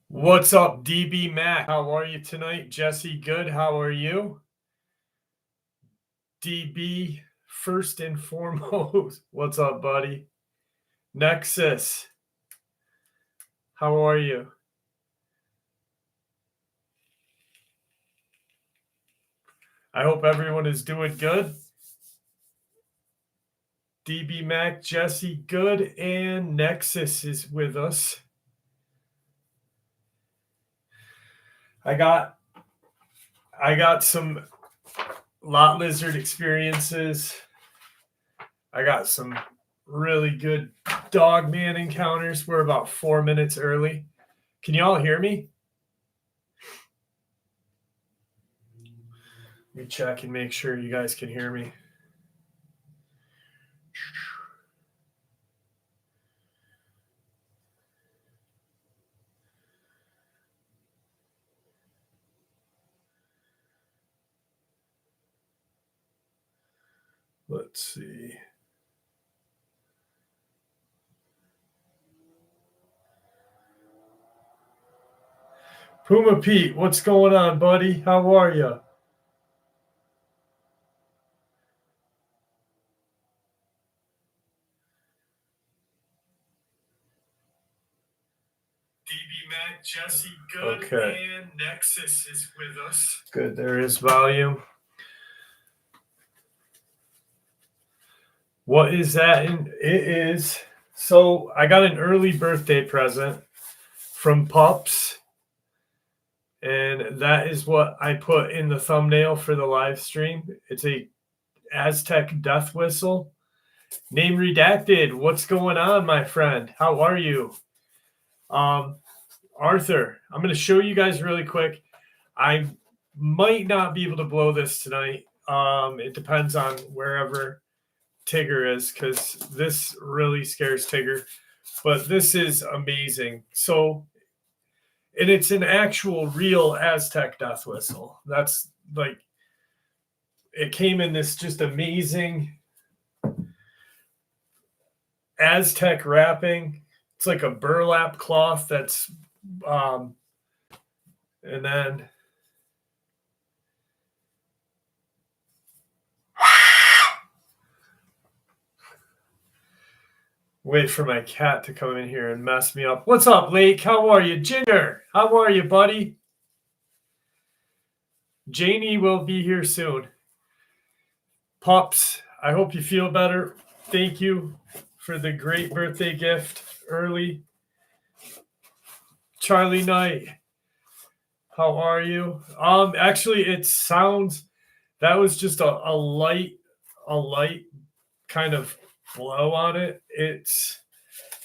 What's up, DB Mac? How are you tonight? Jesse, good. How are you? DB, first and foremost. What's up, buddy? Nexus, how are you? I hope everyone is doing good. DB Mac, Jesse, good, and Nexus is with us. I got some lot lizard experiences. I got some really good Dogman encounters. We're about 4 minutes early. Can you all hear me? Let me check and make sure you guys can hear me. Let's see. Puma Pete, what's going on, buddy? How are you? DB Mac, Jesse, good. Okay. And Nexus is with us. Good, there is volume. What is that? It is. So I got an early birthday present from Pups. And that is what I put in the thumbnail for the live stream. It's a Aztec death whistle. Name redacted. What's going on, my friend? How are you? Arthur, I'm going to show you guys really quick. I might not be able to blow this tonight. It depends on wherever Tigger is, because this really scares Tigger. But this is amazing. So, and it's an actual real Aztec death whistle. That's like, it came in this just amazing Aztec wrapping. It's like a burlap cloth that's, and then wait for my cat to come in here and mess me up. What's up, Lake? How are you? Ginger, how are you, buddy? Janie will be here soon. Pups, I hope you feel better. Thank you for the great birthday gift early. Charlie Knight, how are you? Actually, it sounds, that was just a light kind of blow on it. It's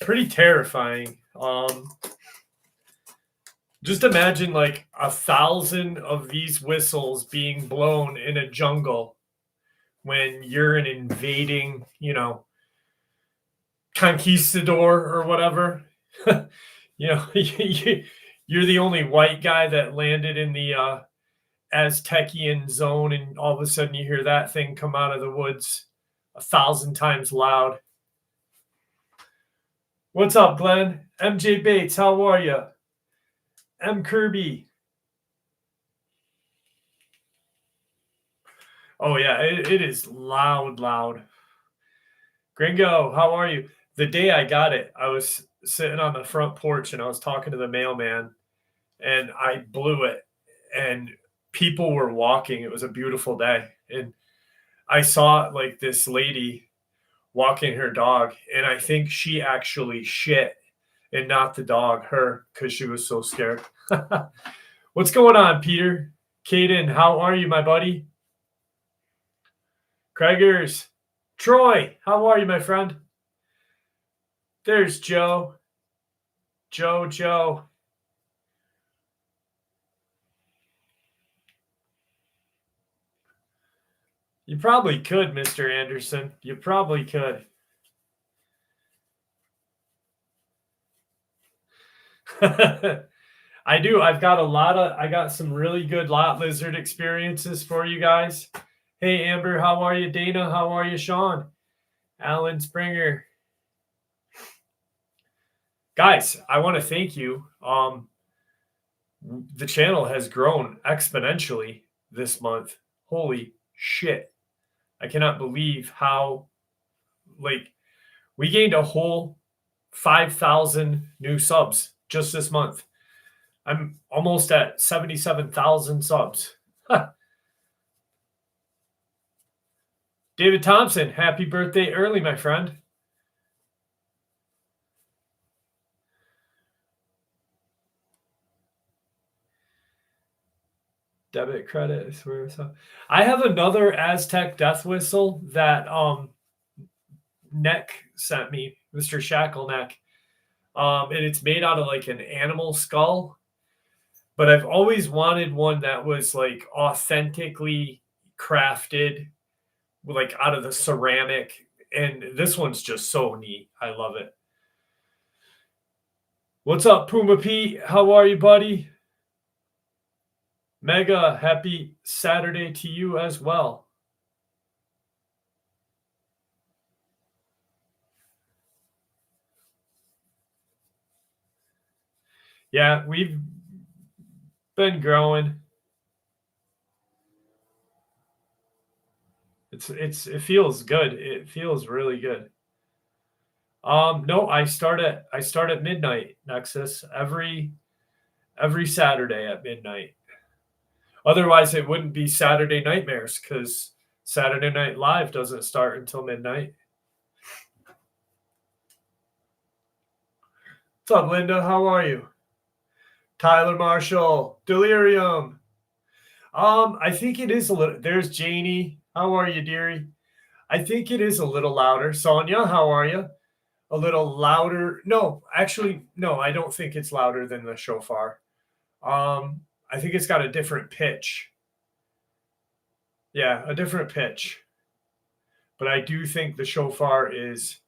pretty terrifying. Just imagine like 1,000 of these whistles being blown in a jungle when you're an invading, conquistador or whatever. You're the only white guy that landed in the Aztecian zone, and all of a sudden you hear that thing come out of the woods 1,000 times loud. What's up, Glenn? MJ Bates, how are you? M. Kirby. Oh, yeah, it is loud. Gringo, how are you? The day I got it, I was sitting on the front porch and I was talking to the mailman, and I blew it, and people were walking. It was a beautiful day. And I saw like this lady walking her dog, and I think she actually shit and not the dog, her, because she was so scared. What's going on, Peter? Caden, how are you, my buddy? Craigers. Troy, how are you, my friend? There's Joe. Joe. You probably could, Mr. Anderson. You probably could. I do. I got some really good lot lizard experiences for you guys. Hey, Amber, how are you? Dana, how are you? Sean, Alan Springer. Guys, I want to thank you. the channel has grown exponentially this month. Holy shit. I cannot believe how, like, we gained a whole 5,000 new subs just this month. I'm almost at 77,000 subs. David Thompson, happy birthday early, my friend. Debit, credit, I swear. So I have another Aztec death whistle that Neck sent me, Mr. Shackleneck. And it's made out of like an animal skull. But I've always wanted one that was like authentically crafted, like out of the ceramic. And this one's just so neat. I love it. What's up, Puma Pete? How are you, buddy? Mega, happy Saturday to you as well. Yeah, we've been growing. It feels good. It feels really good. No, I start at midnight, Nexus, every Saturday at midnight. Otherwise, it wouldn't be Saturday Nightmares because Saturday Night Live doesn't start until midnight. What's up, Linda? How are you? Tyler Marshall, Delirium. I think it is a little. There's Janie. How are you, dearie? I think it is a little louder. Sonia, how are you? A little louder. No, actually, no, I don't think it's louder than the shofar. I think it's got a different pitch. Yeah, a different pitch. But I do think the shofar is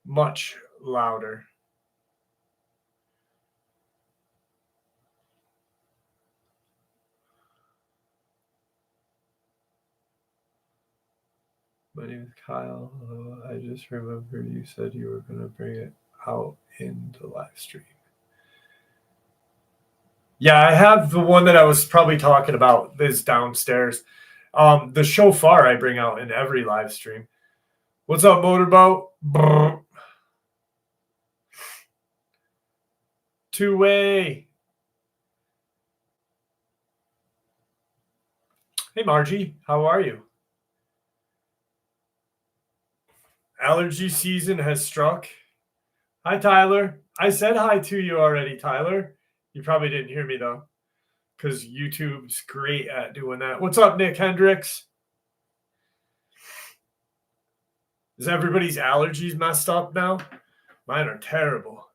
much louder. My name is Kyle. I just remember you said you were going to bring it out in the live stream. Yeah, I have the one that I was probably talking about is downstairs. The shofar I bring out in every live stream. What's up, Motorboat? Brr. Two-way. Hey, Margie. How are you? Allergy season has struck. Hi, Tyler. I said hi to you already, Tyler. You probably didn't hear me, though, because YouTube's great at doing that. What's up, Nick Hendricks? Is everybody's allergies messed up now? Mine are terrible.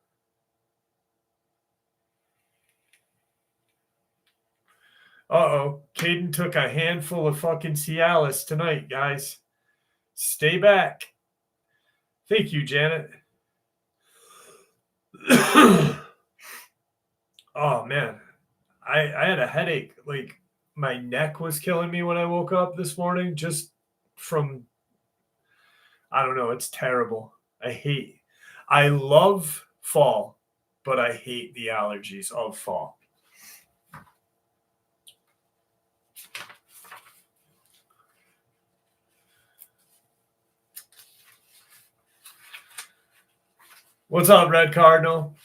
Uh-oh. Caden took a handful of fucking Cialis tonight, guys. Stay back. Thank you, Janet. Oh, man. I had a headache. Like, my neck was killing me when I woke up this morning just from, I don't know, it's terrible. I love fall, but I hate the allergies of fall. What's up, Red Cardinal?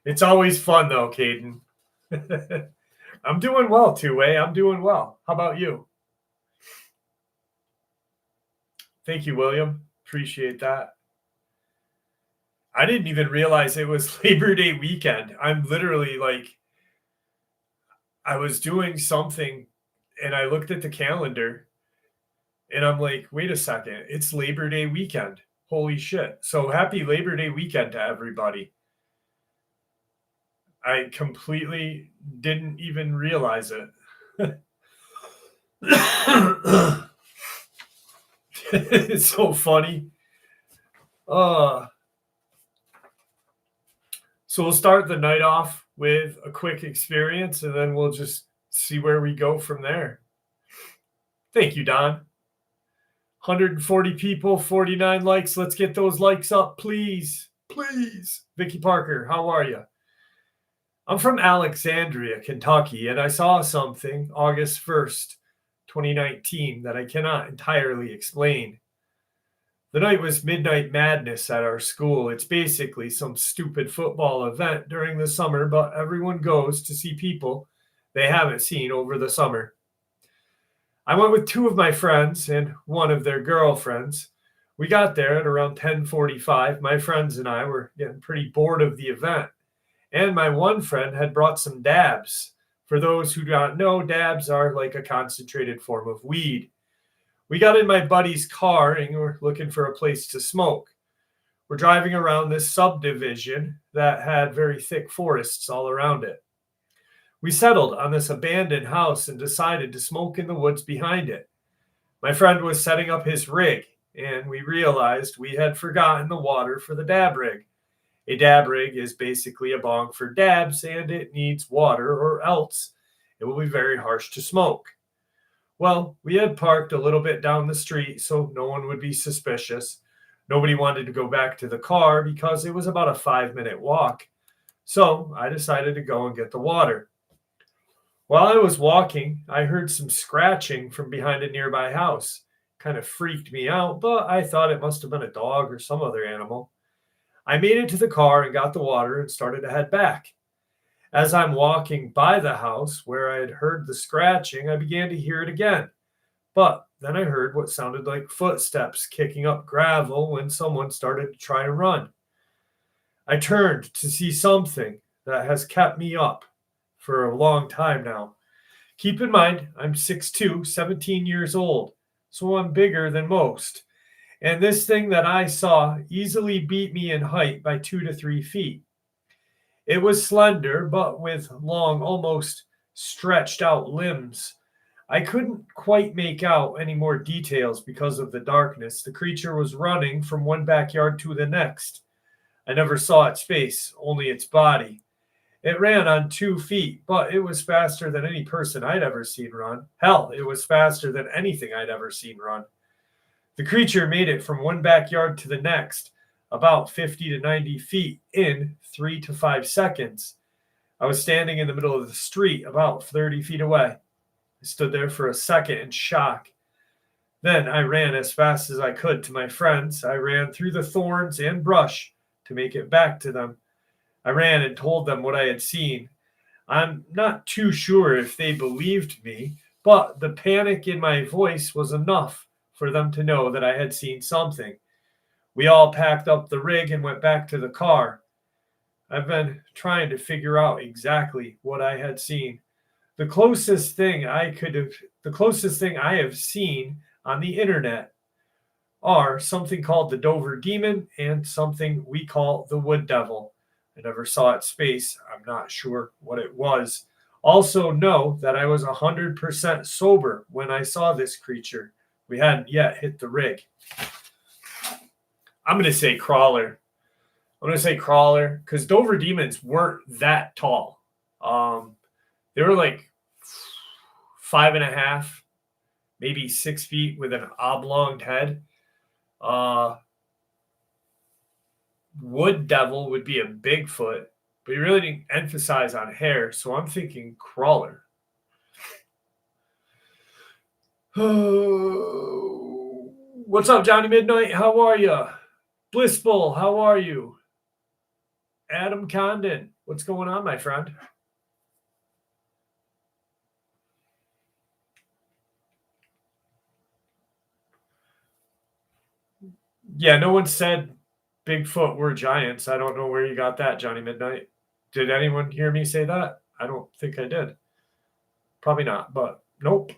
It's always fun, though, Caden. I'm doing well, two-way. I'm doing well. How about you? Thank you, William. Appreciate that. I didn't even realize it was Labor Day weekend. I'm literally like, I was doing something and I looked at the calendar and I'm like, wait a second, it's Labor Day weekend. Holy shit. So happy Labor Day weekend to everybody. I completely didn't even realize it. It's so funny. So we'll start the night off with a quick experience and then we'll just see where we go from there. Thank you, Don. 140 people, 49 likes. Let's get those likes up, please. Please. Vicky Parker, how are you? I'm from Alexandria, Kentucky, and I saw something August 1st, 2019 that I cannot entirely explain. The night was Midnight Madness at our school. It's basically some stupid football event during the summer, but everyone goes to see people they haven't seen over the summer. I went with two of my friends and one of their girlfriends. We got there at around 10:45. My friends and I were getting pretty bored of the event, and my one friend had brought some dabs. For those who do not know, dabs are like a concentrated form of weed. We got in my buddy's car and we're looking for a place to smoke. We're driving around this subdivision that had very thick forests all around it. We settled on this abandoned house and decided to smoke in the woods behind it. My friend was setting up his rig, and we realized we had forgotten the water for the dab rig. A dab rig is basically a bong for dabs, and it needs water, or else it will be very harsh to smoke. Well, we had parked a little bit down the street so no one would be suspicious. Nobody wanted to go back to the car because it was about a 5-minute walk. So I decided to go and get the water. While I was walking, I heard some scratching from behind a nearby house. Kind of freaked me out, but I thought it must have been a dog or some other animal. I made it to the car and got the water and started to head back. As I'm walking by the house where I had heard the scratching, I began to hear it again. But then I heard what sounded like footsteps kicking up gravel when someone started to try to run. I turned to see something that has kept me up for a long time now. Keep in mind, I'm 6'2", 17 years old, so I'm bigger than most. And this thing that I saw easily beat me in height by 2 to 3 feet. It was slender, but with long, almost stretched out limbs. I couldn't quite make out any more details because of the darkness. The creature was running from one backyard to the next. I never saw its face, only its body. It ran on 2 feet, but it was faster than any person I'd ever seen run. Hell, it was faster than anything I'd ever seen run. The creature made it from one backyard to the next, about 50 to 90 feet in 3 to 5 seconds. I was standing in the middle of the street, about 30 feet away. I stood there for a second in shock. Then I ran as fast as I could to my friends. I ran through the thorns and brush to make it back to them. I ran and told them what I had seen. I'm not too sure if they believed me, but the panic in my voice was enough for them to know that I had seen something. We all packed up the rig and went back to the car. I've been trying to figure out exactly what I had seen. The closest thing I have seen on the internet are something called the Dover Demon and something we call the Wood Devil. I never saw its face. I'm not sure what it was. Also know that I was 100% sober when I saw this creature. We hadn't yet hit the rig. I'm going to say crawler. Because Dover Demons weren't that tall. They were like 5.5, maybe 6 feet with an oblong head. Wood Devil would be a Bigfoot, but he really didn't emphasize on hair, so I'm thinking crawler. What's up, Johnny Midnight? How are you? Blissful, how are you? Adam Condon, what's going on, my friend? Yeah, no one said Bigfoot were giants. I don't know where you got that, Johnny Midnight. Did anyone hear me say that? I don't think I did. Probably not, but nope.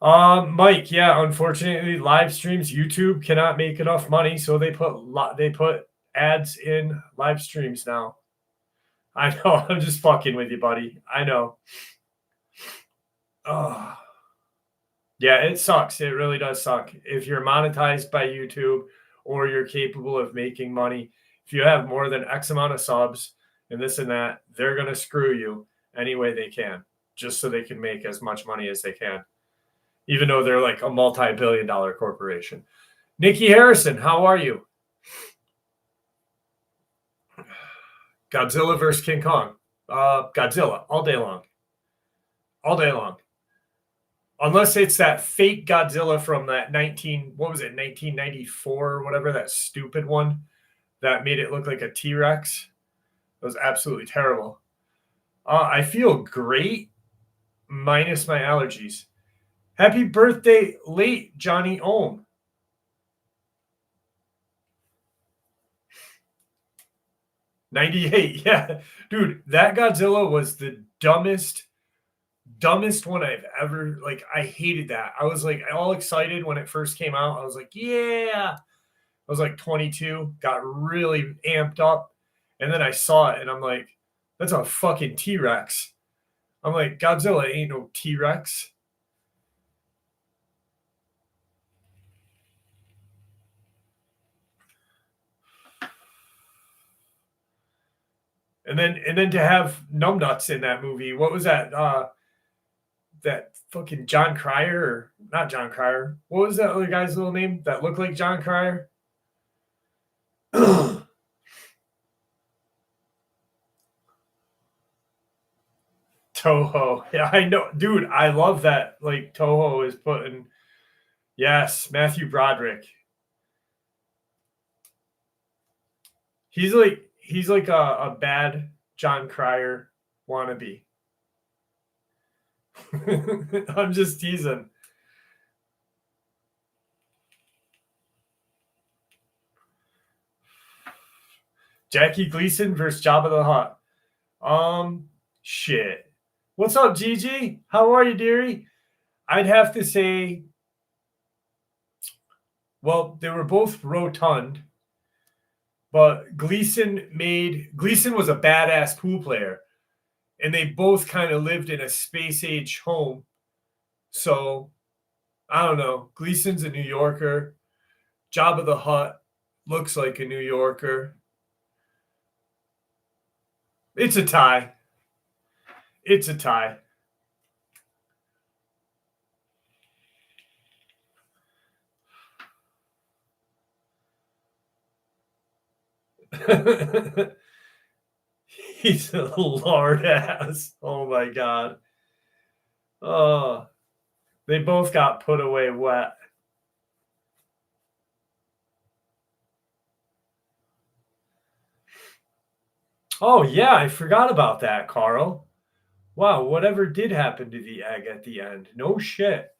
Mike, yeah, unfortunately, live streams, YouTube cannot make enough money, so they put ads in live streams now. I know, I'm just fucking with you, buddy. I know. Oh. Yeah, it sucks. It really does suck. If you're monetized by YouTube or you're capable of making money, if you have more than X amount of subs and this and that, they're going to screw you any way they can, just so they can make as much money as they can, even though they're like a multi-billion-dollar corporation. Nikki Harrison, how are you? Godzilla versus King Kong. Godzilla all day long. All day long. Unless it's that fake Godzilla from that 1994 or whatever, that stupid one that made it look like a T-Rex. It was absolutely terrible. I feel great minus my allergies. Happy birthday late, Johnny Ohm. '98, yeah. Dude, that Godzilla was the dumbest one I've ever, like, I hated that. I was like all excited when it first came out. I was like, yeah. I was like 22, got really amped up. And then I saw it and I'm like, that's a fucking T-Rex. I'm like, Godzilla ain't no T-Rex. And then to have numbnuts in that movie. What was that? That fucking John Cryer, or not John Cryer. What was that other guy's little name that looked like John Cryer? Toho. Yeah, I know. Dude, I love that. Like, Toho is putting, yes, Matthew Broderick. He's like a bad John Cryer wannabe. I'm just teasing. Jackie Gleason versus Jabba the Hutt. Shit. What's up, Gigi? How are you, dearie? I'd have to say, well, they were both rotund, but Gleason was a badass pool player, and they both kind of lived in a space age home. So, I don't know. Gleason's a New Yorker. Jabba the Hutt looks like a New Yorker. It's a tie. It's a tie. He's a lard ass. Oh my god. Oh, they both got put away wet. Oh yeah, I forgot about that, Carl. Wow, whatever did happen to the egg at the end? No shit.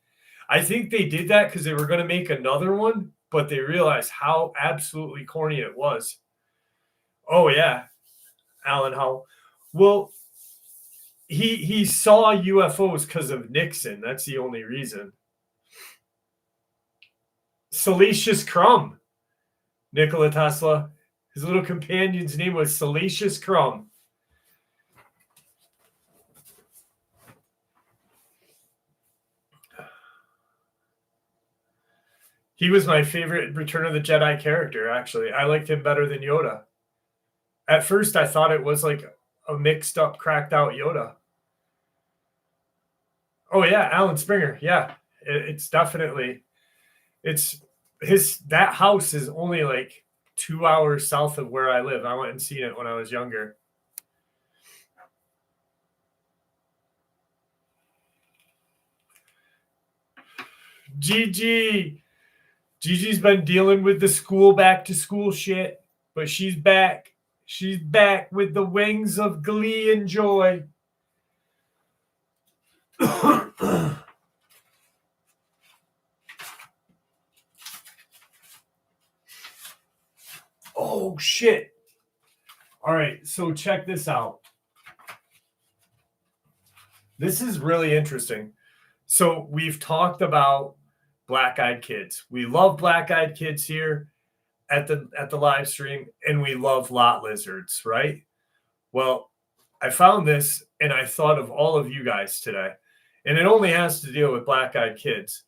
I think they did that because they were going to make another one, but they realized how absolutely corny it was. Oh yeah, Alan Howe. Well, he saw UFOs because of Nixon. That's the only reason. Salacious Crumb, Nikola Tesla. His little companion's name was Salacious Crumb. He was my favorite Return of the Jedi character, actually. I liked him better than Yoda. At first, I thought it was like a mixed up, cracked out Yoda. Oh, yeah, Alan Springer. Yeah, it's definitely. It's that house is only like 2 hours south of where I live. I went and seen it when I was younger. Gigi's been dealing with the school back to school shit, but she's back. She's back with the wings of glee and joy. Oh, shit. All right, so check this out. This is really interesting. So we've talked about black-eyed kids. We love black-eyed kids here at the live stream, and we love lot lizards, right? Well, I found this and I thought of all of you guys today. And it only has to deal with black-eyed kids.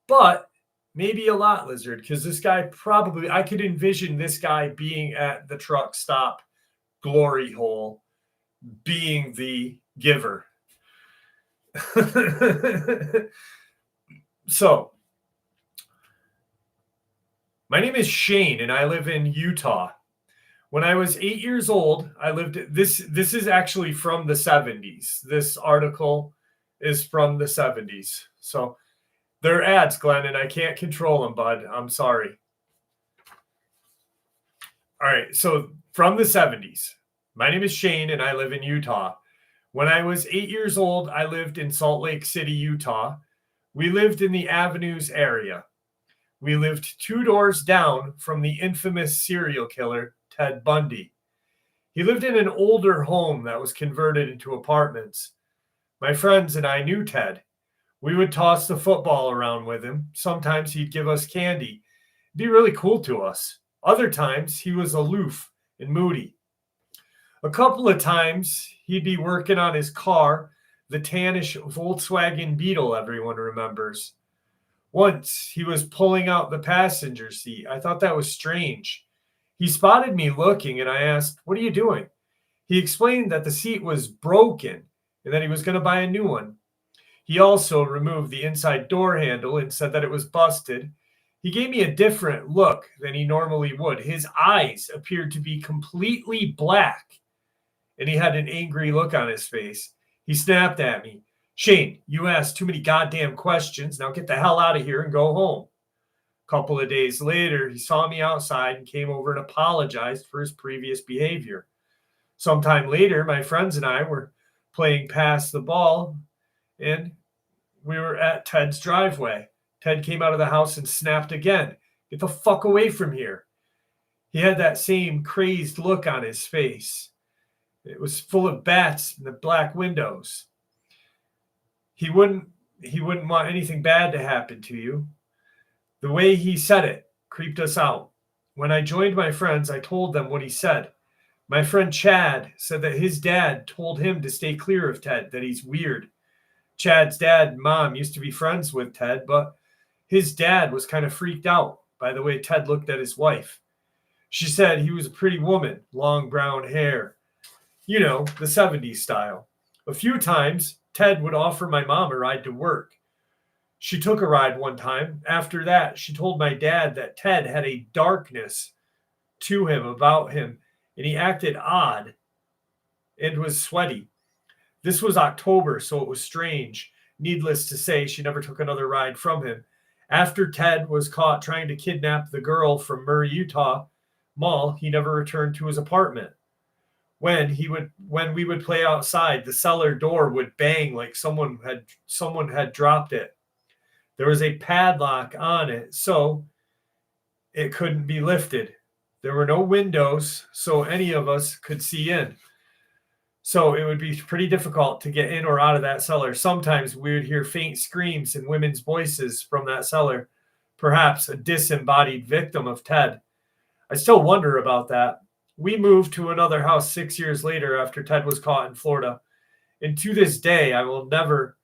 But maybe a lot lizard, because this guy probably, I could envision this guy being at the truck stop glory hole, being the giver. So, my name is Shane and I live in Utah. When I was 8 years old, I lived. This is actually from the 70s. This article is from the 70s. So they're ads, Glenn, and I can't control them, bud. I'm sorry. All right. So from the 70s, my name is Shane, and I live in Utah. When I was 8 years old, I lived in Salt Lake City, Utah. We lived in the Avenues area. We lived 2 doors down from the infamous serial killer, Ted Bundy. He lived in an older home that was converted into apartments. My friends and I knew Ted. We would toss the football around with him. Sometimes he'd give us candy. It'd be really cool to us. Other times he was aloof and moody. A couple of times he'd be working on his car, the tannish Volkswagen Beetle everyone remembers. Once he was pulling out the passenger seat. I thought that was strange. He spotted me looking and I asked, "What are you doing?" He explained that the seat was broken and that he was going to buy a new one. He also removed the inside door handle and said that it was busted. He gave me a different look than he normally would. His eyes appeared to be completely black and he had an angry look on his face. He snapped at me. "Shane, you asked too many goddamn questions. Now get the hell out of here and go home." A couple of days later, he saw me outside and came over and apologized for his previous behavior. Sometime later, my friends and I were playing pass the ball and we were at Ted's driveway. Ted came out of the house and snapped again. "Get the fuck away from here." He had that same crazed look on his face. It was full of bats in the black windows. He wouldn't want anything bad to happen to you. The way he said it creeped us out. When I joined my friends, I told them what he said. My friend Chad said that his dad told him to stay clear of Ted, that he's weird. Chad's dad and mom used to be friends with Ted, but his dad was kind of freaked out by the way Ted looked at his wife. She said he was a pretty woman, long brown hair. You know, the 70s style. A few times, Ted would offer my mom a ride to work. She took a ride one time. After that, she told my dad that Ted had a darkness to him about him, and he acted odd and was sweaty. This was October, so it was strange. Needless to say, she never took another ride from him. After Ted was caught trying to kidnap the girl from Murray, Utah Mall, he never returned to his apartment. When we would play outside, the cellar door would bang like someone had dropped it. There was a padlock on it, so it couldn't be lifted. There were no windows, so any of us could see in. So it would be pretty difficult to get in or out of that cellar. Sometimes we would hear faint screams and women's voices from that cellar, perhaps a disembodied victim of Ted. I still wonder about that. We moved to another house 6 years later after Ted was caught in Florida. And to this day, I'll never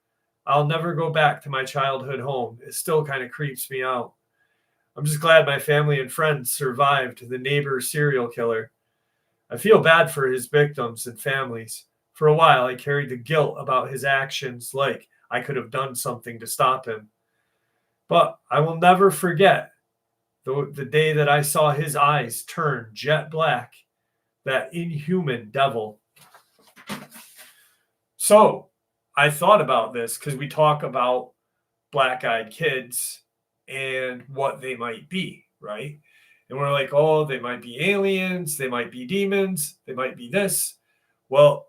go back to my childhood home. It still kind of creeps me out. I'm just glad my family and friends survived the neighbor serial killer. I feel bad for his victims and families. For a while, I carried the guilt about his actions, like I could have done something to stop him. But I will never forget the day that I saw his eyes turn jet black, that inhuman devil. So I thought about this because we talk about black-eyed kids and what they might be, right? And we're like, oh, they might be aliens, they might be demons, they might be this. Well,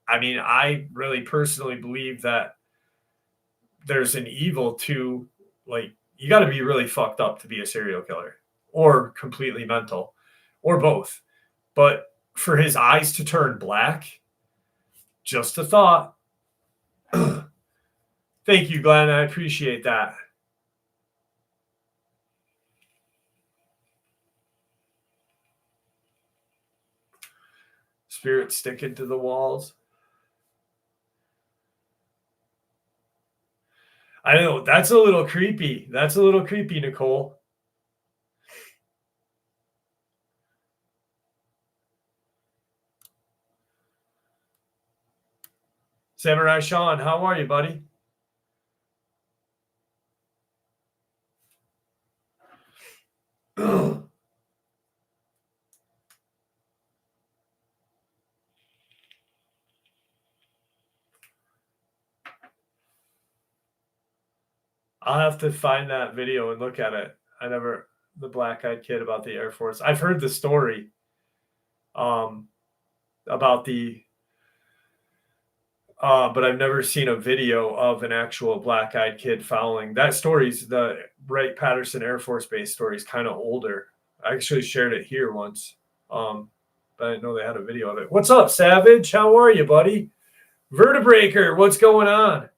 I mean, I really personally believe that there's an evil to, like, you got to be really fucked up to be a serial killer or completely mental or both. But for his eyes to turn black, just a thought. Thank you, Glenn. I appreciate that. Spirit sticking to the walls. I know, that's a little creepy. That's a little creepy, Nicole. Samurai Sean, how are you, buddy? I'll have to find that video and look at it. The black-eyed kid about the Air Force. I've heard the story about but I've never seen a video of an actual black-eyed kid following. That story's the Wright-Patterson Air Force Base story is kind of older. I actually shared it here once, but I didn't know they had a video of it. What's up, Savage? How are you, buddy? Vertebraker, what's going on?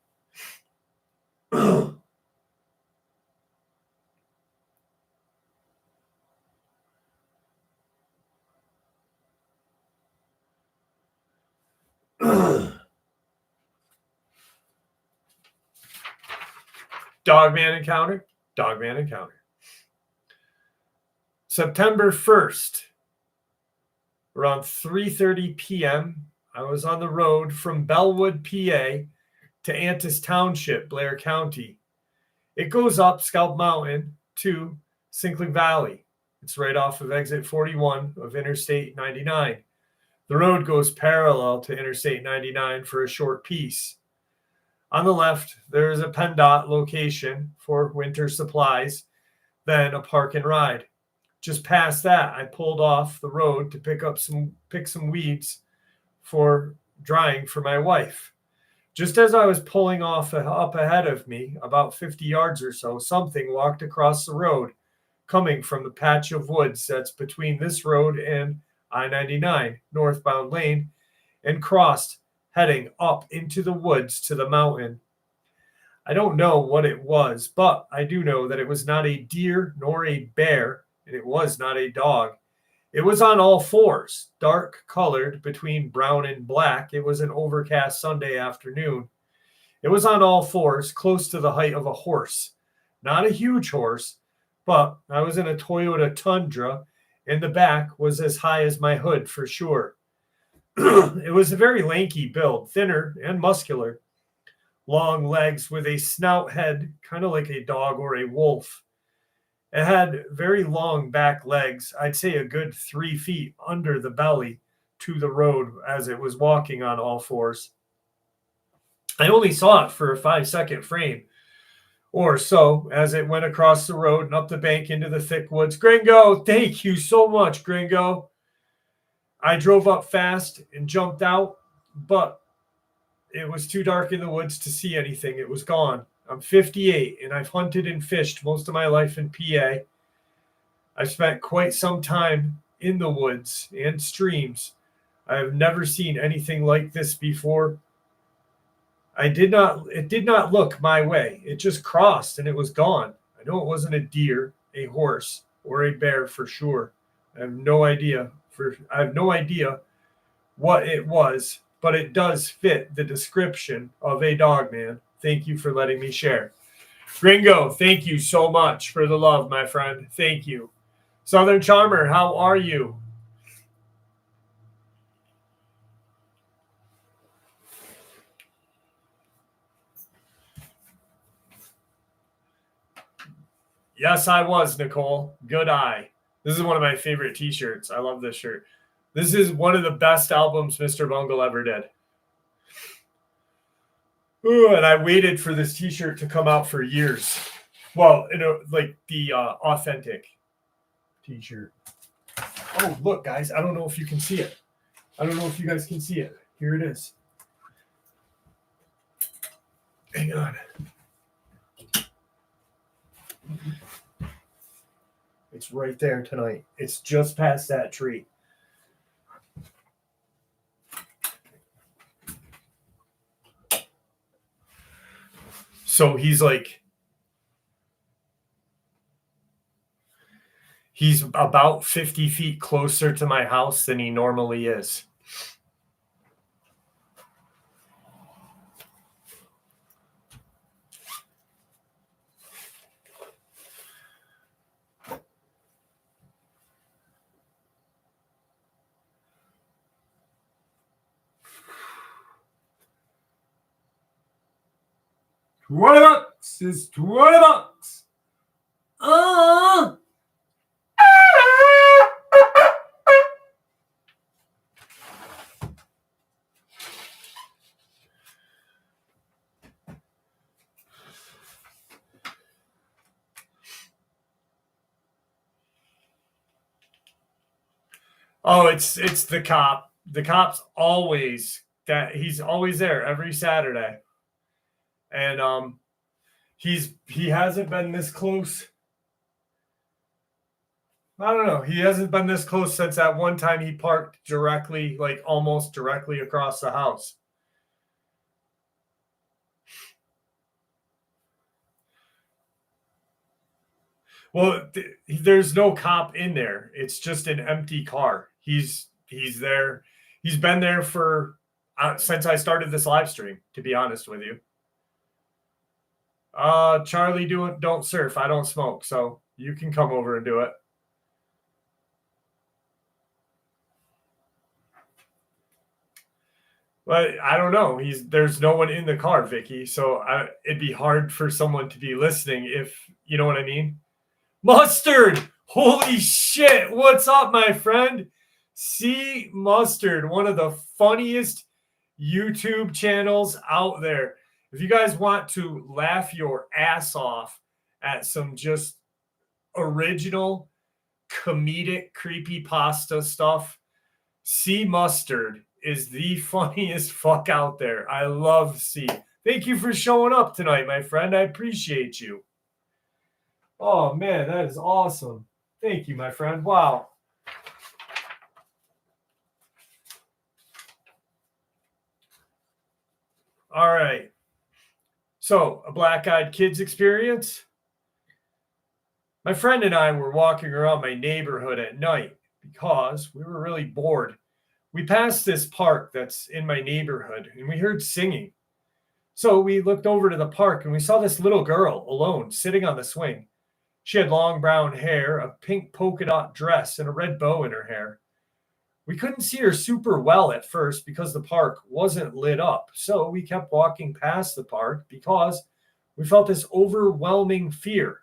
Dogman encounter. Dogman encounter. September 1st, around 3:30 p.m., I was on the road from Bellwood, PA to Antis Township, Blair County. It goes up Scalp Mountain to Sinkling Valley. It's right off of exit 41 of Interstate 99. The road goes parallel to Interstate 99 for a short piece. On the left, there is a PennDOT location for winter supplies, then a park and ride. Just past that, I pulled off the road to pick some weeds for drying for my wife. Just as I was pulling off up ahead of me, about 50 yards or so, something walked across the road, coming from the patch of woods that's between this road and I-99 northbound lane, and crossed, heading up into the woods to the mountain. I don't know what it was, but I do know that it was not a deer nor a bear, and it was not a dog. It was on all fours, dark colored between brown and black. It was an overcast Sunday afternoon. It was on all fours, close to the height of a horse. Not a huge horse, but I was in a Toyota Tundra, and the back was as high as my hood for sure. It was a very lanky build, thinner and muscular. Long legs with a snout head, kind of like a dog or a wolf. It had very long back legs, I'd say a good 3 feet under the belly to the road as it was walking on all fours. I only saw it for a 5-second frame or so as it went across the road and up the bank into the thick woods. Gringo, thank you so much, Gringo. I drove up fast and jumped out, but it was too dark in the woods to see anything. It was gone. I'm 58, and I've hunted and fished most of my life in PA. I've spent quite some time in the woods and streams. I have never seen anything like this before. It did not look my way. It just crossed, and it was gone. I know it wasn't a deer, a horse, or a bear for sure. I have no idea what it was, but it does fit the description of a dog man. Thank you for letting me share. Gringo, thank you so much for the love, my friend. Thank you. Southern Charmer, how are you? Yes, I was, Nicole. Good eye. This is one of my favorite t-shirts. I love this shirt. This is one of the best albums Mr. Bungle ever did. Ooh, and I waited for this t-shirt to come out for years. Well, like the authentic t-shirt. Oh, look, guys. I don't know if you can see it. I don't know if you guys can see it. Here it is. Hang on. It's right there tonight. It's just past that tree. So he's about 50 feet closer to my house than he normally is. $20 is $20. Oh, it's the cop. The cop's always he's always there every Saturday. And he hasn't been this close. I don't know. He hasn't been this close since that one time he parked directly, like almost directly across the house. Well, there's no cop in there. It's just an empty car. He's there. He's been there for since I started this live stream. To be honest with you, Charlie, don't surf. I don't smoke, so you can come over and do it. But I don't know. There's no one in the car, Vicky. So it'd be hard for someone to be listening if you know what I mean. Mustard! Holy shit! What's up, my friend? See Mustard, one of the funniest YouTube channels out there. If you guys want to laugh your ass off at some just original comedic creepypasta stuff, See Mustard is the funniest fuck out there. I love C. Thank you for showing up tonight, my friend. I appreciate you. Oh, man, that is awesome. Thank you, my friend. Wow. All right. So, a black-eyed kids experience. My friend and I were walking around my neighborhood at night because we were really bored. We passed this park that's in my neighborhood, and we heard singing. So we looked over to the park, and we saw this little girl alone sitting on the swing. She had long brown hair, a pink polka dot dress, and a red bow in her hair. We couldn't see her super well at first because the park wasn't lit up. So we kept walking past the park because we felt this overwhelming fear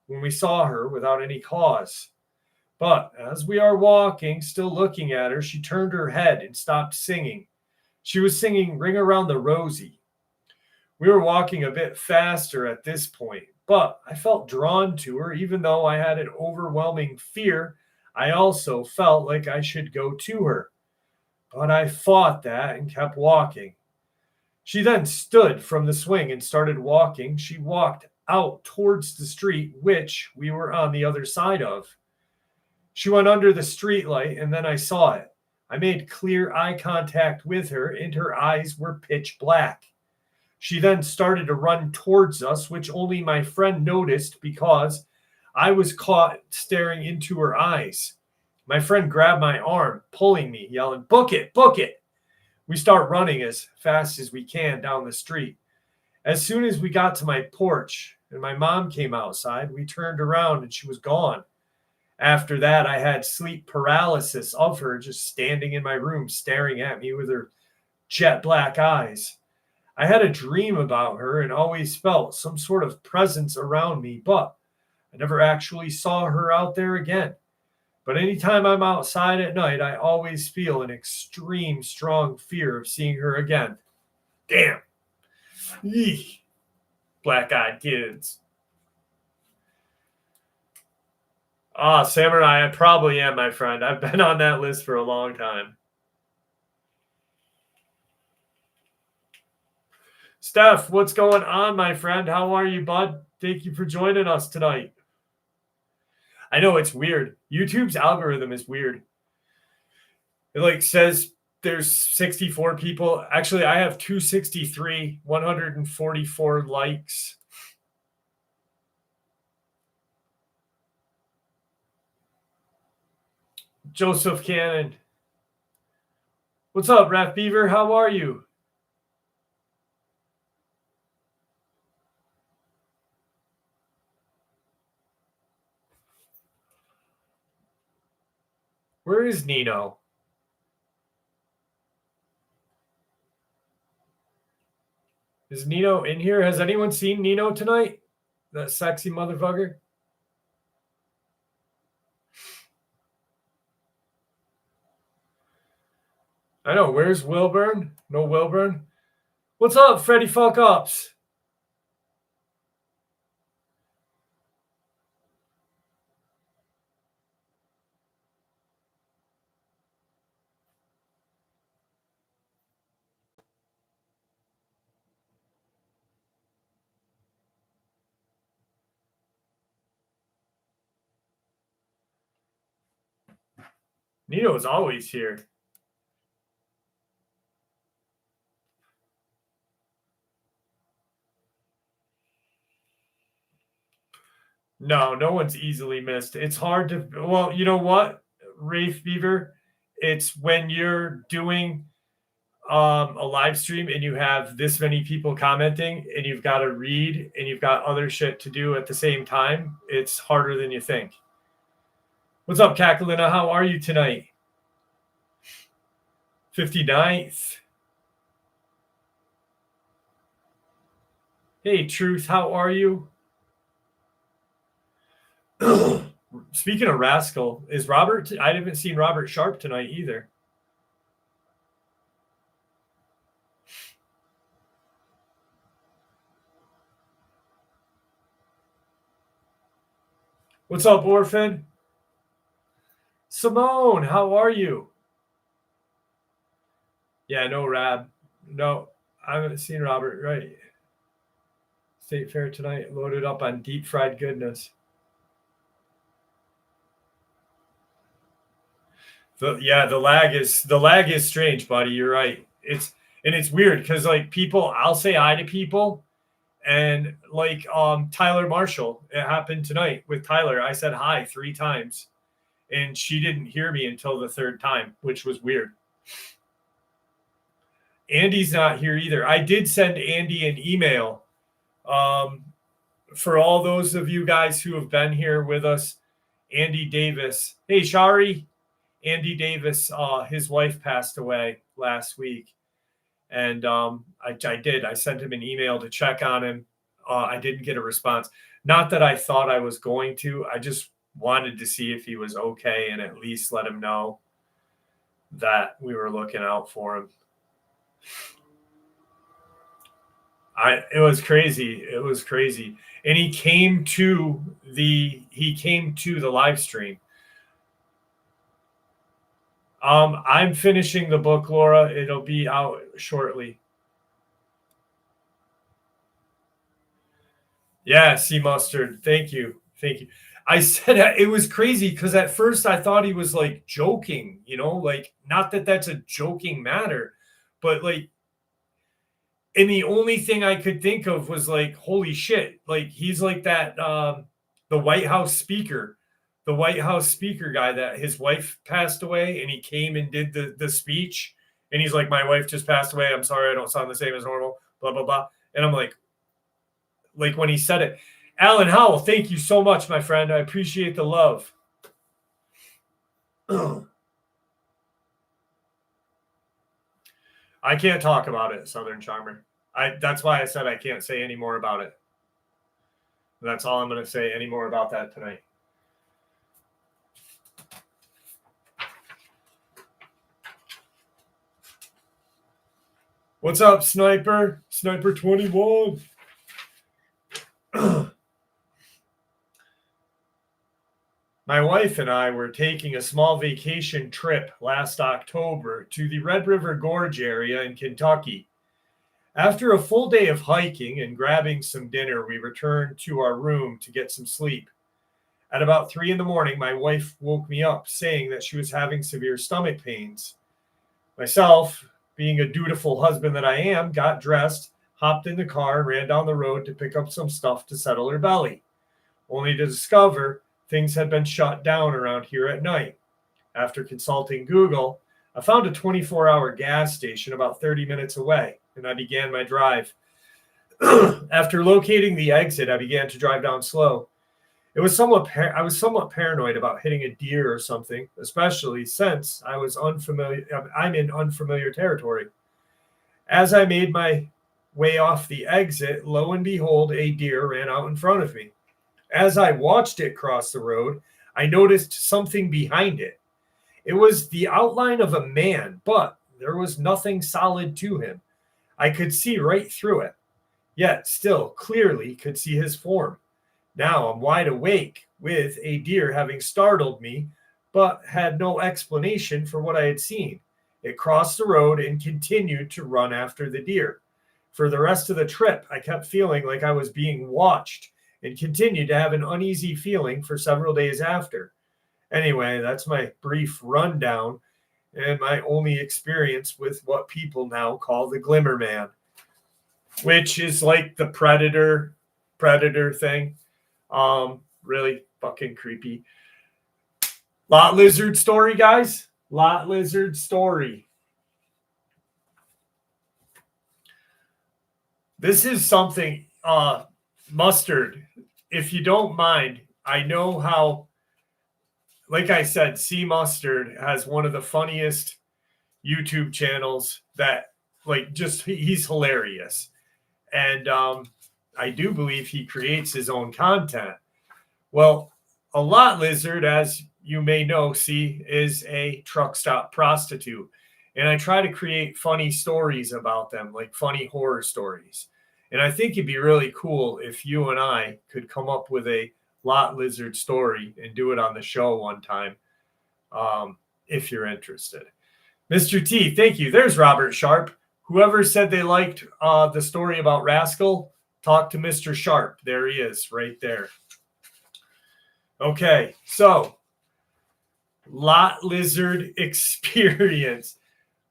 when we saw her without any cause. But as we are walking, still looking at her, she turned her head and stopped singing. She was singing Ring Around the Rosie. We were walking a bit faster at this point, but I felt drawn to her. Even though I had an overwhelming fear, I also felt like I should go to her. But I fought that and kept walking. She then stood from the swing and started walking. She walked out towards the street, which we were on the other side of. She went under the streetlight, and then I saw it. I made clear eye contact with her, and her eyes were pitch black. She then started to run towards us, which only my friend noticed because I was caught staring into her eyes. My friend grabbed my arm, pulling me, yelling, "Book it, book it." We start running as fast as we can down the street. As soon as we got to my porch and my mom came outside, we turned around and she was gone. After that, I had sleep paralysis of her just standing in my room, staring at me with her jet black eyes. I had a dream about her and always felt some sort of presence around me, but I never actually saw her out there again. But anytime I'm outside at night, I always feel an extreme strong fear of seeing her again. Damn. Eek. Black-eyed kids. Samurai, I probably am, my friend. I've been on that list for a long time. Steph, what's going on, my friend? How are you, bud? Thank you for joining us tonight. I know it's weird. YouTube's algorithm is weird. It says there's 64 people. Actually, I have 263, 144 likes. Joseph Cannon. What's up, Raf Beaver? How are you? Where is Nino? Is Nino in here? Has anyone seen Nino tonight? That sexy motherfucker? I know. Where's Wilburn? No Wilburn. What's up, Freddy Fuck Ups? Nino is always here. No, no one's easily missed. It's hard to, well, you know what, Rafe Beaver? It's when you're doing a live stream and you have this many people commenting and you've got to read and you've got other shit to do at the same time. It's harder than you think. What's up, Kakalina? How are you tonight? 59th. Hey, Truth, how are you? Speaking of Rascal, is Robert? I haven't seen Robert Sharp tonight either. What's up, Orphan? Simone, how are you? Yeah, no, Rab. No, I haven't seen Robert. Right. State Fair tonight, loaded up on deep fried goodness. The lag is strange, buddy. You're right. It's weird because like people, I'll say hi to people, and like Tyler Marshall, it happened tonight with Tyler. I said hi 3 times, and she didn't hear me until the 3rd time, which was weird. Andy's not here either. I did send Andy an email. For all those of you guys who have been here with us, Andy Davis. Hey, Shari. Andy Davis, his wife passed away last week. And I did. I sent him an email to check on him. I didn't get a response. Not that I thought I was going to. I just wanted to see if he was okay and at least let him know that we were looking out for him. It was crazy. It was crazy. And he came to the live stream. I'm finishing the book, Laura. It'll be out shortly. Yeah, Sea Mustard. Thank you. Thank you. I said it was crazy because at first I thought he was like joking, like not that that's a joking matter, but like, and the only thing I could think of was like, holy shit, like he's like that, the White House speaker guy that his wife passed away and he came and did the speech and he's like, my wife just passed away. I'm sorry, I don't sound the same as normal, blah, blah, blah. And I'm like when he said it, Alan Howell, thank you so much, my friend. I appreciate the love. I can't talk about it, Southern Charmer. That's why I said I can't say any more about it. That's all I'm going to say any more about that tonight. What's up, Sniper? Sniper 21. My wife and I were taking a small vacation trip last October to the Red River Gorge area in Kentucky. After a full day of hiking and grabbing some dinner, we returned to our room to get some sleep. At about 3 a.m, my wife woke me up saying that she was having severe stomach pains. Myself, being a dutiful husband that I am, got dressed, hopped in the car, and ran down the road to pick up some stuff to settle her belly, only to discover things had been shut down around here at night. After consulting Google, I found a 24-hour gas station about 30 minutes away, and I began my drive. After locating the exit, I began to drive down slow. I was somewhat paranoid about hitting a deer or something, especially since I'm in unfamiliar territory. As I made my way off the exit, lo and behold, a deer ran out in front of me. As I watched it cross the road, I noticed something behind it. It was the outline of a man, but there was nothing solid to him. I could see right through it, yet still clearly could see his form. Now I'm wide awake with a deer having startled me, but had no explanation for what I had seen. It crossed the road and continued to run after the deer. For the rest of the trip, I kept feeling like I was being watched and continued to have an uneasy feeling for several days after. Anyway, that's my brief rundown and my only experience with what people now call the Glimmer Man, which is like the predator thing. Really fucking creepy. Lot lizard story, guys. Lot lizard story. This is something, Mustard, if you don't mind, I know how, like I said, C Mustard has one of the funniest YouTube channels that, like, just he's hilarious. And I do believe he creates his own content. Well, a lot lizard, as you may know, see, is a truck stop prostitute. And I try to create funny stories about them, like funny horror stories. And I think it'd be really cool if you and I could come up with a lot lizard story and do it on the show one time, if you're interested. Mr. T, thank you. There's Robert Sharp. Whoever said they liked the story about Rascal, talk to Mr. Sharp. There he is, right there. Okay, so lot lizard experience.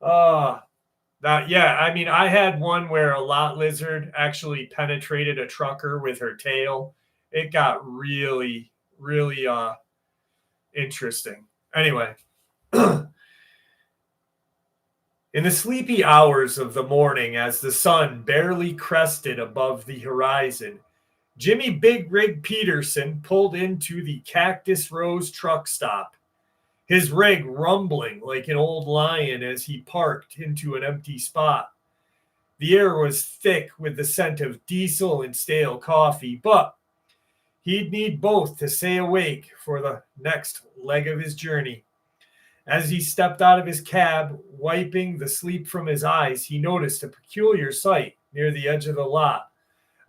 I mean, I had one where a lot lizard actually penetrated a trucker with her tail. It got really, really interesting. Anyway, in the sleepy hours of the morning, as the sun barely crested above the horizon, Jimmy Big Rig Peterson pulled into the Cactus Rose truck stop, his rig rumbling like an old lion as he parked into an empty spot. The air was thick with the scent of diesel and stale coffee, but he'd need both to stay awake for the next leg of his journey. As he stepped out of his cab, wiping the sleep from his eyes, he noticed a peculiar sight near the edge of the lot.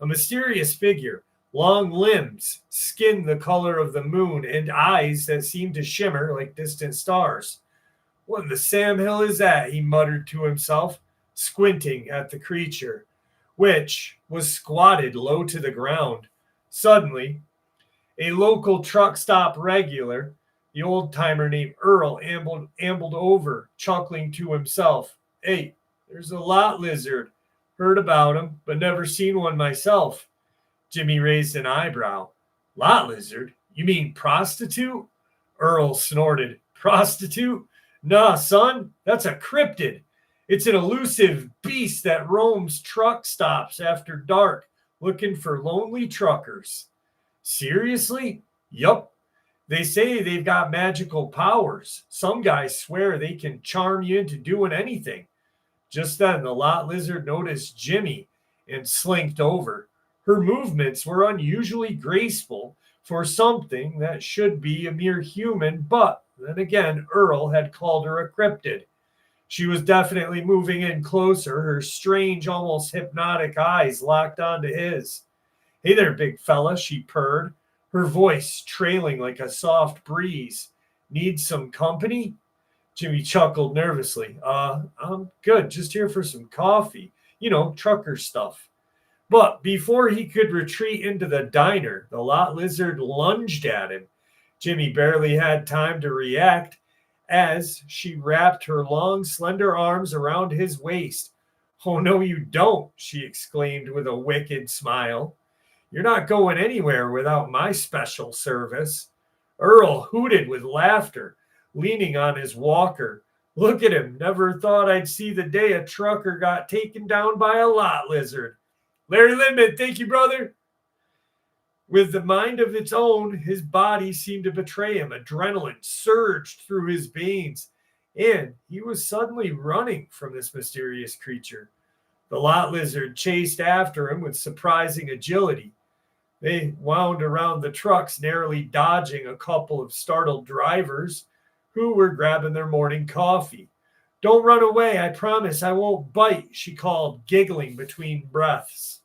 A mysterious figure, long limbs, skin the color of the moon, and eyes that seemed to shimmer like distant stars. "What in the Sam Hill is that?" he muttered to himself, squinting at the creature, which was squatted low to the ground. Suddenly, a local truck stop regular, the old-timer named Earl, ambled over, chuckling to himself. "Hey, there's a lot lizard. Heard about him, but never seen one myself." Jimmy raised an eyebrow. "Lot lizard? You mean prostitute?" Earl snorted. "Prostitute? Nah, son, that's a cryptid. It's an elusive beast that roams truck stops after dark, looking for lonely truckers." "Seriously?" "Yup. They say they've got magical powers. Some guys swear they can charm you into doing anything." Just then, the lot lizard noticed Jimmy and slinked over. Her movements were unusually graceful for something that should be a mere human, but then again, Earl had called her a cryptid. She was definitely moving in closer, her strange, almost hypnotic eyes locked onto his. "Hey there, big fella," she purred, her voice trailing like a soft breeze. "Need some company?" Jimmy chuckled nervously. I'm good, just here for some coffee. You know, trucker stuff." But before he could retreat into the diner, the lot lizard lunged at him. Jimmy barely had time to react as she wrapped her long, slender arms around his waist. "Oh, no, you don't," she exclaimed with a wicked smile. "You're not going anywhere without my special service." Earl hooted with laughter, leaning on his walker. "Look at him. Never thought I'd see the day a trucker got taken down by a lot lizard. Larry Lindman, thank you, brother." With the mind of its own, his body seemed to betray him. Adrenaline surged through his veins, and he was suddenly running from this mysterious creature. The lot lizard chased after him with surprising agility. They wound around the trucks, narrowly dodging a couple of startled drivers who were grabbing their morning coffee. "Don't run away, I promise I won't bite," she called, giggling between breaths.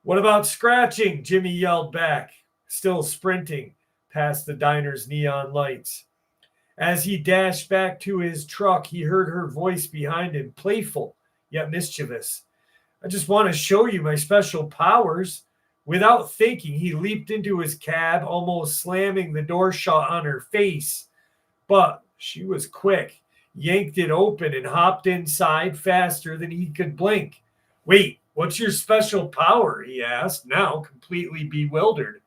"What about scratching?" Jimmy yelled back, still sprinting past the diner's neon lights. As he dashed back to his truck, he heard her voice behind him, playful yet mischievous. "I just want to show you my special powers. Without thinking, he leaped into his cab, almost slamming the door shut on her face. But she was quick, yanked it open, and hopped inside faster than he could blink. Wait, what's your special power? He asked, now completely bewildered.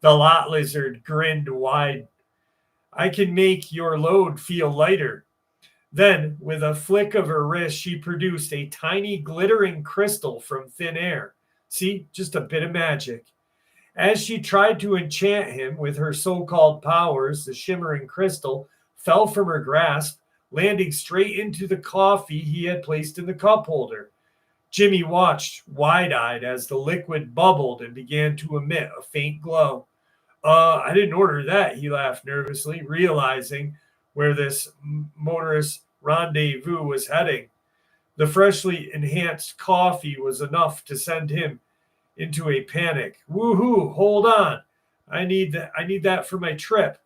The lot lizard grinned wide. I can make your load feel lighter. Then, with a flick of her wrist, she produced a tiny glittering crystal from thin air. See, just a bit of magic. As she tried to enchant him with her so-called powers, the shimmering crystal fell from her grasp, landing straight into the coffee he had placed in the cup holder. Jimmy watched, wide-eyed, as the liquid bubbled and began to emit a faint glow. I didn't order that, he laughed nervously, realizing where this motorist rendezvous was heading. The freshly enhanced coffee was enough to send him into a panic. Woohoo, hold on. I need that for my trip.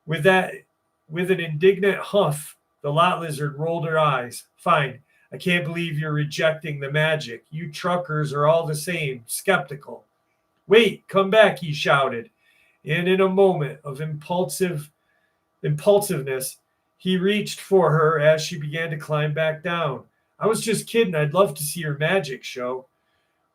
With an indignant huff, the lot lizard rolled her eyes. Fine. I can't believe you're rejecting the magic. You truckers are all the same, skeptical. Wait, come back, he shouted. And in a moment of impulsiveness, he reached for her as she began to climb back down. I was just kidding. I'd love to see your magic show.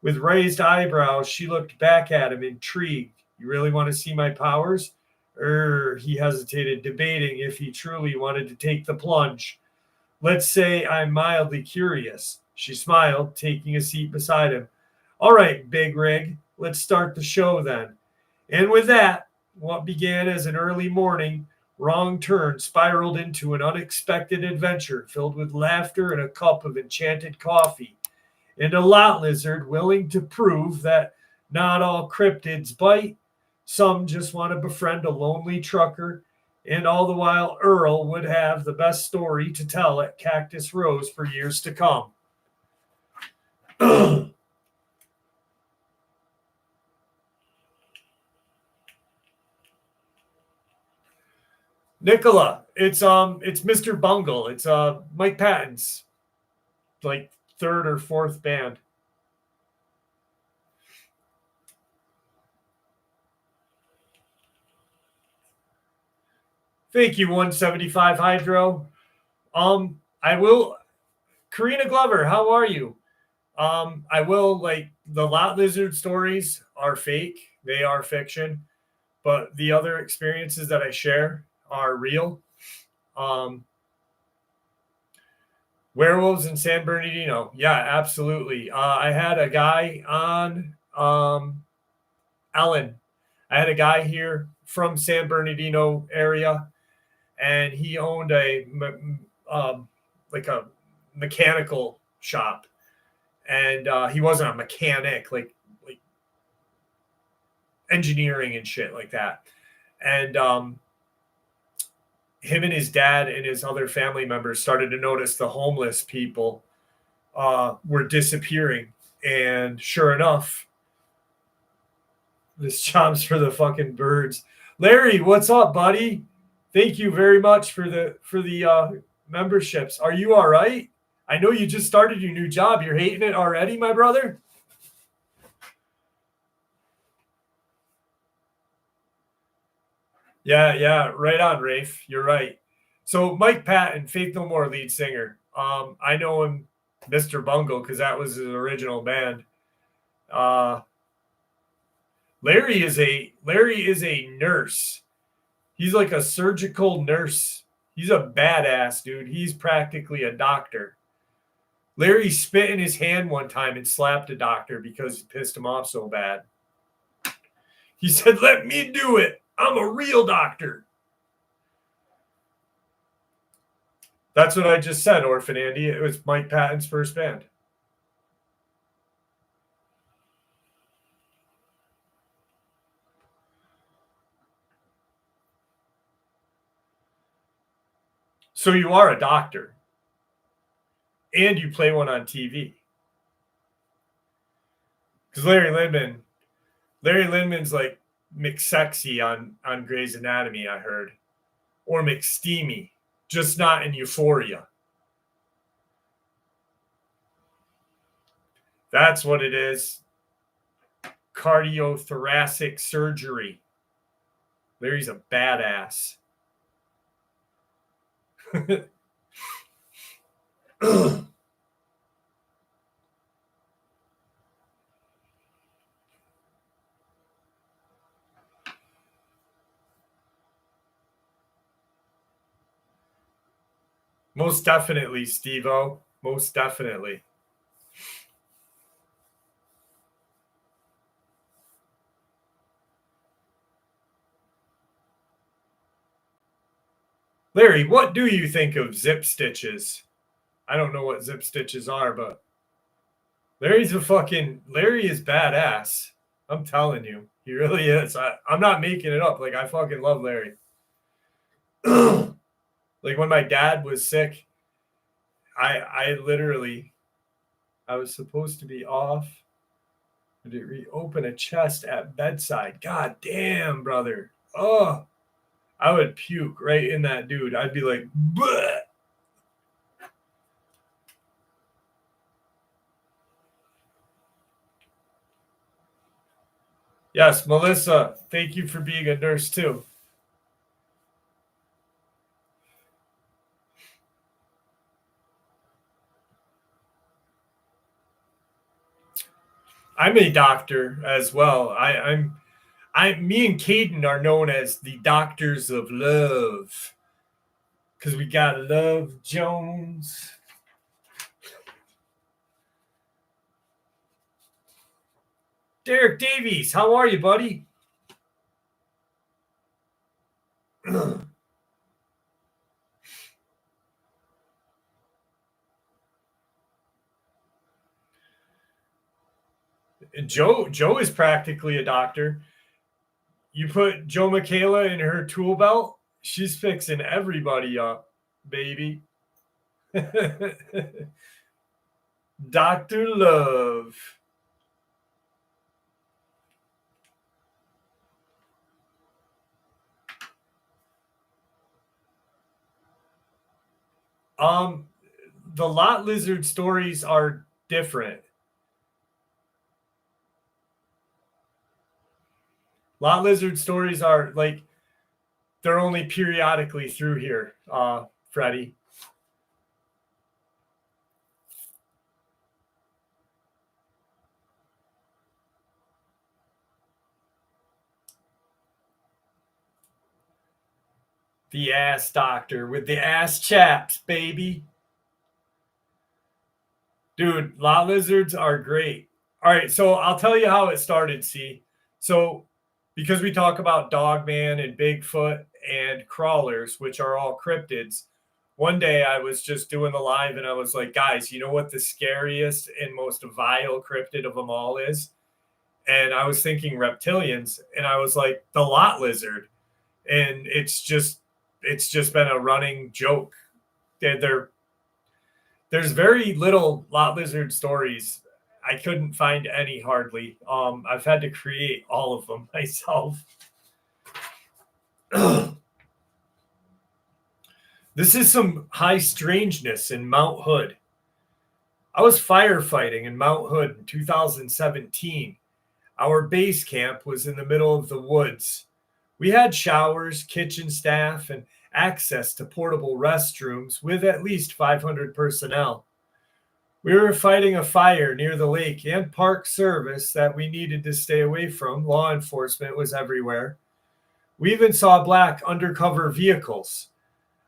With raised eyebrows, she looked back at him, intrigued. You really want to see my powers? He hesitated, debating if he truly wanted to take the plunge. Let's say I'm mildly curious. She smiled, taking a seat beside him. All right, Big Rig, let's start the show then. And with that, what began as an early morning wrong turn spiraled into an unexpected adventure filled with laughter and a cup of enchanted coffee. And a lot lizard willing to prove that not all cryptids bite. Some just want to befriend a lonely trucker. And all the while, Earl would have the best story to tell at Cactus Rose for years to come. Nicola, it's Mr. Bungle. It's Mike Patton's like third or fourth band. Thank you, 175 Hydro. I will. Karina Glover, how are you? I will, like, the lot lizard stories are fake. They are fiction. But the other experiences that I share are real. Werewolves in San Bernardino. Yeah, absolutely. I had a guy on Ellen. I had a guy here from San Bernardino area, and he owned a like a mechanical shop, and he wasn't a mechanic, like engineering and shit like that. And him and his dad and his other family members started to notice the homeless people were disappearing. And sure enough, this job's for the fucking birds. Larry, what's up, buddy? Thank you very much for the memberships. Are you all right? I know you just started your new job. You're hating it already, my brother? Yeah, right on, Rafe. You're right. So Mike Patton, Faith No More lead singer. I know him, Mr. Bungle, because that was his original band. Larry is a nurse. He's like a surgical nurse. He's a badass, dude. He's practically a doctor. Larry spit in his hand one time and slapped a doctor because it pissed him off so bad. He said, "Let me do it. I'm a real doctor." That's what I just said, Orphan Andy. It was Mike Patton's first band. So you are a doctor. And you play one on TV. Because Larry Lindman's like McSexy on Grey's Anatomy, I heard. Or McSteamy. Just not in Euphoria. That's what it is. cardiothoracic surgery. Larry's a badass. Most definitely, Steve-O. Most definitely. Larry, what do you think of zip stitches? I don't know what zip stitches are, but Larry is badass. I'm telling you. He really is. I'm not making it up. Like, I fucking love Larry. Like, when my dad was sick, I was supposed to be off to reopen a chest at bedside. God damn, brother. Oh, I would puke right in that dude. I'd be like, bleh. Yes, Melissa, thank you for being a nurse too. I'm a doctor as well. Me and Caden are known as the doctors of love because we got Love Jones. Derek Davies, how are you, buddy? Joe is practically a doctor. You put Joe Michaela in her tool belt, she's fixing everybody up, baby. Dr. Love. The lot lizard stories are different. Lot lizard stories are like they're only periodically through here, Freddie. The ass doctor with the ass chaps, baby. Dude, lot lizards are great. All right, so I'll tell you how it started, see. So because we talk about Dogman and Bigfoot and crawlers, which are all cryptids, one day I was just doing the live and I was like, guys, you know what the scariest and most vile cryptid of them all is? And I was thinking reptilians, and I was like, the lot lizard. And it's just been a running joke. There's very little lot lizard stories. I couldn't find any hardly. I've had to create all of them myself. This is some high strangeness in Mount Hood. I was firefighting in Mount Hood in 2017. Our base camp was in the middle of the woods. We had showers, kitchen staff, and access to portable restrooms with at least 500 personnel. We were fighting a fire near the lake and park service that we needed to stay away from. Law enforcement was everywhere. We even saw black undercover vehicles.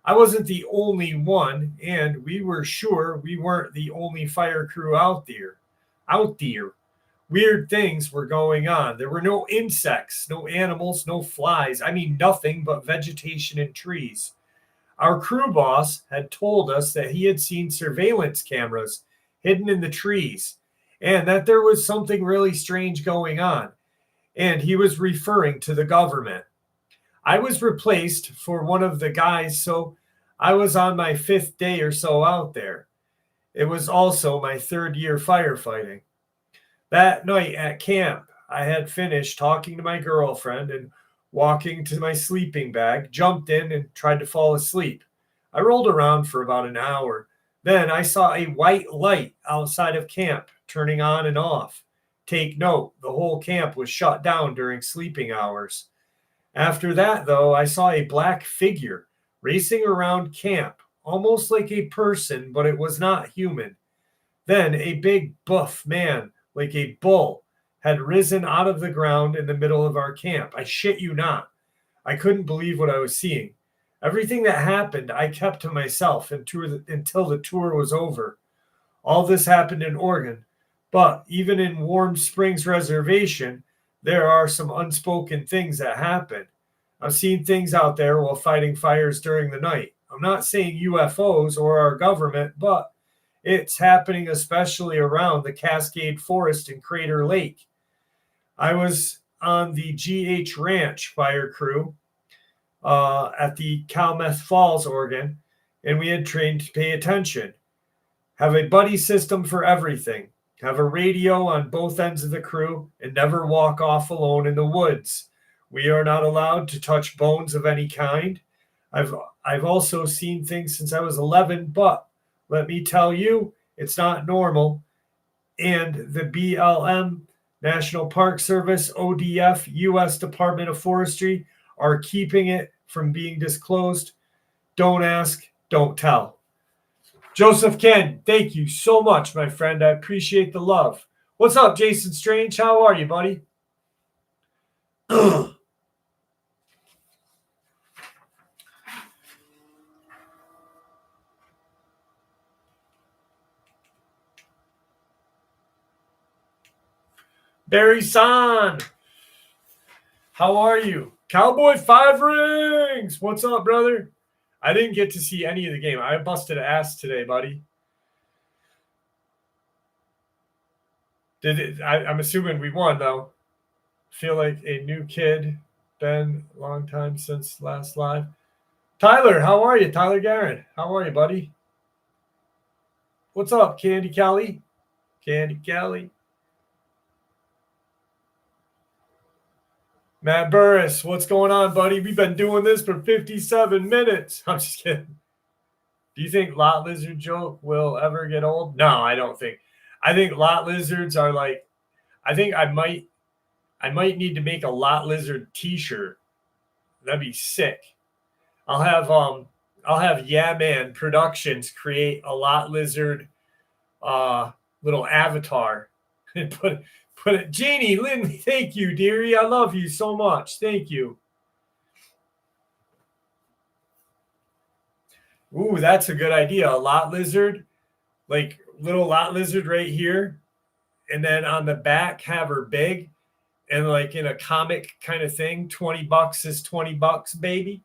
I wasn't the only one, and we were sure we weren't the only fire crew out there. Weird things were going on. There were no insects, no animals, no flies. I mean, nothing but vegetation and trees. Our crew boss had told us that he had seen surveillance cameras hidden in the trees and that there was something really strange going on. And he was referring to the government. I was replaced for one of the guys, so I was on my 5th day or so out there. It was also my 3rd year firefighting. That night at camp, I had finished talking to my girlfriend and walking to my sleeping bag, jumped in and tried to fall asleep. I rolled around for about an hour. Then I saw a white light outside of camp turning on and off. Take note, the whole camp was shut down during sleeping hours. After that, though, I saw a black figure racing around camp, almost like a person, but it was not human. Then a big buff man, like a bull, had risen out of the ground in the middle of our camp. I shit you not. I couldn't believe what I was seeing. Everything that happened, I kept to myself until the tour was over. All this happened in Oregon, but even in Warm Springs Reservation, there are some unspoken things that happen. I've seen things out there while fighting fires during the night. I'm not saying UFOs or our government, but it's happening especially around the Cascade Forest and Crater Lake. I was on the GH Ranch fire crew at the Calumet Falls, Oregon, and we had trained to pay attention. Have a buddy system for everything. Have a radio on both ends of the crew and never walk off alone in the woods. We are not allowed to touch bones of any kind. I've also seen things since I was 11, but let me tell you, it's not normal. And the BLM, National Park Service, ODF, U.S. Department of Forestry are keeping it from being disclosed. Don't ask, don't tell. Joseph Ken, thank you so much, my friend. I appreciate the love. What's up, Jason Strange? How are you, buddy? Barry San, how are you? Cowboy Five Rings, what's up, brother? I didn't get to see any of the game. I busted ass today, buddy. I'm assuming we won, though. Feel like a new kid. Been a long time since last live. Tyler, how are you? Tyler Garrett, how are you, buddy? What's up, Candy Kelly? Candy Kelly. Matt Burris, what's going on, buddy? We've been doing this for 57 minutes. I'm just kidding. Do you think lot lizard joke will ever get old? No, I don't think. I think lot lizards are like, I think I might need to make a lot lizard t-shirt. That'd be sick. I'll have Yeah Man Productions create a lot lizard little avatar and put it. Jeannie, Lynn, thank you, dearie. I love you so much. Thank you. Ooh, that's a good idea. A lot lizard, like little lot lizard right here. And then on the back, have her big. And like in a comic kind of thing, $20 is $20, baby.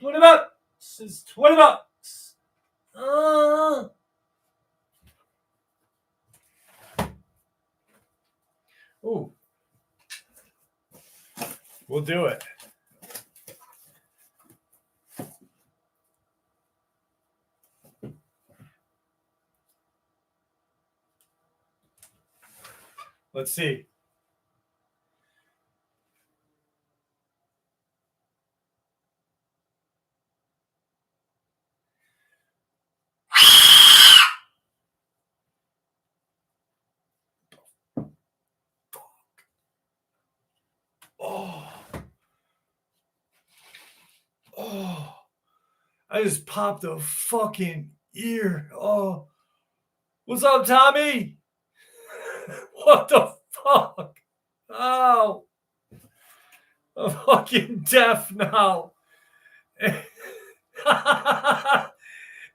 $20. This is $20. Ooh. We'll do it. Let's see. Oh, I just popped a fucking ear. Oh, what's up, Tommy? What the fuck? Oh, I'm fucking deaf now.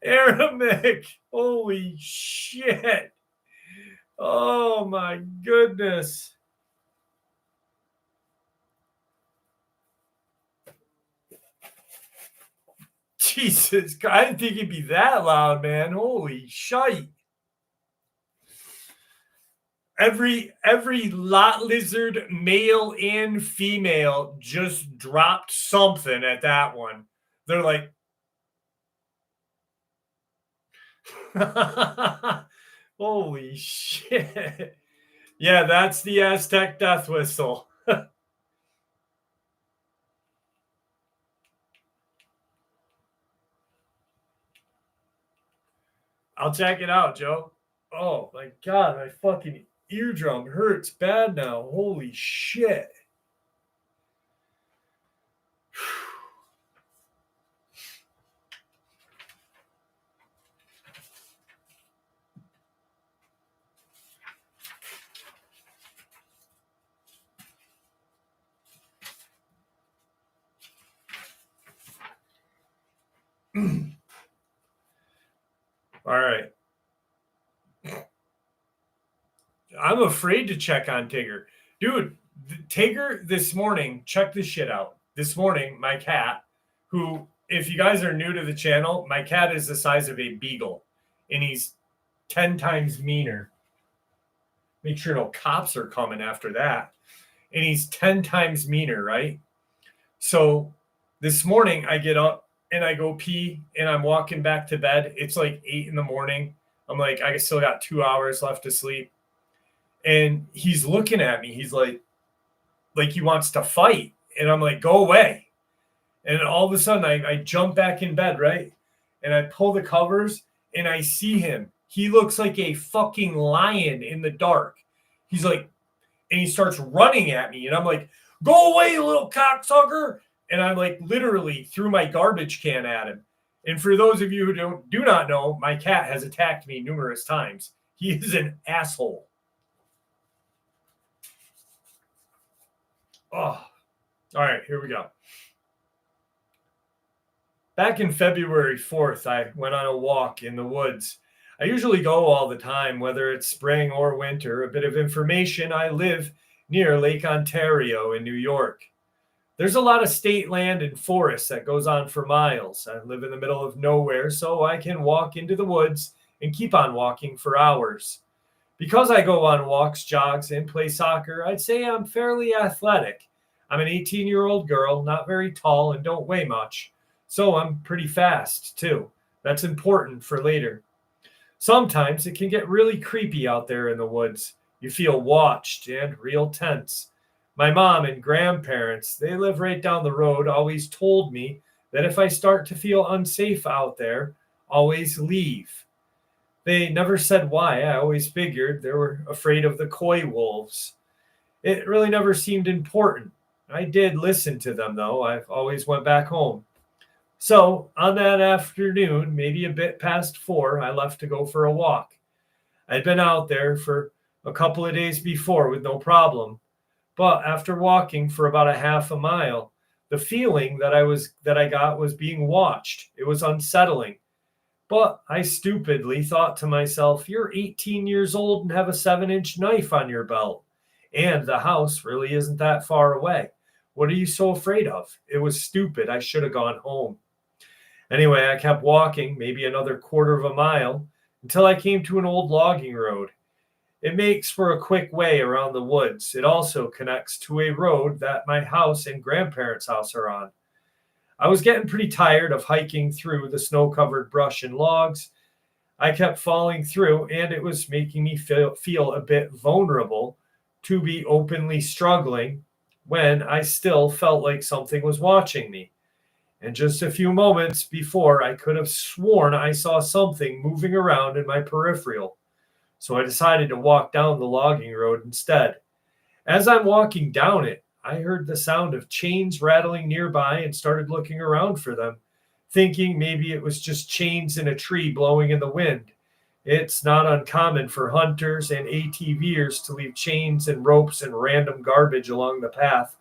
Aramaic. Holy shit. Oh my goodness. Jesus, I didn't think it'd be that loud, man. Holy shite. Every lot lizard, male and female, just dropped something at that one. They're like, holy shit. Yeah, that's the Aztec death whistle. I'll check it out, Joe. Oh my God, my fucking eardrum hurts bad now. Holy shit. All right. I'm afraid to check on Tigger. Dude, Tigger this morning, check this shit out. This morning, my cat, who, if you guys are new to the channel, my cat is the size of a beagle and he's 10 times meaner. Make sure no cops are coming after that. And he's 10 times meaner, right? So this morning, I get up and I go pee and I'm walking back to bed. It's like 8 in the morning. I'm like, I still got 2 hours left to sleep. And he's looking at me. He's like he wants to fight. And I'm like, go away. And all of a sudden I jump back in bed, right? And I pull the covers and I see him. He looks like a fucking lion in the dark. He's like, and he starts running at me. And I'm like, go away, you little cocksucker. And I like literally threw my garbage can at him. And for those of you who do not know, my cat has attacked me numerous times. He is an asshole. Oh, all right, here we go. Back in February 4th, I went on a walk in the woods. I usually go all the time, whether it's spring or winter. A bit of information, I live near Lake Ontario in New York. There's a lot of state land and forests that goes on for miles. I live in the middle of nowhere, so I can walk into the woods and keep on walking for hours. Because I go on walks, jogs, and play soccer, I'd say I'm fairly athletic. I'm an 18-year-old girl, not very tall, and don't weigh much. So I'm pretty fast, too. That's important for later. Sometimes it can get really creepy out there in the woods. You feel watched and real tense. My mom and grandparents, they live right down the road, always told me that if I start to feel unsafe out there, always leave. They never said why. I always figured they were afraid of the coy wolves. It really never seemed important. I did listen to them, though. I've always went back home. So on that afternoon, maybe a bit past 4, I left to go for a walk. I'd been out there for a couple of days before with no problem. But after walking for about a half a mile, the feeling that I got was being watched. It was unsettling. But I stupidly thought to myself, you're 18 years old and have a 7-inch knife on your belt. And the house really isn't that far away. What are you so afraid of? It was stupid. I should have gone home. Anyway, I kept walking, maybe another quarter of a mile, until I came to an old logging road. It makes for a quick way around the woods. It also connects to a road that my house and grandparents' house are on. I was getting pretty tired of hiking through the snow-covered brush and logs. I kept falling through, and it was making me feel a bit vulnerable to be openly struggling when I still felt like something was watching me. And just a few moments before, I could have sworn I saw something moving around in my peripheral. So I decided to walk down the logging road instead. As I'm walking down it, I heard the sound of chains rattling nearby and started looking around for them, thinking maybe it was just chains in a tree blowing in the wind. It's not uncommon for hunters and ATVers to leave chains and ropes and random garbage along the path.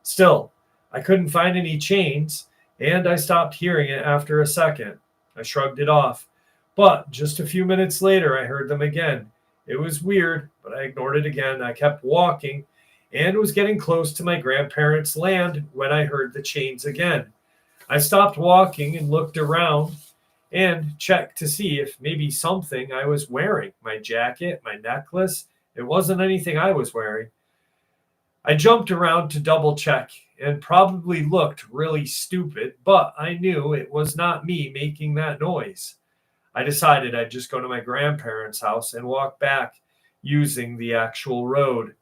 Still, I couldn't find any chains, and I stopped hearing it after a second. I shrugged it off. But just a few minutes later, I heard them again. It was weird, but I ignored it again. I kept walking and was getting close to my grandparents' land when I heard the chains again. I stopped walking and looked around and checked to see if maybe something I was wearing, my jacket, my necklace. It wasn't anything I was wearing. I jumped around to double check and probably looked really stupid, but I knew it was not me making that noise. I decided I'd just go to my grandparents' house and walk back using the actual road.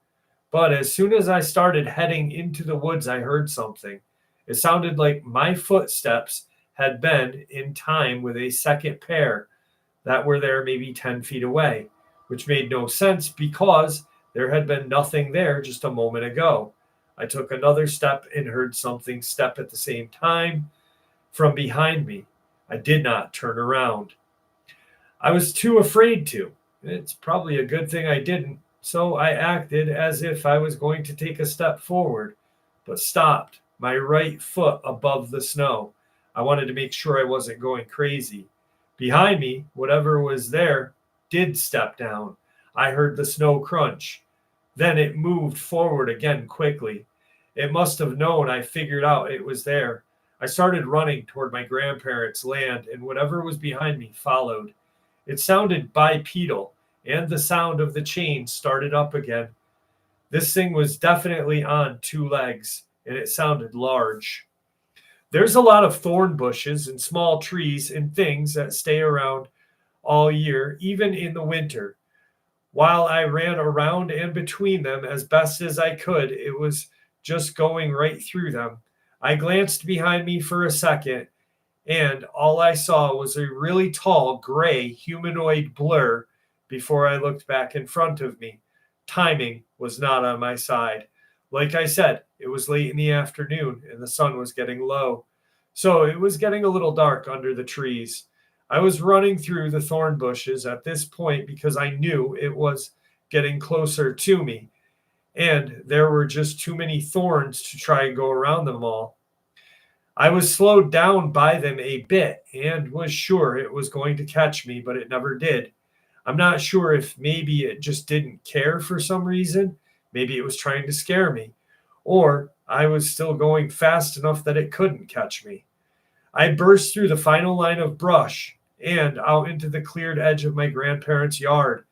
But as soon as I started heading into the woods, I heard something. It sounded like my footsteps had been in time with a second pair that were there maybe 10 feet away, which made no sense because there had been nothing there just a moment ago. I took another step and heard something step at the same time from behind me. I did not turn around. I was too afraid to. It's probably a good thing I didn't. So I acted as if I was going to take a step forward, but stopped, my right foot above the snow. I wanted to make sure I wasn't going crazy. Behind me, whatever was there did step down. I heard the snow crunch. Then it moved forward again quickly. It must have known I figured out it was there. I started running toward my grandparents' land, and whatever was behind me followed. It sounded bipedal, and the sound of the chain started up again. This thing was definitely on two legs, and it sounded large. There's a lot of thorn bushes and small trees and things that stay around all year, even in the winter. While I ran around and between them as best as I could, it was just going right through them. I glanced behind me for a second, and all I saw was a really tall gray humanoid blur before I looked back in front of me. Timing was not on my side. Like I said, it was late in the afternoon and the sun was getting low. So it was getting a little dark under the trees. I was running through the thorn bushes at this point because I knew it was getting closer to me, and there were just too many thorns to try and go around them all. I was slowed down by them a bit and was sure it was going to catch me, but it never did. I'm not sure if maybe it just didn't care for some reason. Maybe it was trying to scare me, or I was still going fast enough that it couldn't catch me. I burst through the final line of brush and out into the cleared edge of my grandparents' yard,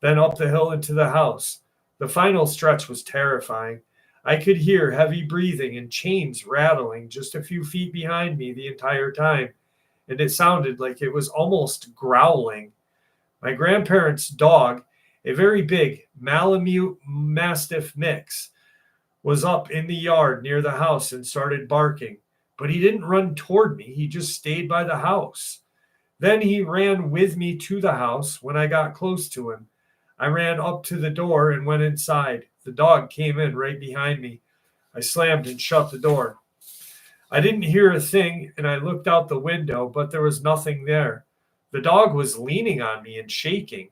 then up the hill into the house. The final stretch was terrifying. I could hear heavy breathing and chains rattling just a few feet behind me the entire time, and it sounded like it was almost growling. My grandparents' dog, a very big Malamute Mastiff mix, was up in the yard near the house and started barking. But he didn't run toward me, he just stayed by the house. Then he ran with me to the house when I got close to him. I ran up to the door and went inside. The dog came in right behind me. I slammed and shut the door. I didn't hear a thing, and I looked out the window, but there was nothing there. The dog was leaning on me and shaking.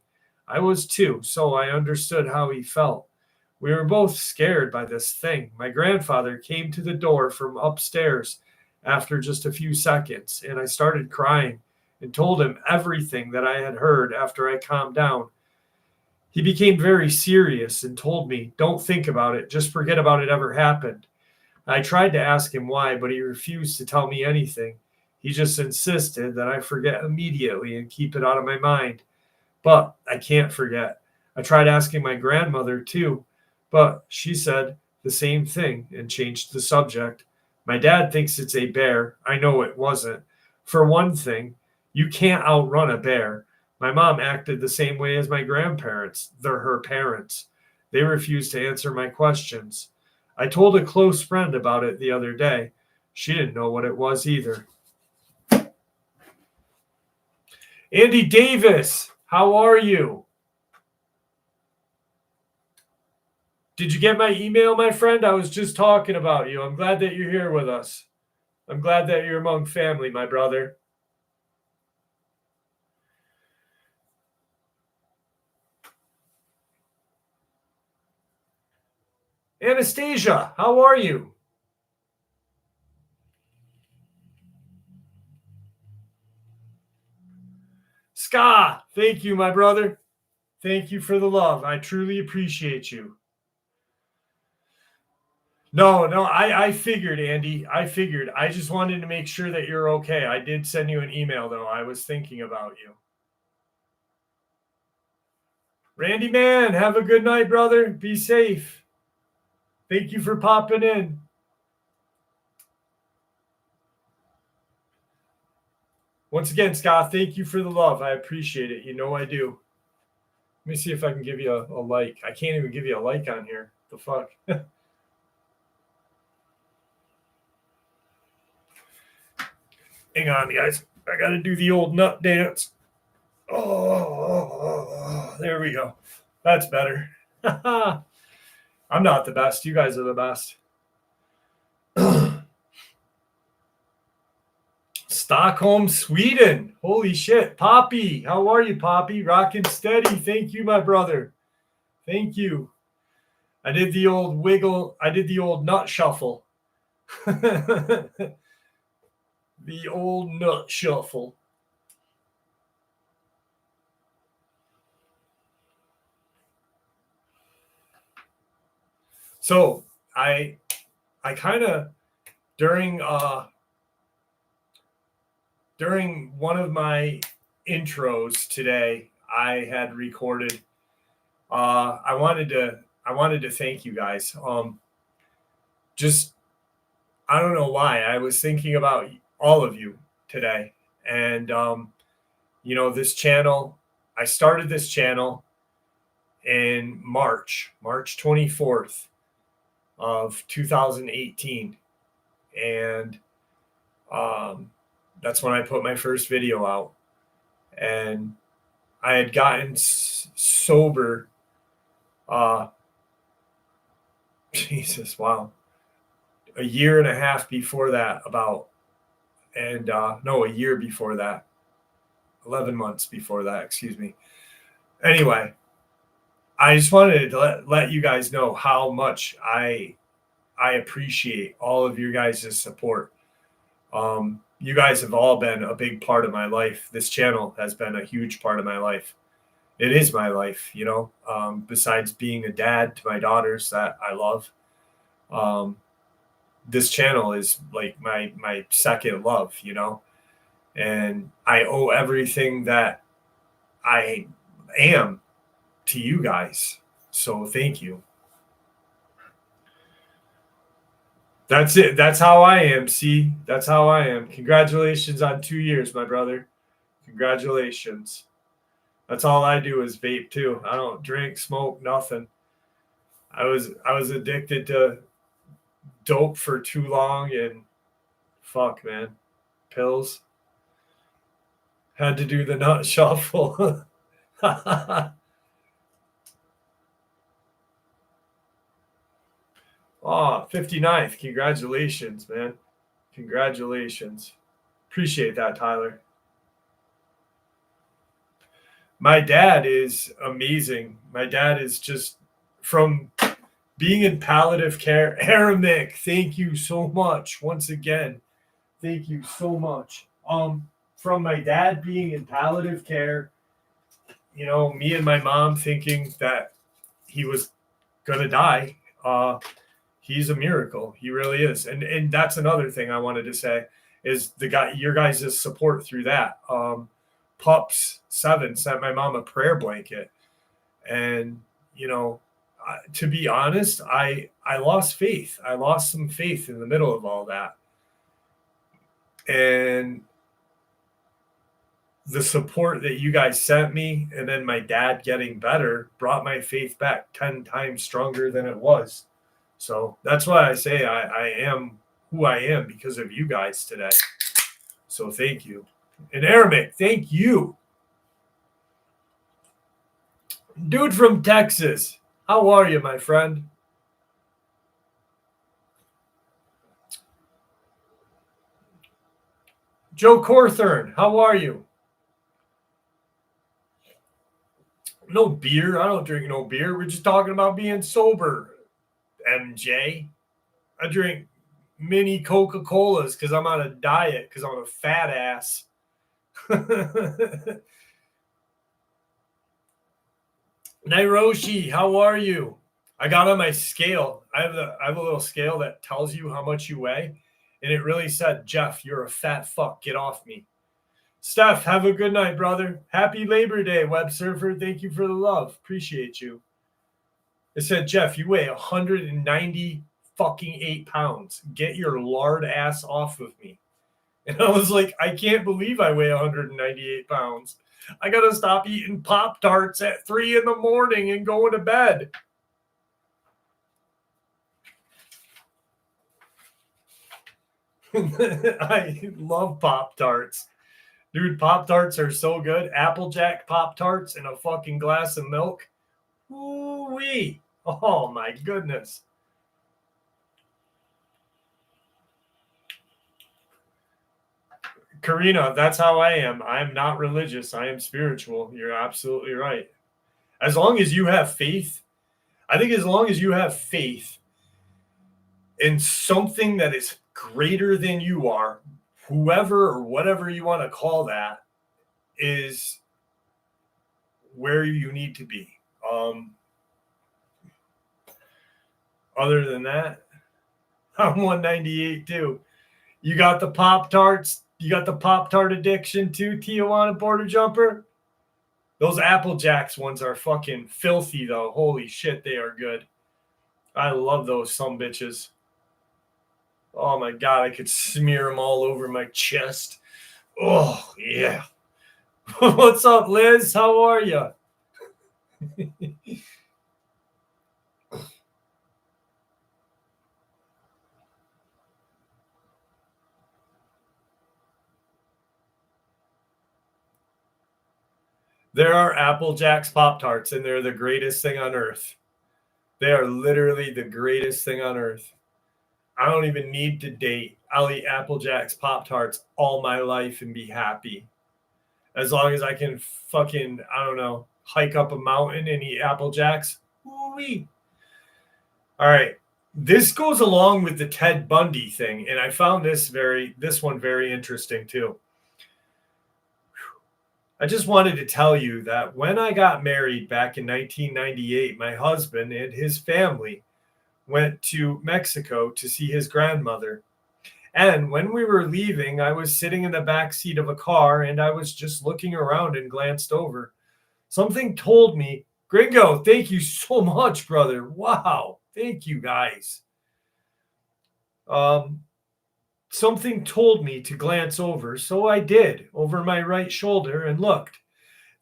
I was too, so I understood how he felt. We were both scared by this thing. My grandfather came to the door from upstairs after just a few seconds, and I started crying and told him everything that I had heard after I calmed down. He became very serious and told me, "Don't think about it, just forget about it ever happened." I tried to ask him why, but he refused to tell me anything. He just insisted that I forget immediately and keep it out of my mind. But I can't forget. I tried asking my grandmother too, but she said the same thing and changed the subject. My dad thinks it's a bear. I know it wasn't. For one thing, you can't outrun a bear. My mom acted the same way as my grandparents. They're her parents. They refused to answer my questions. I told a close friend about it the other day. She didn't know what it was either. Andy Davis, how are you? Did you get my email, my friend? I was just talking about you. I'm glad that you're here with us. I'm glad that you're among family, my brother. Anastasia, how are you? Ska, thank you, my brother. Thank you for the love. I truly appreciate you. No, I figured, Andy. I figured. I just wanted to make sure that you're okay. I did send you an email, though. I was thinking about you. Randy Man, have a good night, brother. Be safe. Thank you for popping in. Once again, Scott, thank you for the love. I appreciate it. You know I do. me see if I can give you a like. I can't even give you a like on here. The fuck? Hang on, guys. I got to do the old nut dance. Oh, there we go. That's better. I'm not the best. You guys are the best. Stockholm, Sweden. Holy shit. Poppy. How are you, Poppy? Rockin' steady. Thank you, my brother. Thank you. I did the old wiggle. I did the old nut shuffle. The old nut shuffle. So I kind of during one of my intros today, I had recorded. I wanted to thank you guys. Just I don't know why I was thinking about all of you today, and this channel. I started this channel in March 24th of 2018, and that's when I put my first video out, and I had gotten sober. Jesus, wow. A year and a half before that, a year before that, 11 months before that, excuse me. Anyway, I just wanted to let you guys know how much I appreciate all of your guys' support. You guys have all been a big part of my life. This channel has been a huge part of my life. It is my life, besides being a dad to my daughters that I love. This channel is like my second love, and I owe everything that I am to you guys. So thank you. That's it. That's how I am. See, that's how I am. Congratulations on 2 years, my brother. Congratulations. That's all I do is vape too. I don't drink, smoke, nothing. I was addicted to dope for too long, and fuck, man, pills. Had to do the nut shuffle. Oh, 59th. Congratulations, man. Congratulations. Appreciate that, Tyler. My dad is amazing. My dad is just from being in palliative care. Aramik, thank you so much. Once again, thank you so much. From my dad being in palliative care, me and my mom thinking that he was gonna die. He's a miracle. He really is. And that's another thing I wanted to say is your guys' support through that. Pups 7 sent my mom a prayer blanket, and to be honest, I lost faith. I lost some faith in the middle of all that, and the support that you guys sent me, and then my dad getting better, brought my faith back 10 times stronger than it was. So that's why I say I am who I am because of you guys today. So thank you. And Aramik, thank you. Dude from Texas, how are you, my friend? Joe Corthern, how are you? No beer. I don't drink no beer. We're just talking about being sober, MJ. I drink mini Coca-Colas because I'm on a diet because I'm a fat ass. Nairoshi, how are you? I got on my scale. I have a little scale that tells you how much you weigh, and it really said, Jeff, you're a fat fuck. Get off me. Steph, have a good night, brother. Happy Labor Day, Web Surfer. Thank you for the love. Appreciate you. It said, Jeff, you weigh 190 fucking 8 pounds. Get your lard ass off of me. And I was like, I can't believe I weigh 198 pounds. I got to stop eating Pop-Tarts at 3 in the morning and going to bed. I love Pop-Tarts. Dude, Pop-Tarts are so good. Applejack Pop-Tarts and a fucking glass of milk. Ooh-wee. Oh, my goodness. Karina, that's how I am. I am not religious. I am spiritual. You're absolutely right. As long as you have faith, I think as long as you have faith in something that is greater than you are, whoever or whatever you want to call that, is where you need to be. Other than that, I'm 198 too. You got the Pop-Tarts. You got the Pop-Tart addiction too, Tijuana Border Jumper. Those Apple Jacks ones are fucking filthy though. Holy shit, they are good. I love those sumbitches. Oh my god, I could smear them all over my chest. Oh yeah. What's up, Liz? How are you? There are Apple Jacks Pop-Tarts, and they're the greatest thing on earth. They are literally the greatest thing on earth. I don't even need to date. I'll eat Apple Jacks Pop-Tarts all my life and be happy. As long as I can fucking, I don't know, hike up a mountain and eat Apple Jacks. Woo-wee. All right. This goes along with the Ted Bundy thing, and I found this one very interesting too. I just wanted to tell you that when I got married back in 1998, my husband and his family went to Mexico to see his grandmother. And when we were leaving, I was sitting in the back seat of a car and I was just looking around and glanced over. Something told me, Gringo, thank you so much, brother. Wow. Thank you, guys. Something told me to glance over, so I did, over my right shoulder, and looked.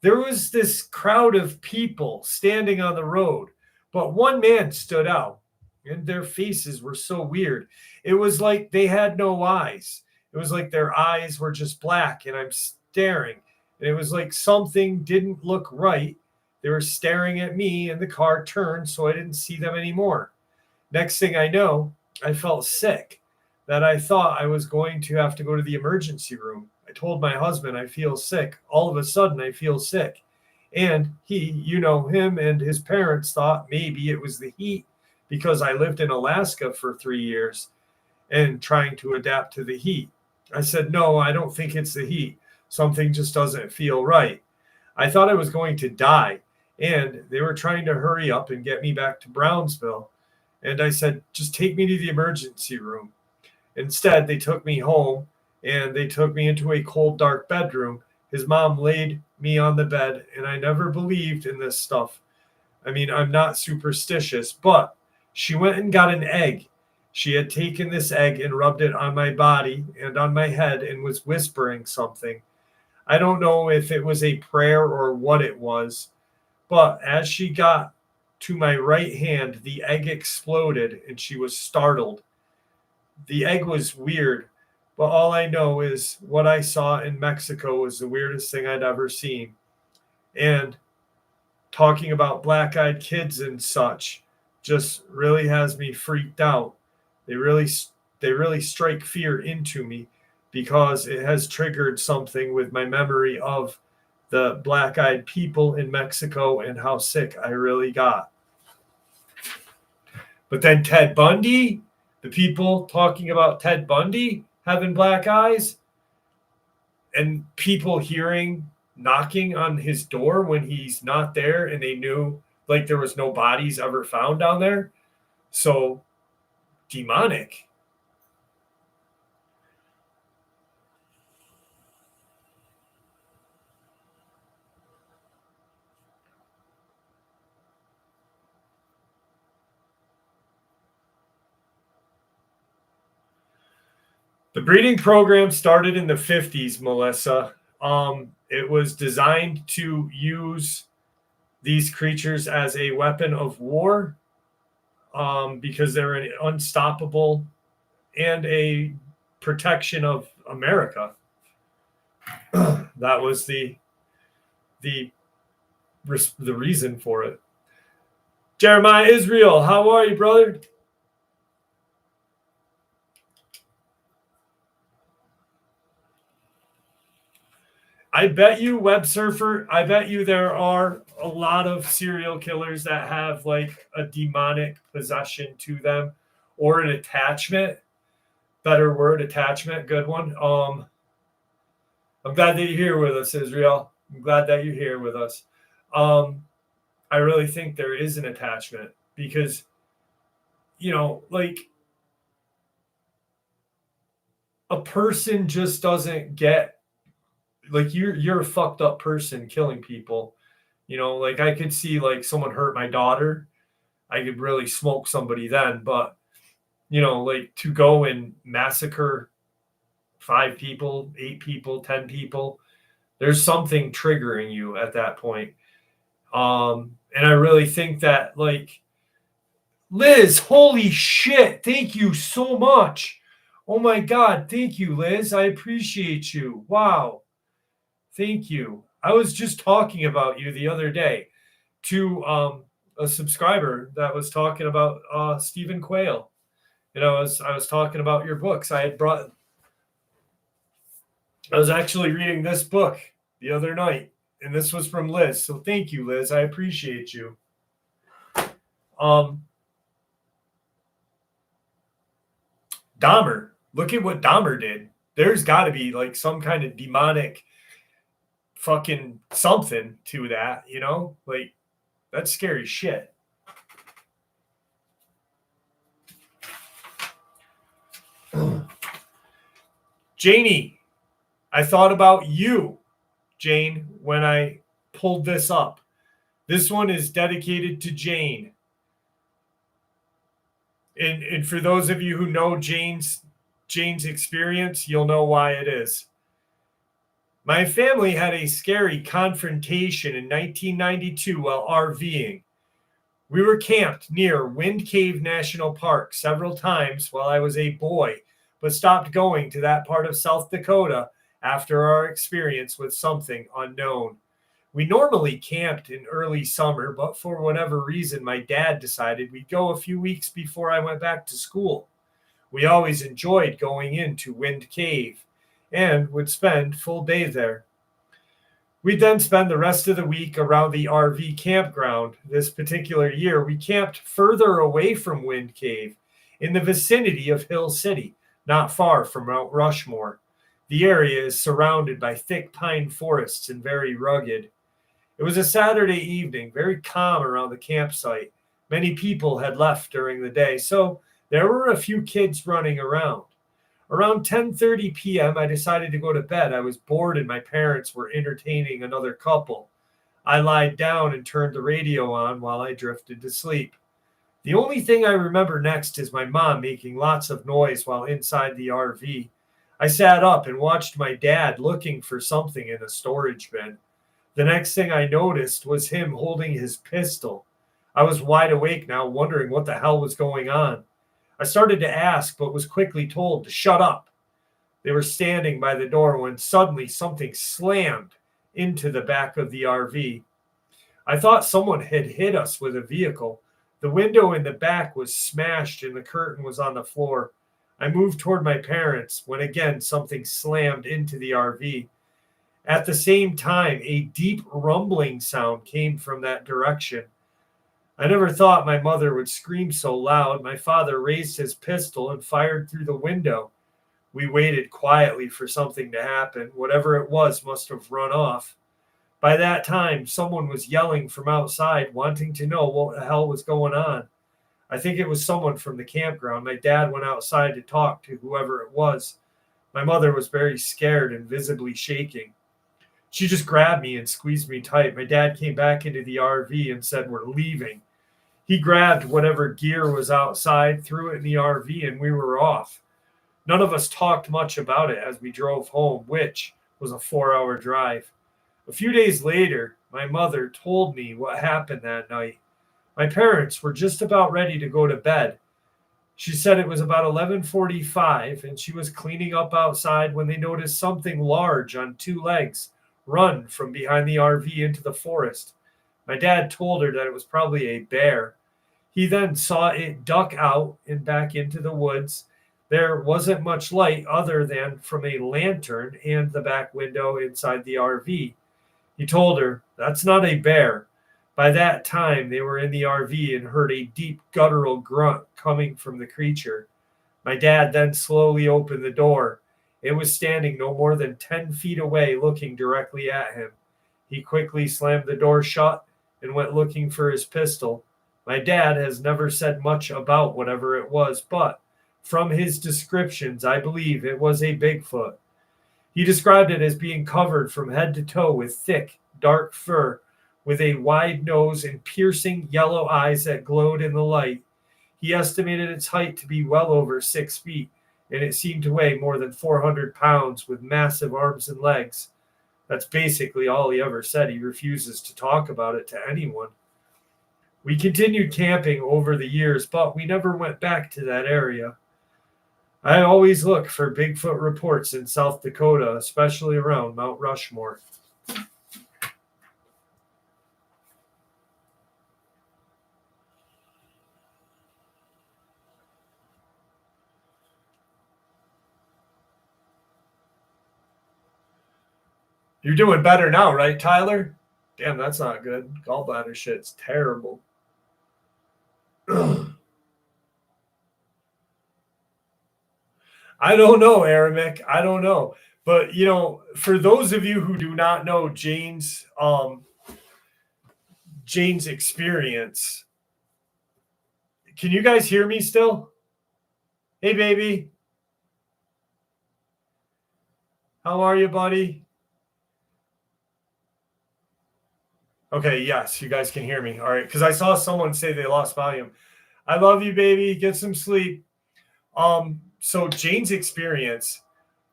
There was this crowd of people standing on the road, but one man stood out, and their faces were so weird. It was like they had no eyes. It was like their eyes were just black, and I'm staring. And it was like something didn't look right. They were staring at me, and the car turned, so I didn't see them anymore. Next thing I know, I felt sick, that I thought I was going to have to go to the emergency room. I told my husband I feel sick. All of a sudden, I feel sick. And he, him and his parents thought maybe it was the heat because I lived in Alaska for 3 years and trying to adapt to the heat. I said, no, I don't think it's the heat. Something just doesn't feel right. I thought I was going to die, and they were trying to hurry up and get me back to Brownsville. And I said, just take me to the emergency room. Instead, they took me home and they took me into a cold, dark bedroom. His mom laid me on the bed, and I never believed in this stuff. I mean, I'm not superstitious, but she went and got an egg. She had taken this egg and rubbed it on my body and on my head and was whispering something. I don't know if it was a prayer or what it was, but as she got to my right hand, the egg exploded and she was startled. The egg was weird, but all I know is what I saw in Mexico was the weirdest thing I'd ever seen. And talking about black-eyed kids and such just really has me freaked out. They really strike fear into me because it has triggered something with my memory of the black-eyed people in Mexico and how sick I really got. But then Ted Bundy, the people talking about Ted Bundy having black eyes, and people hearing knocking on his door when he's not there, and they knew like there was no bodies ever found down there. So demonic. The breeding program started in the 50s, Melissa. It was designed to use these creatures as a weapon of war, because they're an unstoppable and a protection of America. That was the reason for it. Jeremiah Israel, how are you, brother? I bet you, Web Surfer, I bet you there are a lot of serial killers that have like a demonic possession to them or an attachment. Better word, attachment, good one. I'm glad that you're here with us, Israel. I'm glad that you're here with us. I really think there is an attachment because, like a person just doesn't get, like you're a fucked up person killing people. Like I could see like someone hurt my daughter. I could really smoke somebody then, but like to go and massacre 5 people, 8 people, 10 people, there's something triggering you at that point. And I really think that, like, Liz, holy shit, thank you so much. Oh my God, thank you, Liz. I appreciate you. Wow. Thank you. I was just talking about you the other day to a subscriber that was talking about Stephen Quayle. I was talking about your books. I was actually reading this book the other night, and this was from Liz. So thank you, Liz. I appreciate you. Dahmer. Look at what Dahmer did. There's got to be like some kind of demonic fucking something to that, Like, that's scary shit. Janie, I thought about you, Jane, when I pulled this up. This one is dedicated to Jane. And for those of you who know Jane's experience, you'll know why it is. My family had a scary confrontation in 1992 while RVing. We were camped near Wind Cave National Park several times while I was a boy, but stopped going to that part of South Dakota after our experience with something unknown. We normally camped in early summer, but for whatever reason, my dad decided we'd go a few weeks before I went back to school. We always enjoyed going into Wind Cave and would spend full day there. We'd then spend the rest of the week around the RV campground. This particular year, we camped further away from Wind Cave in the vicinity of Hill City, not far from Mount Rushmore. The area is surrounded by thick pine forests and very rugged. It was a Saturday evening, very calm around the campsite. Many people had left during the day, so there were a few kids running around. Around 10:30 p.m., I decided to go to bed. I was bored and my parents were entertaining another couple. I lied down and turned the radio on while I drifted to sleep. The only thing I remember next is my mom making lots of noise while inside the RV. I sat up and watched my dad looking for something in a storage bin. The next thing I noticed was him holding his pistol. I was wide awake now, wondering what the hell was going on. I started to ask, but was quickly told to shut up. They were standing by the door when suddenly something slammed into the back of the RV. I thought someone had hit us with a vehicle. The window in the back was smashed and the curtain was on the floor. I moved toward my parents when again something slammed into the RV. At the same time, a deep rumbling sound came from that direction. I never thought my mother would scream so loud. My father raised his pistol and fired through the window. We waited quietly for something to happen. Whatever it was must have run off. By that time, someone was yelling from outside, wanting to know what the hell was going on. I think it was someone from the campground. My dad went outside to talk to whoever it was. My mother was very scared and visibly shaking. She just grabbed me and squeezed me tight. My dad came back into the RV and said, "We're leaving." He grabbed whatever gear was outside, threw it in the RV, and we were off. None of us talked much about it as we drove home, which was a 4-hour drive. A few days later, my mother told me what happened that night. My parents were just about ready to go to bed. She said it was about 11:45 and she was cleaning up outside when they noticed something large on two legs run from behind the RV into the forest. My dad told her that it was probably a bear. He then saw it duck out and back into the woods. There wasn't much light other than from a lantern and the back window inside the RV. He told her, "That's not a bear." By that time, they were in the RV and heard a deep guttural grunt coming from the creature. My dad then slowly opened the door. It was standing no more than 10 feet away, looking directly at him. He quickly slammed the door shut and went looking for his pistol. My dad has never said much about whatever it was, but from his descriptions, I believe it was a Bigfoot. He described it as being covered from head to toe with thick, dark fur, with a wide nose and piercing yellow eyes that glowed in the light. He estimated its height to be well over 6 feet, and it seemed to weigh more than 400 pounds with massive arms and legs. That's basically all he ever said. He refuses to talk about it to anyone. We continued camping over the years, but we never went back to that area. I always look for Bigfoot reports in South Dakota, especially around Mount Rushmore. You're doing better now, right, Tyler? Damn, that's not good. Gallbladder shit's terrible. I don't know, Aramic. I don't know. But, for those of you who do not know Jane's experience, can you guys hear me still? Hey, baby. How are you, buddy? Okay, yes, you guys can hear me. All right, because I saw someone say they lost volume. I love you, baby. Get some sleep. So Jane's experience,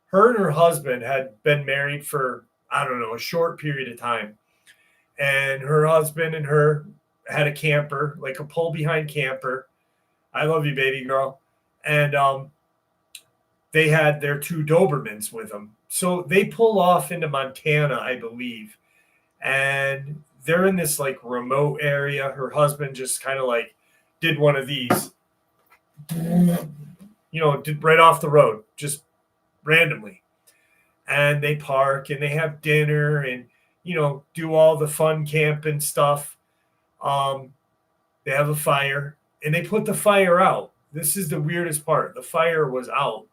her and her husband had been married for, I don't know, a short period of time. And her husband and her had a camper, like a pull behind camper. I love you, baby girl. And they had their two Dobermans with them. So they pull off into Montana, I believe. And they're in this like remote area. Her husband just kind of like did one of these, did right off the road, just randomly. And they park and they have dinner and, do all the fun camping stuff. They have a fire and they put the fire out. This is the weirdest part. The fire was out.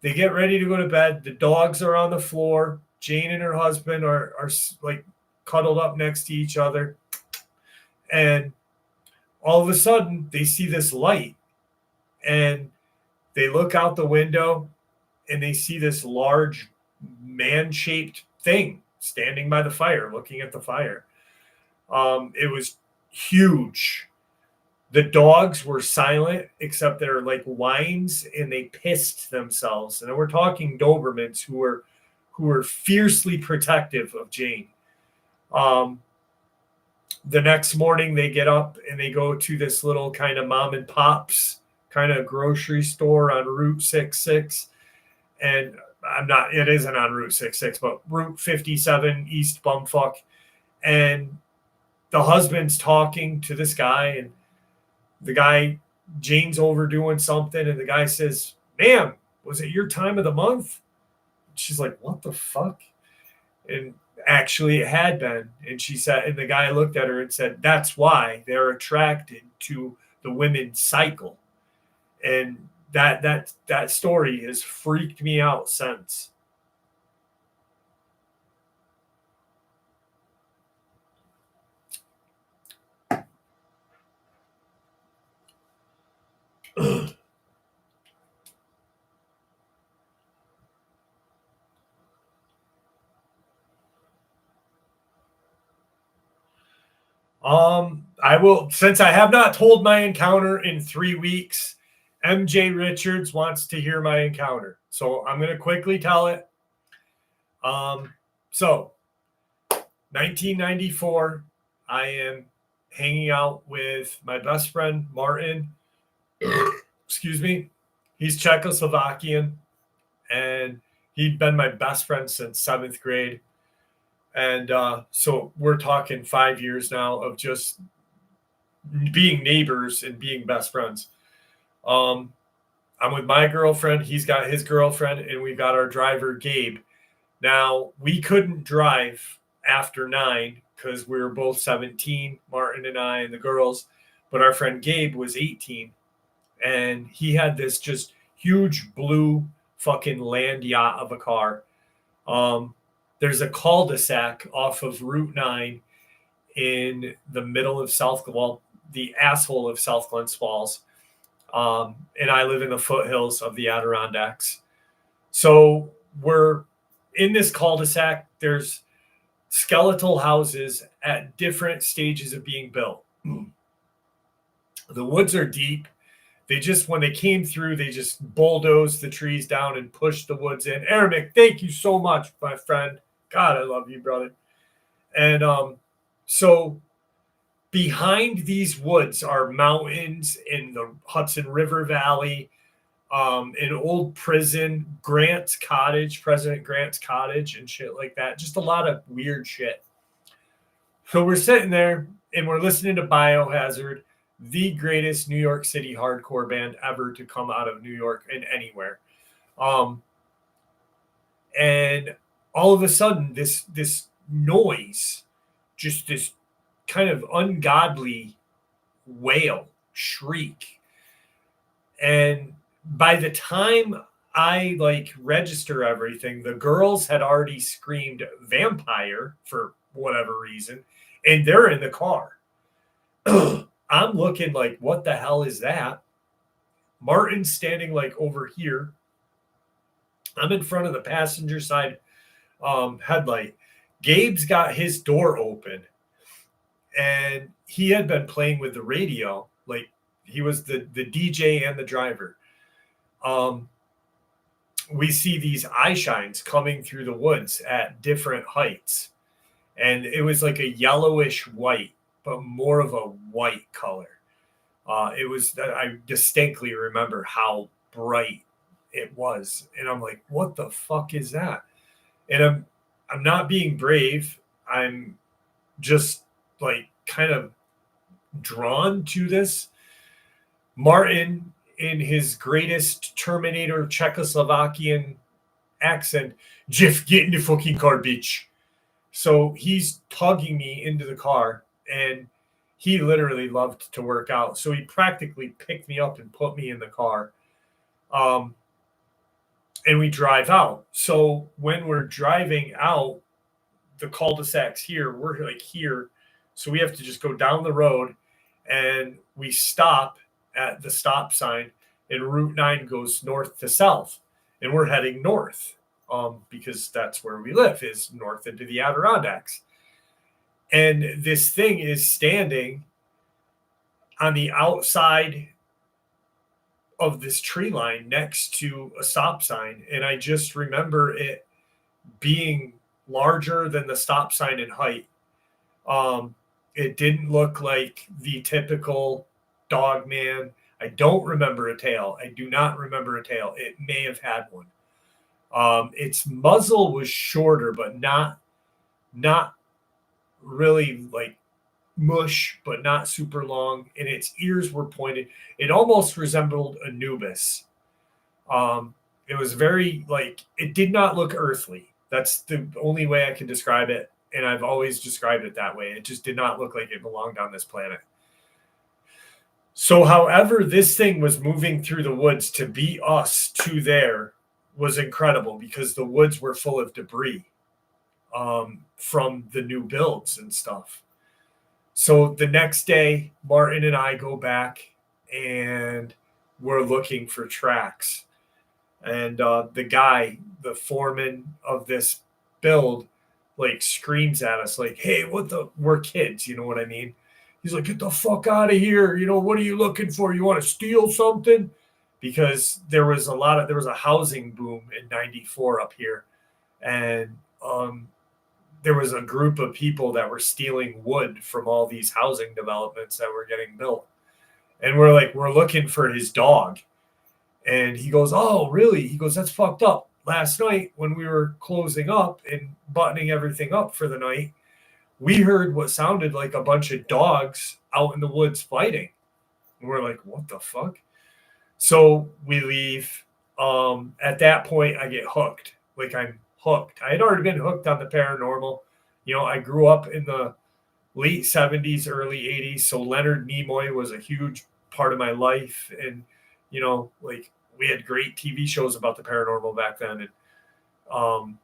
They get ready to go to bed. The dogs are on the floor. Jane and her husband are like cuddled up next to each other. And all of a sudden they see this light and they look out the window and they see this large man-shaped thing standing by the fire, looking at the fire. It was huge. The dogs were silent except their like whines, and they pissed themselves. And we're talking Dobermans who were fiercely protective of Jane. The next morning they get up and they go to this little kind of mom and pops kind of grocery store on Route 66. And it isn't on Route 66, but Route 57 East Bumfuck. And the husband's talking to this guy, and the guy, Jane's overdoing something, and the guy says, "Ma'am, was it your time of the month?" She's like, "What the fuck?" And actually it had been. And she said, and the guy looked at her and said, "That's why they're attracted to the women's cycle." And that story has freaked me out since. I will, since I have not told my encounter in 3 weeks, MJ Richards wants to hear my encounter. So I'm going to quickly tell it. So 1994, I am hanging out with my best friend, Martin. Excuse me. He's Czechoslovakian, and he'd been my best friend since 7th grade. And so we're talking 5 years now of just being neighbors and being best friends. I'm with my girlfriend. He's got his girlfriend, and we've got our driver, Gabe. Now, we couldn't drive after 9 because we were both 17, Martin and I and the girls. But our friend Gabe was 18, and he had this just huge blue fucking land yacht of a car. There's a cul-de-sac off of Route 9 in the middle of the asshole of South Glens Falls. And I live in the foothills of the Adirondacks. So we're in this cul-de-sac. There's skeletal houses at different stages of being built. The woods are deep. When they came through, they just bulldozed the trees down and pushed the woods in. Arabic, thank you so much, my friend. God, I love you, brother. And so behind these woods are mountains in the Hudson River Valley, an old prison, President Grant's cottage and shit like that. Just a lot of weird shit. So we're sitting there and we're listening to Biohazard, the greatest New York City hardcore band ever to come out of New York and anywhere. And all of a sudden, this noise, just this kind of ungodly wail, shriek. And by the time I register everything, the girls had already screamed vampire for whatever reason, and they're in the car. I'm looking like, what the hell is that? Martin's standing over here. I'm in front of the passenger side headlight. Gabe's got his door open, and he had been playing with the radio. He was the DJ and the driver. We see these eye shines coming through the woods at different heights. And it was like a yellowish white, but more of a white color. I distinctly remember how bright it was. And I'm like, what the fuck is that? And I'm not being brave. I'm just kind of drawn to this. Martin, in his greatest Terminator Czechoslovakian accent, Jeff, get in the fucking car, bitch. So he's tugging me into the car, and he literally loved to work out. So he practically picked me up and put me in the car. And we drive out. So when we're driving out, the cul-de-sacs here, we're here. So we have to just go down the road, and we stop at the stop sign, and Route 9 goes north to south, and we're heading north. Because that's where we live, is north into the Adirondacks. And this thing is standing on the outside of this tree line next to a stop sign. And I just remember it being larger than the stop sign in height. It didn't look like the typical Dogman. I don't remember a tail. I do not remember a tail. It may have had one. Its muzzle was shorter, but not really mush, but not super long. And its ears were pointed. It almost resembled Anubis. It was very it did not look earthly. That's the only way I can describe it. And I've always described it that way. It just did not look like it belonged on this planet. So however this thing was moving through the woods to beat us to there was incredible, because the woods were full of debris from the new builds and stuff. So the next day, Martin and I go back, and we're looking for tracks. And the foreman of this build, screams at us hey, we're kids, you know what I mean? He's like, get the fuck out of here. What are you looking for? You want to steal something? Because there was a housing boom in 94 up here, and there was a group of people that were stealing wood from all these housing developments that were getting built. And we're looking for his dog. And he goes, oh, really? He goes, that's fucked up. Last night when we were closing up and buttoning everything up for the night, we heard what sounded like a bunch of dogs out in the woods fighting. And we're like, what the fuck? So we leave. At that point, I get hooked. Like, I'm hooked. I had already been hooked on the paranormal. I grew up in the late 70s, early 80s. So Leonard Nimoy was a huge part of my life. And, like, we had great TV shows about the paranormal back then. And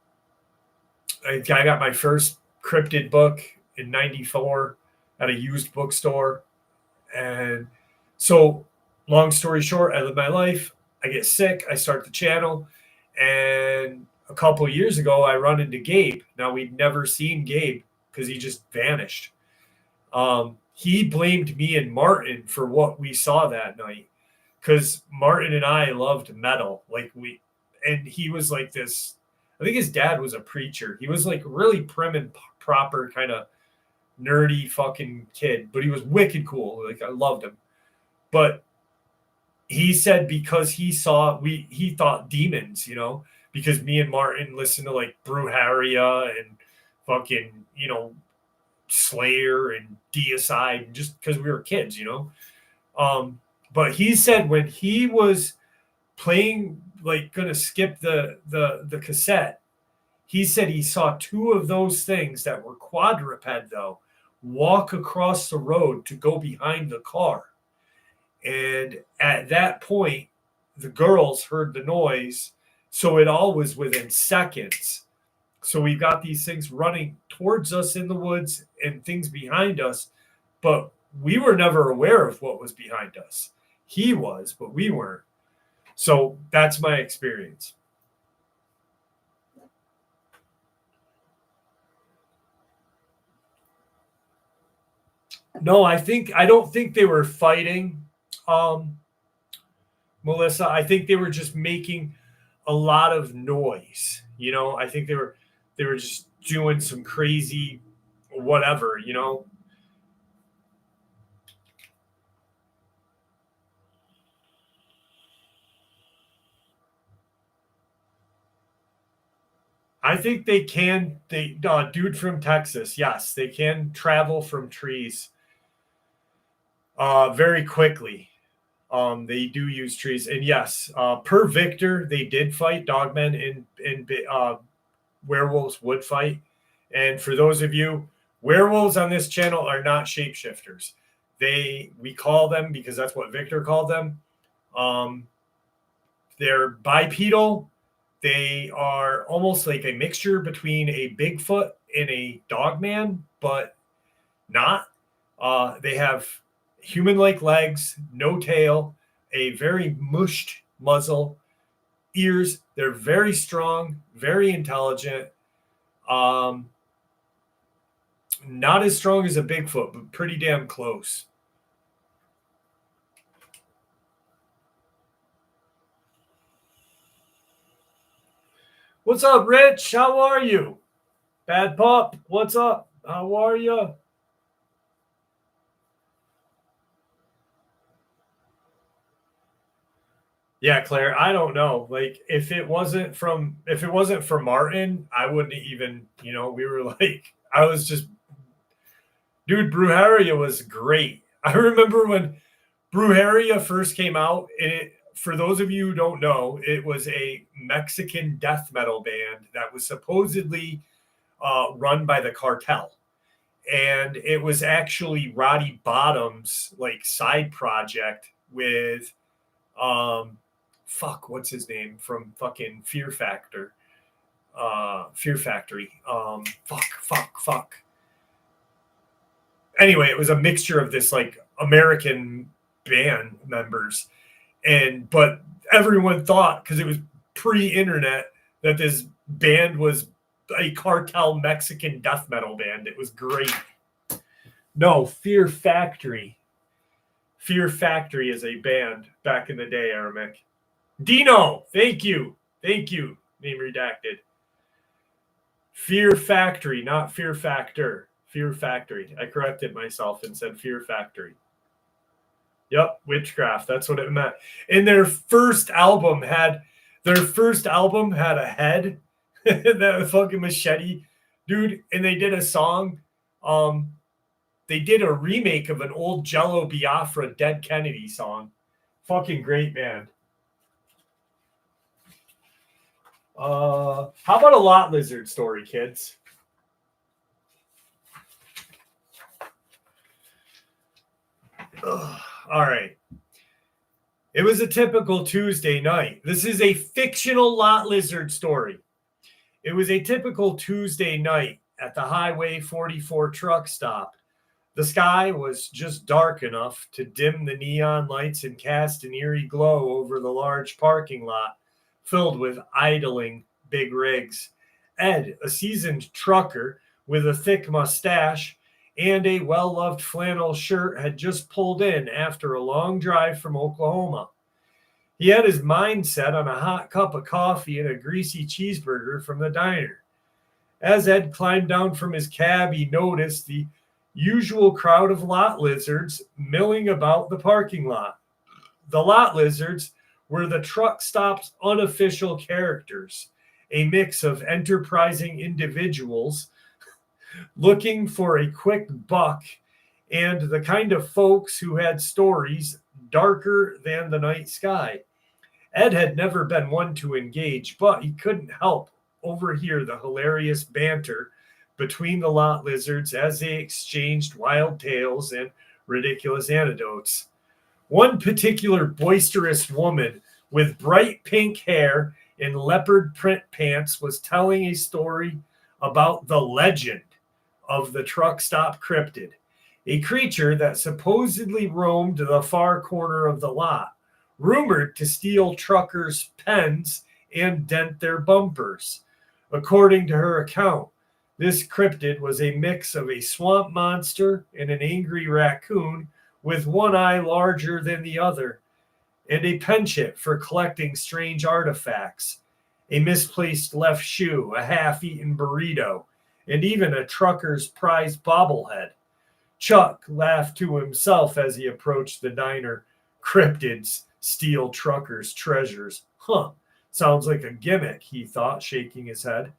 I got my first cryptid book in 94 at a used bookstore. And so, long story short, I live my life. I get sick. I start the channel. And a couple of years ago, I run into Gabe. Now, we'd never seen Gabe because he just vanished. He blamed me and Martin for what we saw that night, because Martin and I loved metal. And he was like this. I think his dad was a preacher. He was like really prim and proper, kind of nerdy fucking kid, but he was wicked cool. Like, I loved him. But he said because he thought demons, because me and Martin listened to like Bruharia and fucking, Slayer and Deicide, just because we were kids, But he said when he was playing, like, gonna skip the cassette, he said he saw two of those things that were quadruped, though, walk across the road to go behind the car. And at that point, the girls heard the noise. So it all was within seconds. So we've got these things running towards us in the woods and things behind us, but we were never aware of what was behind us. He was, but we weren't. So that's my experience. No, I don't think they were fighting, Melissa. I think they were just making a lot of noise. I think they were just doing some crazy whatever. I think they can. Dude from Texas, yes, they can travel from trees very quickly. They do use trees, and yes, per Victor, they did fight. Dogman and werewolves would fight. And for those of you, werewolves on this channel are not shapeshifters. We call them, because that's what Victor called them. They're bipedal. They are almost like a mixture between a Bigfoot and a Dogman, but not. They have human-like legs, no tail, a very mushed muzzle, ears. They're very strong, very intelligent. Not as strong as a Bigfoot, but pretty damn close. What's up, Rich? How are you? Bad Pup, what's up? How are you? Yeah, Claire, I don't know. Like, if it wasn't for Martin, I wouldn't even, we were like, I was just, dude, Bruharia was great. I remember when Bruharia first came out, for those of you who don't know, it was a Mexican death metal band that was supposedly run by the cartel. And it was actually Roddy Bottom's like side project with what's his name from fucking Fear Factory. Anyway, it was a mixture of this like American band members, but everyone thought, because it was pre-internet, that this band was a cartel Mexican death metal band. It was great. No, Fear Factory. Fear Factory is a band back in the day, Aramek. Dino, thank you. Name redacted. Fear Factory, not Fear Factor. Fear Factory. I corrected myself and said Fear Factory. Yep, witchcraft. That's what it meant. And their first album had a head, that fucking machete, dude. And they did a song. They did a remake of an old Jello Biafra Dead Kennedy song. Fucking great, man. How about a lot lizard story, kids? Ugh. All right. It was a typical Tuesday night. This is a fictional lot lizard story. It was a typical Tuesday night at the Highway 44 truck stop. The sky was just dark enough to dim the neon lights and cast an eerie glow over the large parking lot filled with idling big rigs. Ed, a seasoned trucker with a thick mustache and a well-loved flannel shirt, had just pulled in after a long drive from Oklahoma. He had his mind set on a hot cup of coffee and a greasy cheeseburger from the diner. As Ed climbed down from his cab, he noticed the usual crowd of lot lizards milling about the parking lot. The lot lizards were the truck stop's unofficial characters, a mix of enterprising individuals looking for a quick buck and the kind of folks who had stories darker than the night sky. Ed had never been one to engage, but he couldn't help overhear the hilarious banter between the lot lizards as they exchanged wild tales and ridiculous anecdotes. One particular boisterous woman with bright pink hair and leopard print pants was telling a story about the legend of the truck stop cryptid, a creature that supposedly roamed the far corner of the lot, rumored to steal truckers' pens and dent their bumpers. According to her account, this cryptid was a mix of a swamp monster and an angry raccoon with one eye larger than the other, and a penchant for collecting strange artifacts, a misplaced left shoe, a half-eaten burrito, and even a trucker's prized bobblehead. Chuck laughed to himself as he approached the diner. Cryptids steal truckers' treasures. Huh, sounds like a gimmick, he thought, shaking his head.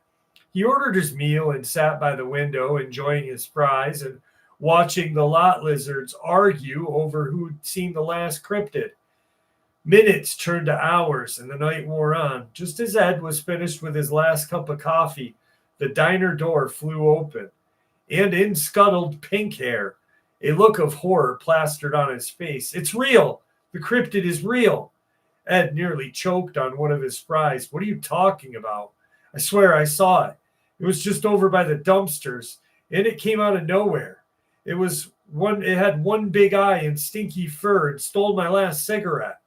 He ordered his meal and sat by the window, enjoying his fries and watching the lot lizards argue over who'd seen the last cryptid. Minutes turned to hours, and the night wore on. Just as Ed was finished with his last cup of coffee, the diner door flew open, and in scuttled Pink Hair, a look of horror plastered on his face. It's real! The cryptid is real! Ed nearly choked on one of his fries. What are you talking about? I swear I saw it. It was just over by the dumpsters, and it came out of nowhere. It had one big eye and stinky fur and stole my last cigarette.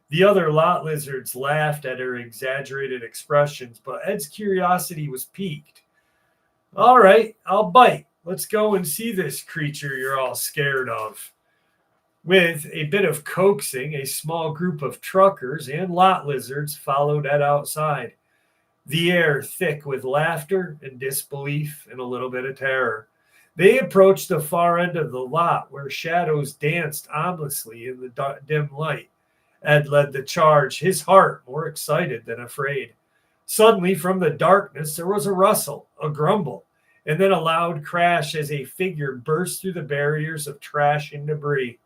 The other lot lizards laughed at her exaggerated expressions, but Ed's curiosity was piqued. All right, I'll bite. Let's go and see this creature you're all scared of. With a bit of coaxing, a small group of truckers and lot lizards followed Ed outside, the air thick with laughter and disbelief and a little bit of terror. They approached the far end of the lot where shadows danced ominously in the dim light. Ed led the charge, his heart more excited than afraid. Suddenly, from the darkness, there was a rustle, a grumble, and then a loud crash as a figure burst through the barriers of trash and debris.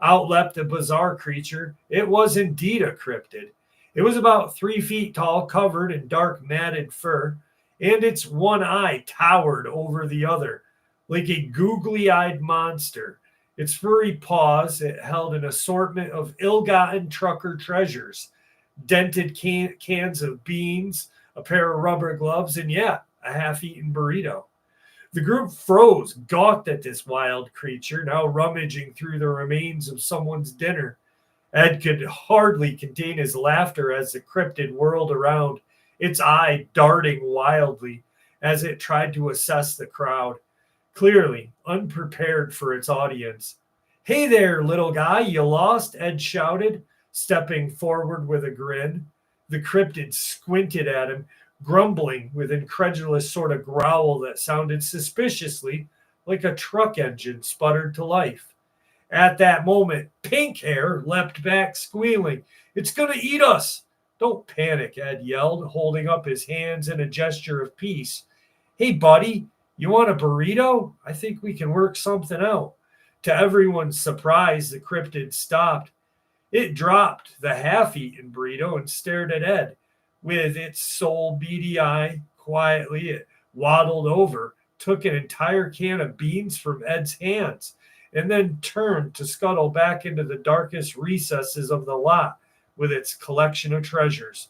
Out leapt a bizarre creature. It was indeed a cryptid. It was about 3 feet tall, covered in dark matted fur, and its one eye towered over the other, like a googly-eyed monster. Its furry paws, it held an assortment of ill-gotten trucker treasures, dented cans of beans, a pair of rubber gloves, and a half-eaten burrito. The group froze, gawked at this wild creature, now rummaging through the remains of someone's dinner. Ed could hardly contain his laughter as the cryptid whirled around, its eye darting wildly as it tried to assess the crowd, clearly unprepared for its audience. Hey there, little guy, you lost? Ed shouted, stepping forward with a grin. The cryptid squinted at him, grumbling with incredulous sort of growl that sounded suspiciously like a truck engine sputtered to life. At that moment, Pink Hair leapt back, squealing, "It's going to eat us!" "Don't panic," Ed yelled, holding up his hands in a gesture of peace. "Hey, buddy, you want a burrito? I think we can work something out." To everyone's surprise, the cryptid stopped. It dropped the half-eaten burrito and stared at Ed. With its sole beady eye, quietly it waddled over, took an entire can of beans from Ed's hands, and then turned to scuttle back into the darkest recesses of the lot with its collection of treasures.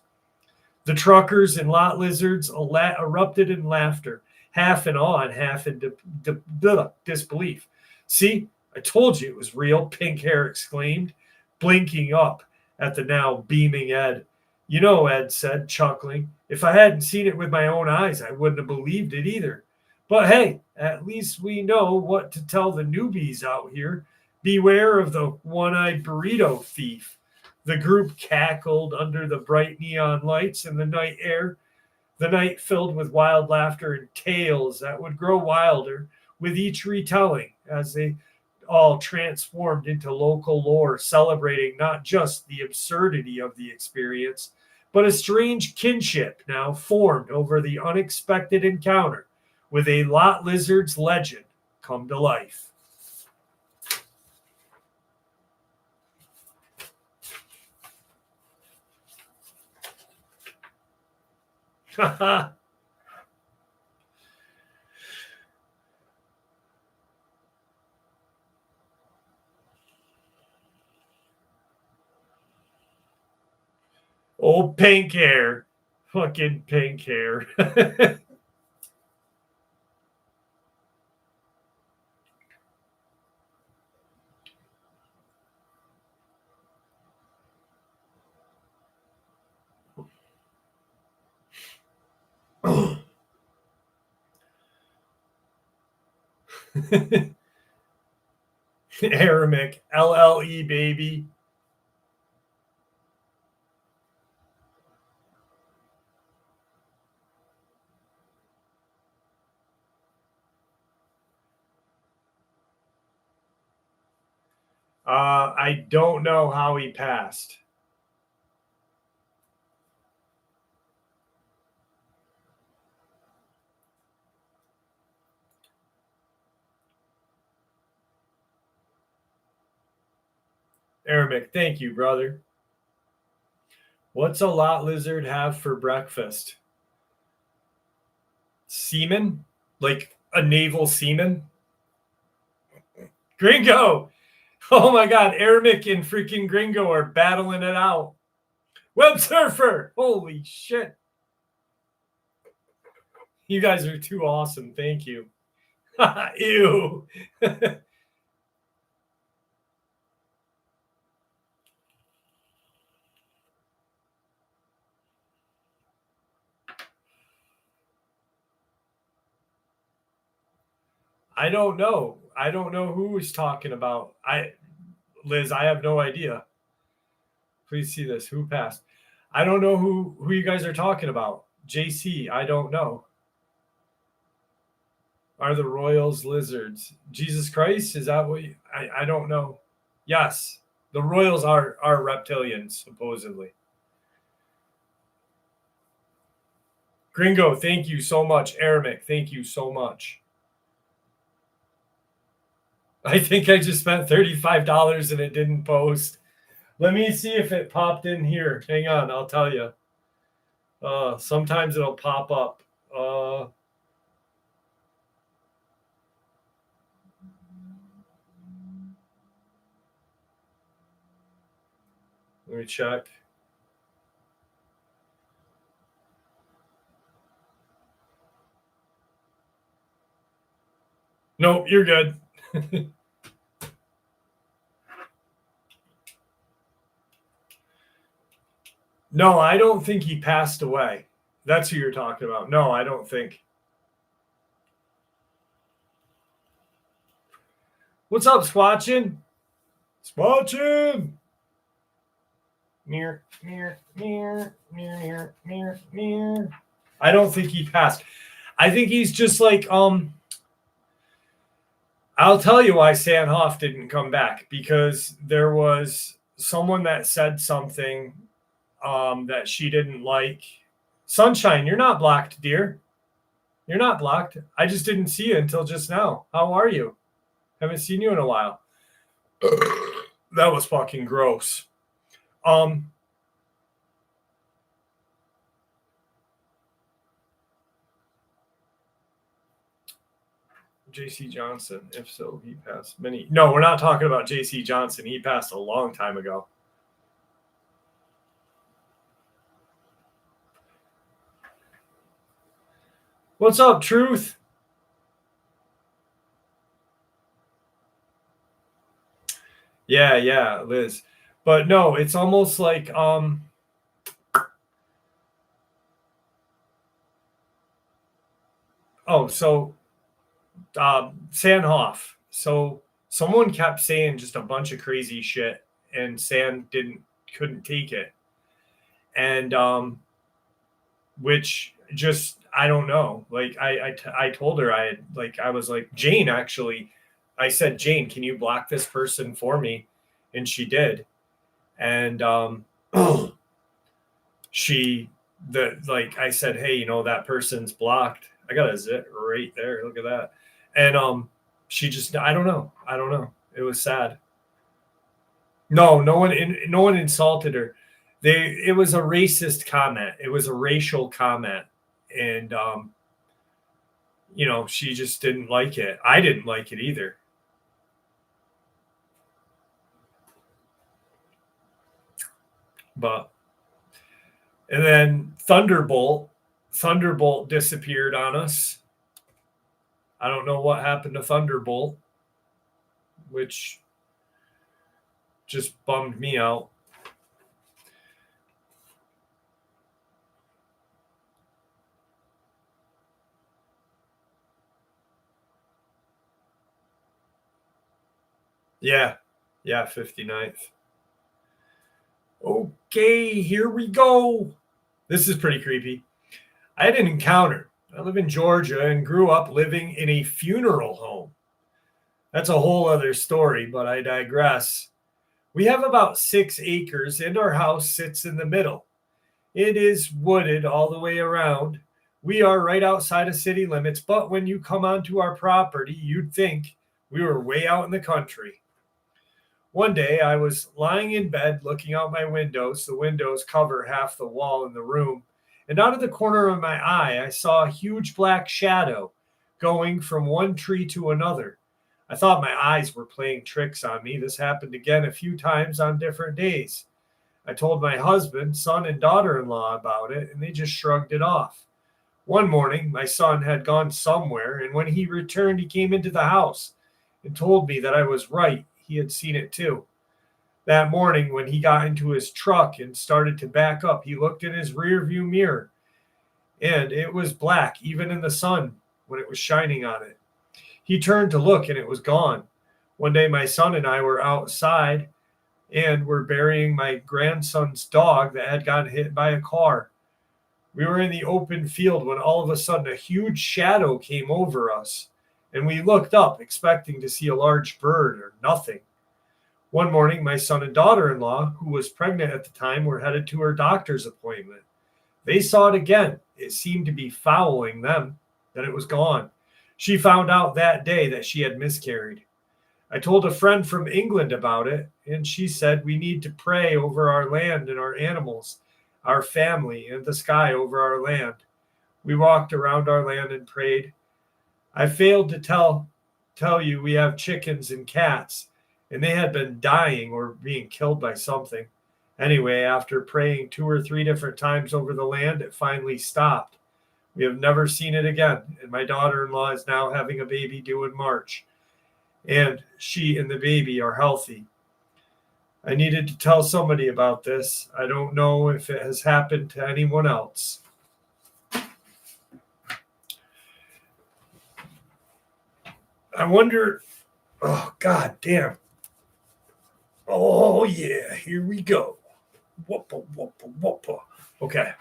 The truckers and lot lizards erupted in laughter, half in awe and half in disbelief. "See, I told you it was real," Pink Hair exclaimed, blinking up at the now beaming Ed. "You know," Ed said, chuckling, "if I hadn't seen it with my own eyes, I wouldn't have believed it either. But hey, at least we know what to tell the newbies out here. Beware of the one-eyed burrito thief." The group cackled under the bright neon lights in the night air, the night filled with wild laughter and tales that would grow wilder with each retelling as they all transformed into local lore, celebrating not just the absurdity of the experience, but a strange kinship now formed over the unexpected encounter with a lot lizard's legend come to life. Oh, Pink Hair. Fucking Pink Hair. Aramic, LLE, baby. I don't know how he passed. Aramic, thank you, brother. What's a lot lizard have for breakfast? Semen? Like a naval seaman? Gringo! Oh my god, Aramic and freaking Gringo are battling it out. Web surfer! Holy shit. You guys are too awesome. Thank you. Ew. I don't know. I don't know who he's talking about. Liz, I have no idea. Please see this. Who passed? I don't know who you guys are talking about. JC, I don't know. Are the Royals lizards? Jesus Christ, is that what I don't know. Yes. The Royals are reptilians, supposedly. Gringo, thank you so much. Aramic, thank you so much. I think I just spent $35 and it didn't post. Let me see if it popped in here. Hang on, I'll tell you. Sometimes it'll pop up. Let me check. Nope, you're good. No, I don't think he passed away. That's who you're talking about. No, I don't think. What's up, Squatchin? Squatchin! Mirror, mirror, mirror, mirror, mirror, mirror. I don't think he passed. I think he's just like, I'll tell you why Sandhoff didn't come back, because there was someone that said something that she didn't like. Sunshine, you're not blocked, dear. You're not blocked. I just didn't see you until just now. How are you? Haven't seen you in a while. That was fucking gross. J.C. Johnson, if so, he passed many. No, we're not talking about J.C. Johnson. He passed a long time ago. What's up, Truth? Yeah, Liz. But no, it's almost like Sandhoff. So someone kept saying just a bunch of crazy shit, and Sand couldn't take it. And which just, I don't know. Like I told her, I was like, Jane, actually, I said, Jane, can you block this person for me? And she did. And I said, hey, that person's blocked. I got a zit right there. Look at that. And she just, I don't know. It was sad. No one insulted her. It was a racist comment. It was a racial comment. And she just didn't like it. I didn't like it either. But and then Thunderbolt disappeared on us. I don't know what happened to Thunderbolt, which just bummed me out. Yeah, 59th. Okay, here we go. This is pretty creepy. I had an encounter. I live in Georgia and grew up living in a funeral home. That's a whole other story, but I digress. We have about 6 acres, and our house sits in the middle. It is wooded all the way around. We are right outside of city limits, but when you come onto our property, you'd think we were way out in the country. One day, I was lying in bed looking out my windows. The windows cover half the wall in the room. And out of the corner of my eye, I saw a huge black shadow going from one tree to another. I thought my eyes were playing tricks on me. This happened again a few times on different days. I told my husband, son, and daughter-in-law about it, and they just shrugged it off. One morning, my son had gone somewhere, and when he returned, he came into the house and told me that I was right. He had seen it too. That morning, when he got into his truck and started to back up, he looked in his rearview mirror, and it was black, even in the sun, when it was shining on it. He turned to look, and it was gone. One day, my son and I were outside and were burying my grandson's dog that had gotten hit by a car. We were in the open field when all of a sudden a huge shadow came over us, and we looked up expecting to see a large bird or nothing. One morning, my son and daughter-in-law, who was pregnant at the time, were headed to her doctor's appointment. They saw it again. It seemed to be following them. Then it was gone. She found out that day that she had miscarried. I told a friend from England about it, and she said we need to pray over our land and our animals, our family, and the sky over our land. We walked around our land and prayed. I failed to tell you we have chickens and cats, and they had been dying or being killed by something. Anyway, after praying 2 or 3 different times over the land, it finally stopped. We have never seen it again, and my daughter-in-law is now having a baby due in March, and she and the baby are healthy. I needed to tell somebody about this. I don't know if it has happened to anyone else. I wonder, oh, God damn. Oh, yeah, here we go. Whoopa, whoopa, whoopa. Okay.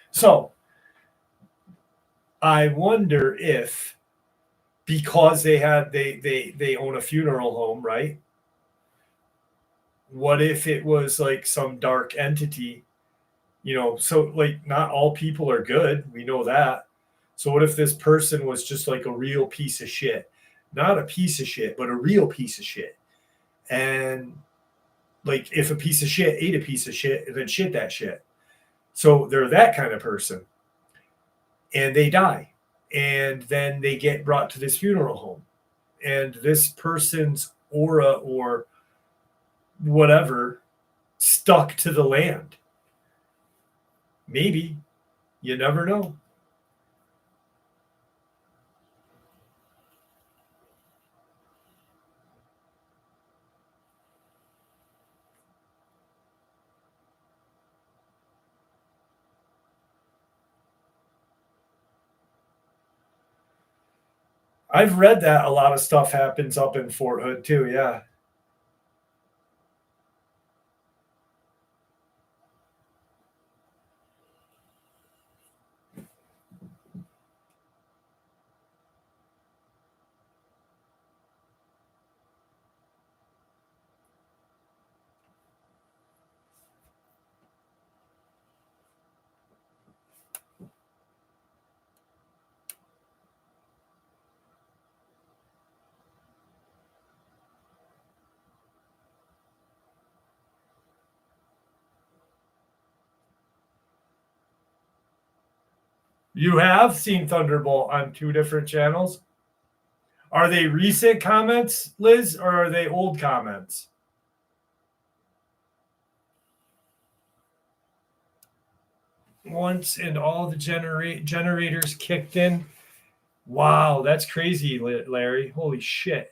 So, I wonder if, because they own a funeral home, right? What if it was like some dark entity, so like not all people are good, we know that. So what if this person was just like a real piece of shit? Not a piece of shit, but a real piece of shit. And like if a piece of shit ate a piece of shit, then shit that shit. So they're that kind of person. And they die. And then they get brought to this funeral home. And this person's aura or whatever stuck to the land. Maybe. You never know. I've read that a lot of stuff happens up in Fort Hood too. Yeah. You have seen Thunderbolt on two different channels. Are they recent comments, Liz, or are they old comments? Once and all the generators kicked in. Wow, that's crazy, Larry. Holy shit.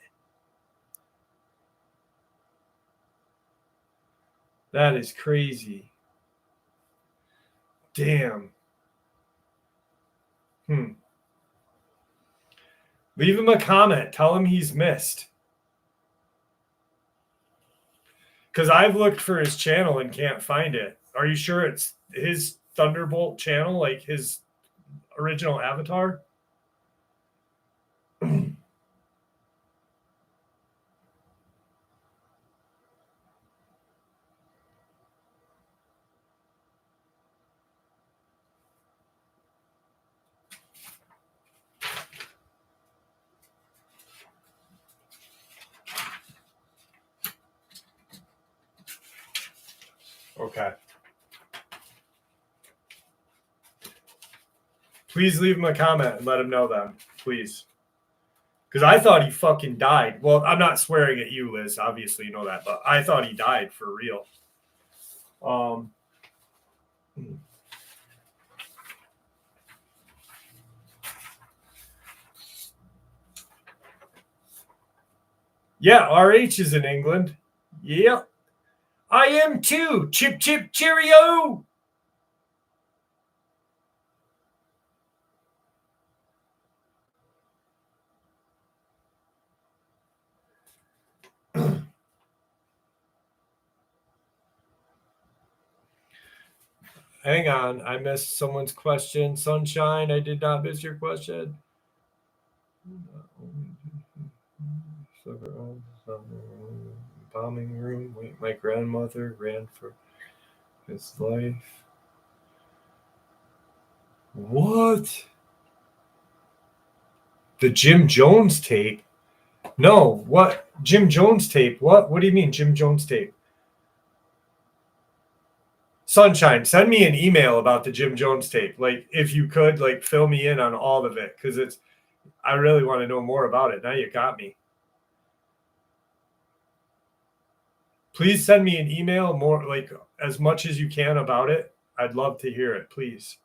That is crazy. Damn. Leave him a comment. Tell him he's missed. Because I've looked for his channel and can't find it. Are you sure it's his Thunderbolt channel, like his original avatar? Okay. Please leave him a comment and let him know then, please. Because I thought he fucking died. Well, I'm not swearing at you, Liz. Obviously, you know that, but I thought he died for real. Yeah, RH is in England. Yep. I am too. Chip, chip, cheerio. Hang on. I missed someone's question. Sunshine, I did not miss your question. Bombing room. Wait, my grandmother ran for his life. What? The Jim Jones tape? No. What? Jim Jones tape? What? What do you mean, Jim Jones tape? Sunshine, send me an email about the Jim Jones tape. Like, if you could, like, fill me in on all of it, because I really want to know more about it. Now you got me. Please send me an email, more, like, as much as you can about it. I'd love to hear it, please.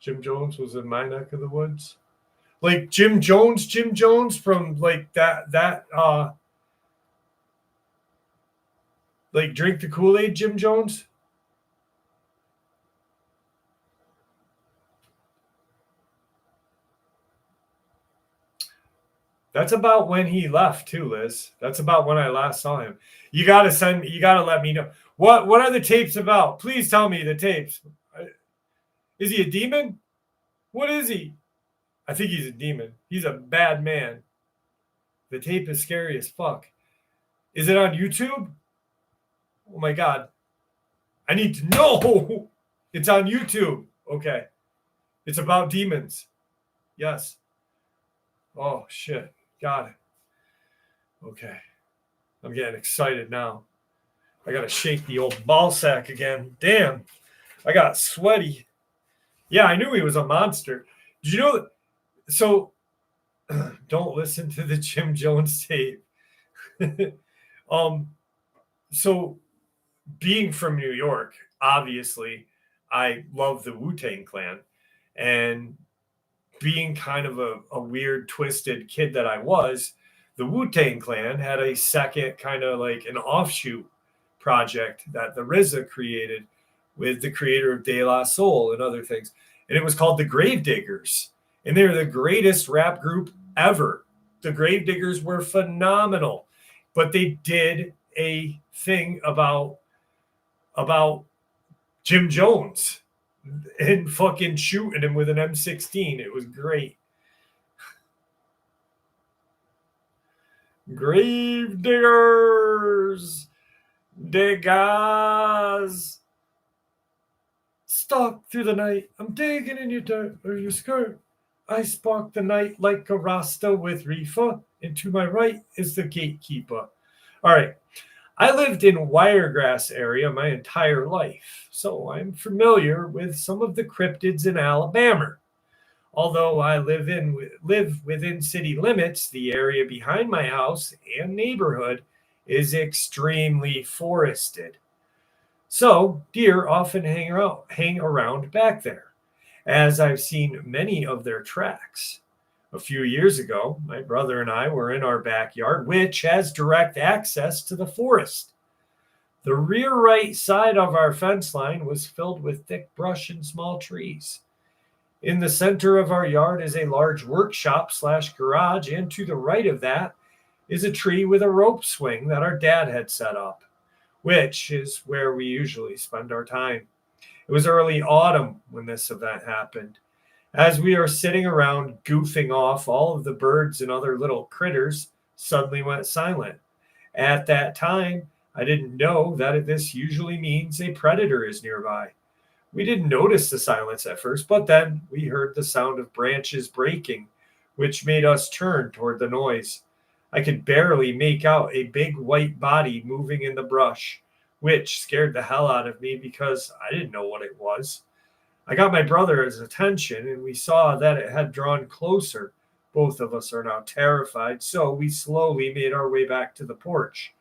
Jim Jones was in my neck of the woods. Like Jim Jones from like that like Drink the Kool-Aid Jim Jones. That's about when he left too, Liz. That's about when I last saw him. You gotta send me. You gotta let me know. What are the tapes about? Please tell me the tapes. Is he a demon? What is he? I think he's a demon. He's a bad man. The tape is scary as fuck. Is it on YouTube? Oh my god. I need to know. It's on YouTube. Okay. It's about demons. Yes. Oh shit. Got it. Okay. I'm getting excited now. I gotta shake the old ball sack again. Damn. I got sweaty. Yeah, I knew he was a monster. Did you know that? So don't listen to the Jim Jones tape. um, so being from New York, obviously, I love the Wu-Tang Clan. And being kind of a weird, twisted kid that I was, the Wu-Tang Clan had a second kind of like an offshoot project that the RZA created with the creator of De La Soul and other things. And it was called the Gravediggers. And they're the greatest rap group ever. The Gravediggers were phenomenal. But they did a thing about Jim Jones and fucking shooting him with an M16. It was great. Gravediggers, diggers, stalk through the night. I'm digging in your dirt or your skirt. I spark the night like a Rasta with reefer, and to my right is the gatekeeper. All right. I lived in Wiregrass area my entire life, so I'm familiar with some of the cryptids in Alabama. Although I live within city limits, the area behind my house and neighborhood is extremely forested. So deer often hang around back there, as I've seen many of their tracks. A few years ago, my brother and I were in our backyard, which has direct access to the forest. The rear right side of our fence line was filled with thick brush and small trees. In the center of our yard is a large workshop slash garage, and to the right of that is a tree with a rope swing that our dad had set up, which is where we usually spend our time. It was early autumn when this event happened. As we are sitting around goofing off, all of the birds and other little critters suddenly went silent. At that time, I didn't know that this usually means a predator is nearby. We didn't notice the silence at first, but then we heard the sound of branches breaking, which made us turn toward the noise. I could barely make out a big white body moving in the brush, which scared the hell out of me because I didn't know what it was. I got my brother's attention, and we saw that it had drawn closer. Both of us are now terrified, so we slowly made our way back to the porch.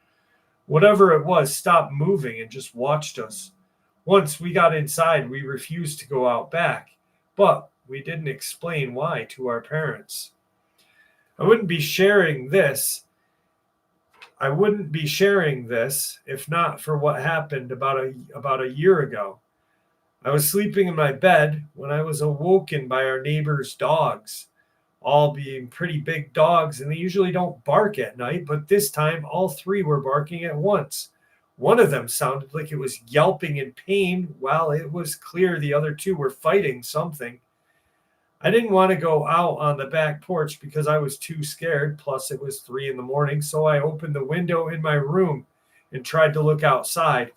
Whatever it was stopped moving and just watched us. Once we got inside, we refused to go out back, but we didn't explain why to our parents. I wouldn't be sharing this. I wouldn't be sharing this if not for what happened about a year ago. I was sleeping in my bed when I was awoken by our neighbor's dogs, all being pretty big dogs, and they usually don't bark at night, but this time all three were barking at once. One of them sounded like it was yelping in pain, while it was clear the other two were fighting something. I didn't want to go out on the back porch because I was too scared, plus it was 3 a.m, so I opened the window in my room and tried to look outside.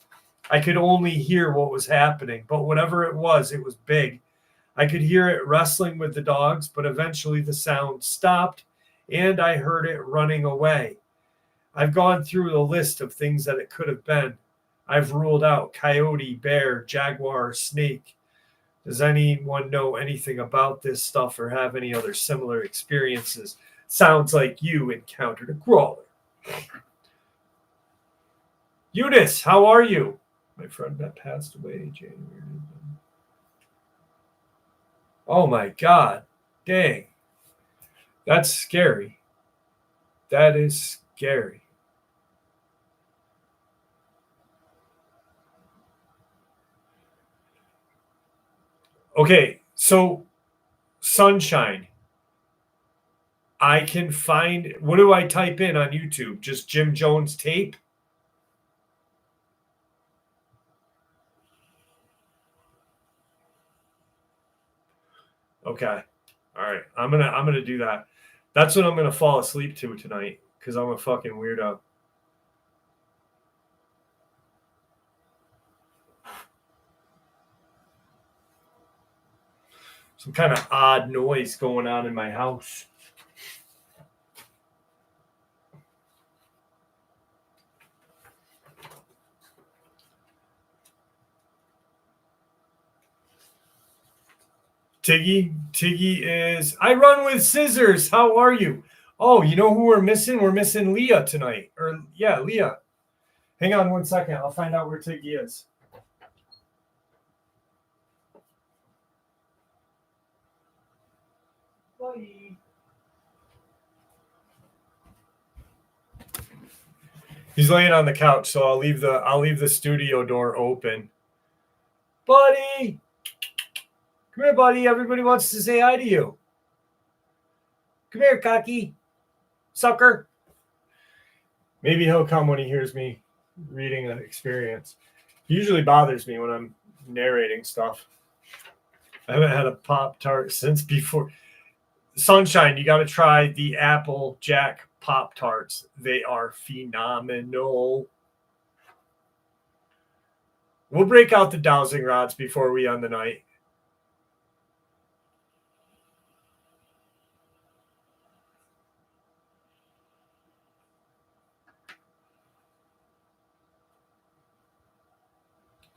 I could only hear what was happening, but whatever it was big. I could hear it wrestling with the dogs, but eventually the sound stopped and I heard it running away. I've gone through the list of things that it could have been. I've ruled out coyote, bear, jaguar, snake. Does anyone know anything about this stuff or have any other similar experiences? Sounds like you encountered a crawler. Eunice, how are you? My friend that passed away January. Oh my God. Dang. That's scary. That is scary. Okay, so sunshine. I can find, what do I type in on YouTube? Just Jim Jones tape? Okay. All right. I'm gonna do that. That's what I'm gonna fall asleep to tonight because I'm a fucking weirdo. Some kind of odd noise going on in my house. Tiggy is, I run with scissors. How are you? Oh, you know who we're missing? We're missing Leah tonight. Or yeah, Leah. Hang on one second. I'll find out where Tiggy is. Bye. He's laying on the couch, so I'll leave the studio door open. Buddy, come here, buddy. Everybody wants to say hi to you. Come here, cocky sucker. Maybe he'll come when he hears me reading an experience. He usually bothers me when I'm narrating stuff. I haven't had a Pop-Tart since before. Sunshine, you got to try the Apple Jack Pop-Tarts. They are phenomenal. We'll break out the dowsing rods before we end the night.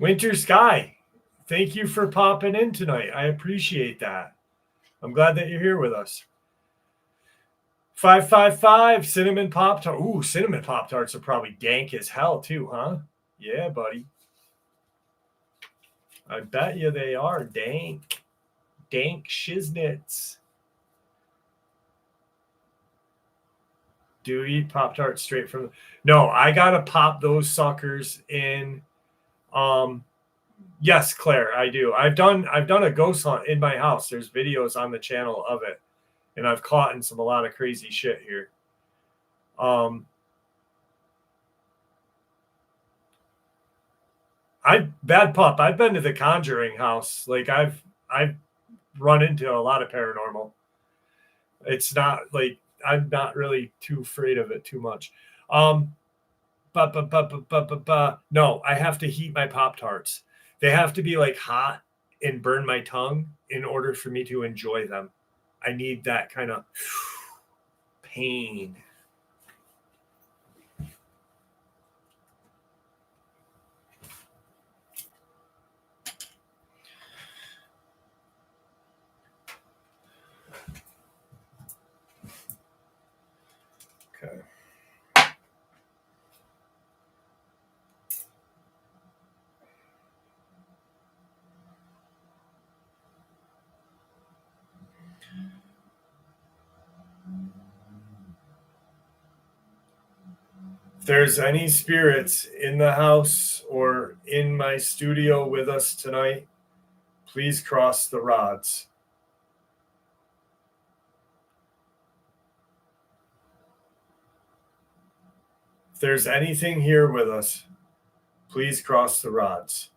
Winter Sky, thank you for popping in tonight. I appreciate that. I'm glad that you're here with us. 555 cinnamon pop tart. Ooh, cinnamon pop tarts are probably dank as hell too, huh? Yeah, buddy. I bet you they are dank. Dank shiznits. Do you eat pop tarts straight from? No, I gotta pop those suckers in. Yes, Claire, I do. I've done a ghost hunt in my house. There's videos on the channel of it, and I've caught in a lot of crazy shit here. Bad pup. I've been to the Conjuring house. Like I've run into a lot of paranormal. It's not like I'm not really too afraid of it too much. No, I have to heat my Pop Tarts. They have to be like hot and burn my tongue in order for me to enjoy them. I need that kind of pain. Okay. If there's any spirits in the house or in my studio with us tonight, please cross the rods. If there's anything here with us, please cross the rods.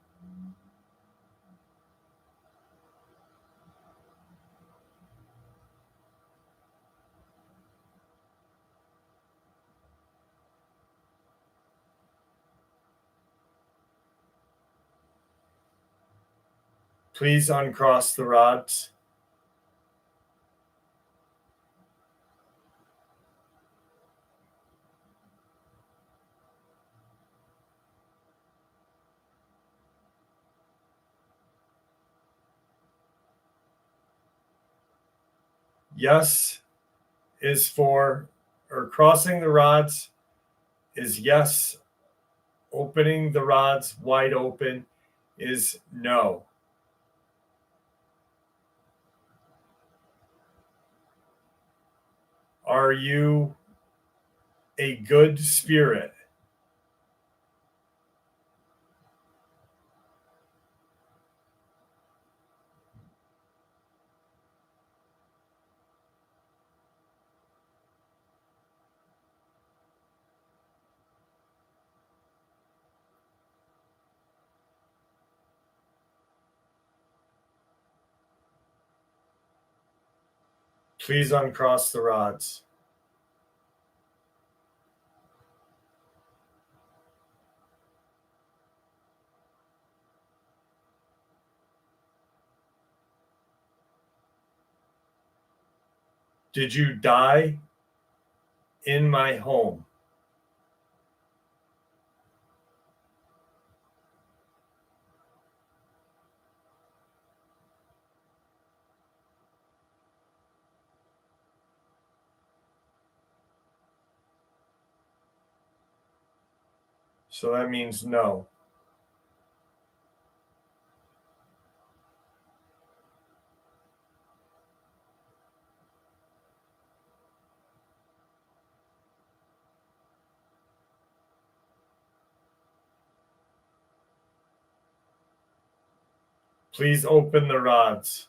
Please uncross the rods. Yes is for, or crossing the rods is yes. Opening the rods wide open is no. Are you a good spirit? Please uncross the rods. Did you die in my home? So that means no. Please open the rods.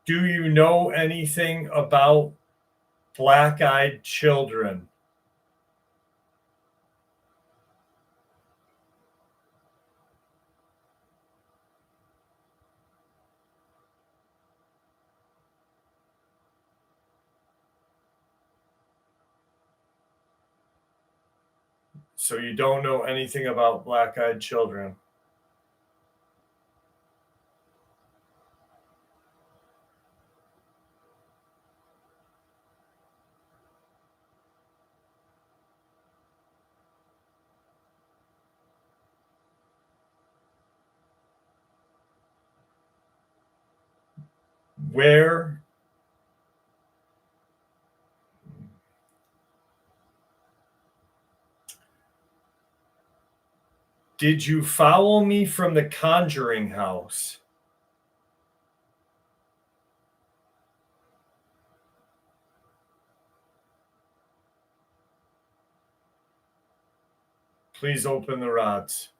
Do you know anything about black-eyed children? So you don't know anything about black-eyed children. Where did you follow me from the Conjuring house? Please open the rods.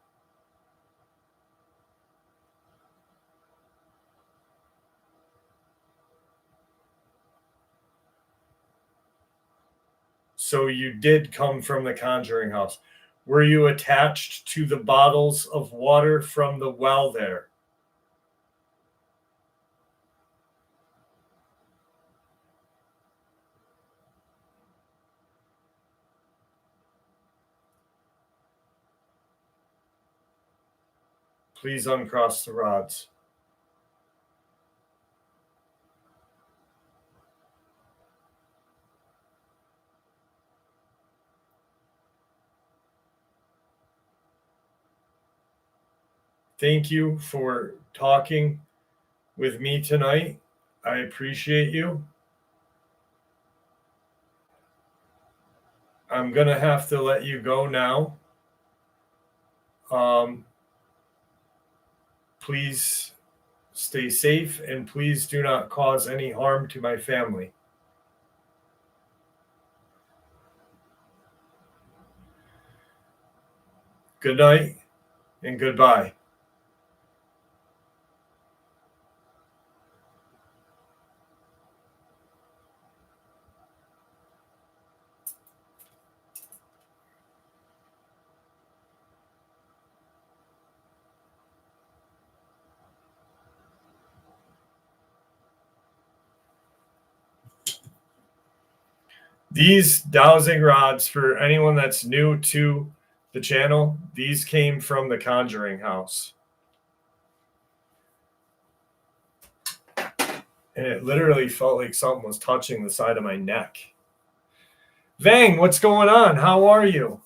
So you did come from the Conjuring house. Were you attached to the bottles of water from the well there? Please uncross the rods. Thank you for talking with me tonight. I appreciate you. I'm going to have to let you go now. Please stay safe and please do not cause any harm to my family. Good night and goodbye. These dowsing rods, for anyone that's new to the channel, these came from the Conjuring house. And it literally felt like something was touching the side of my neck. Vang, what's going on? How are you?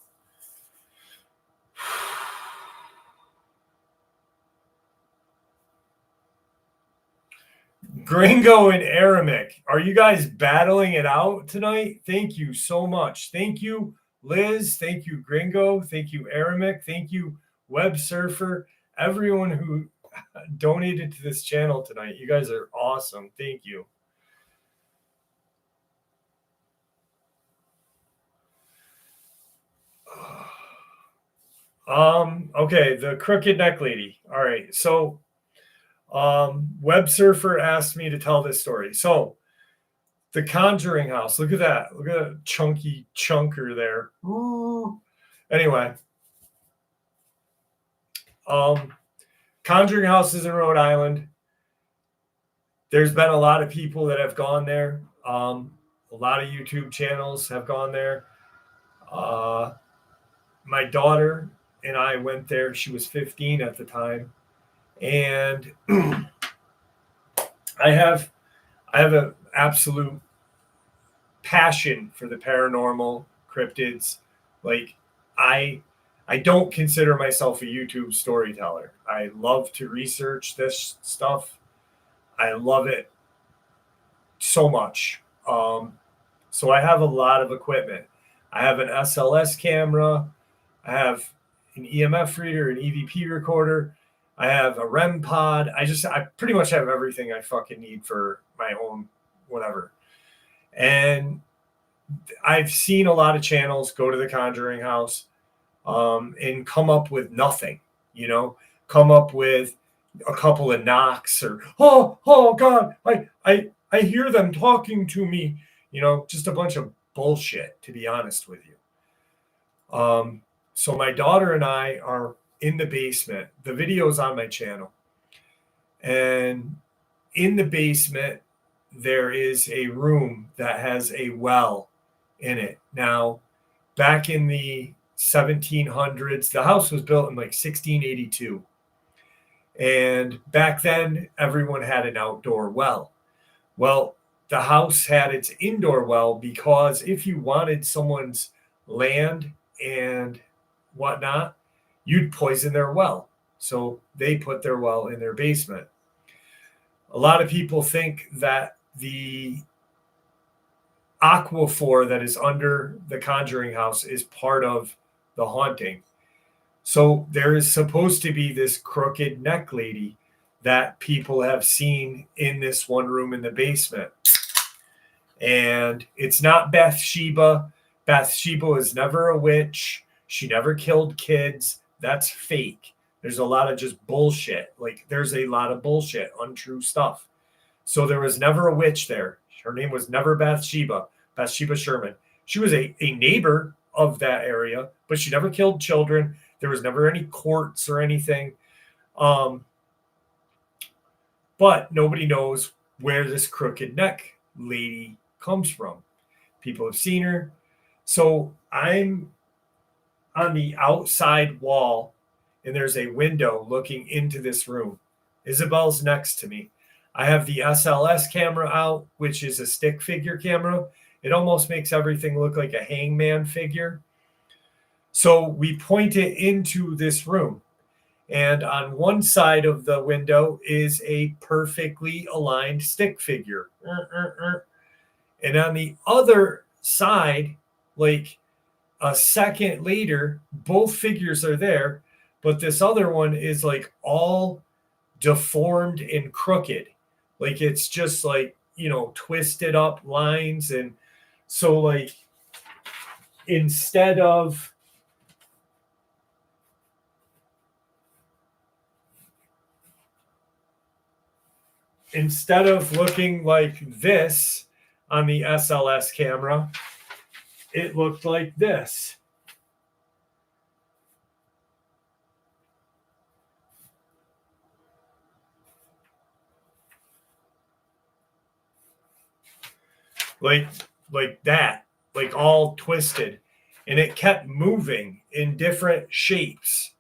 Gringo and Aramik, are you guys battling it out tonight? Thank you so much. Thank you, Liz. Thank you, Gringo. Thank you, Aramik. Thank you, Web Surfer. Everyone who donated to this channel tonight. You guys are awesome. Thank you. Okay, the crooked neck lady. All right, so Web Surfer asked me to tell this story. So the Conjuring house, look at that. Look at that chunky chunker there. Ooh. Anyway, Conjuring houses in Rhode Island. There's been a lot of people that have gone there. A lot of YouTube channels have gone there. My daughter and I went there. She was 15 at the time, and I have an absolute passion for the paranormal, cryptids. Like I I don't consider myself a YouTube storyteller. I love to research this stuff. I love it so much. So I have a lot of equipment. I have an SLS camera. I have an EMF reader, an EVP recorder. I have a REM pod. I pretty much have everything I fucking need for my own whatever. And I've seen a lot of channels go to the Conjuring house and come up with nothing, come up with a couple of knocks or, oh God, I hear them talking to me, just a bunch of bullshit, to be honest with you. So my daughter and I are in the basement. The video's on my channel. And in the basement, there is a room that has a well in it. Now, back in the 1700s, the house was built in like 1682. And back then, everyone had an outdoor well. Well, the house had its indoor well because if you wanted someone's land and whatnot, you'd poison their well. So they put their well in their basement. A lot of people think that the aquifer that is under the Conjuring house is part of the haunting. So there is supposed to be this crooked neck lady that people have seen in this one room in the basement. And it's not Bathsheba. Bathsheba was never a witch. She never killed kids. That's fake. There's a lot of just bullshit. Like, there's a lot of bullshit, untrue stuff. So there was never a witch there. Her name was never Bathsheba Sherman. She was a neighbor of that area, but she never killed children. There was never any courts or anything. But nobody knows where this crooked neck lady comes from. People have seen her. So I'm on the outside wall, and there's a window looking into this room. Isabel's next to me. I have the SLS camera out, which is a stick figure camera. It almost makes everything look like a hangman figure. So we point it into this room. And on one side of the window is a perfectly aligned stick figure. And on the other side, like a second later, both figures are there, but this other one is like all deformed and crooked. Like it's just like, twisted up lines. And so like instead of looking like this on the SLS camera, it looked like this. Like that, like all twisted. And it kept moving in different shapes.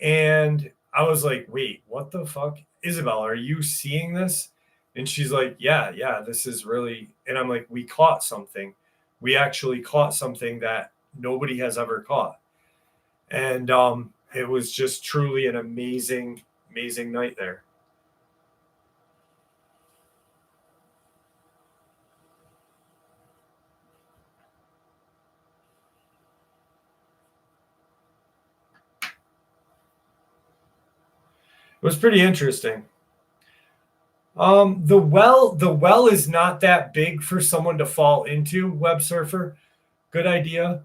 And I was like, wait, what the fuck? Isabel, are you seeing this? And she's like, yeah, this is really. And I'm like, we caught something. We actually caught something that nobody has ever caught. And it was just truly an amazing, amazing night there. It was pretty interesting. The well is not that big for someone to fall into, Web Surfer. Good idea.